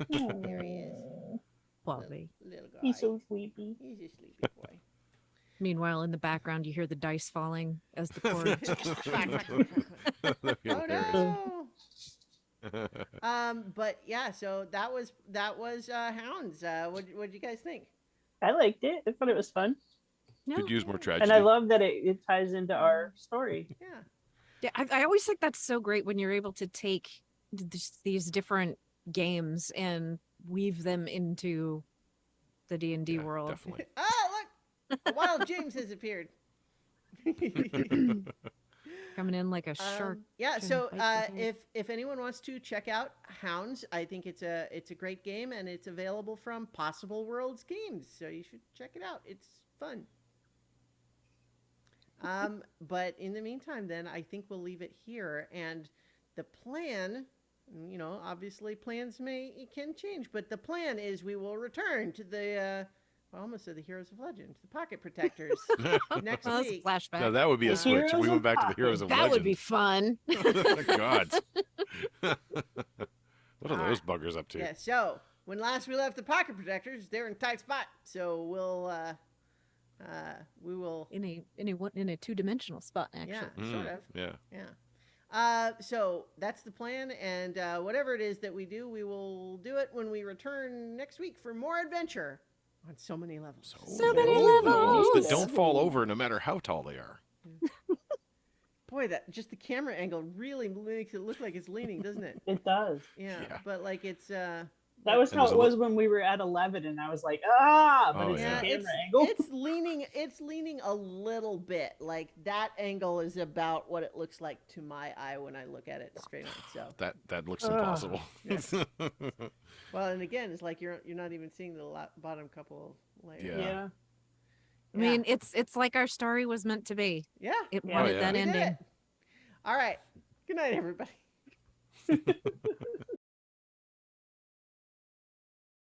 it. there he is. Bobby. Little guy. He's so sleepy. He's a sleepy boy. Meanwhile, in the background, you hear the dice falling as the cord. That'd be Oh hilarious. no. But yeah, so that was Hounds. What you guys think? I liked it. I thought it was fun, No, Could use more And tragedy. and I love that it ties into our story. Yeah. yeah, I always think that's so great when you're able to take these different games and weave them into the D&D Yeah, world. definitely. Oh look, a wild James has appeared. Coming in like a shark. Yeah, trying to so bite your head. if anyone wants to check out Hounds, I think it's a great game and it's available from Possible Worlds Games, so you should check it out. It's fun. But in the meantime, then I think we'll leave it here. And the plan, obviously plans can change, but the plan is we will return to the. I almost said the Heroes of Legend, the Pocket Protectors, next Well, that's a week. flashback. Now that would be a The switch. If we Heroes went of back to the Heroes of Pocket. that would be Legend. fun. God. What are those buggers up to? Yeah, so when last we left the Pocket Protectors, they're in a tight spot. So we will in a two-dimensional spot, actually. yeah, sort of. Yeah. Yeah. So that's the plan, and whatever it is that we do, we will do it when we return next week for more adventure on so many levels. So many levels that levels. don't fall over no matter how tall they are. Boy, that just the camera angle really makes it look like it's leaning, doesn't it? It does. Yeah, Yeah. but like it's That was And how there's it a was when we were at 11, and I was like, but Oh, it's yeah, the yeah. camera angle. it's leaning a little bit. Like that angle is about what it looks like to my eye when I look at it straight on. So That looks Ugh. impossible. well, and again, it's like you're not even seeing the bottom couple of layers. Yeah. Yeah. I mean, it's like our story was meant to be. Yeah. It Yeah. wanted yeah. that We did ending. it. All right. Good night, everybody.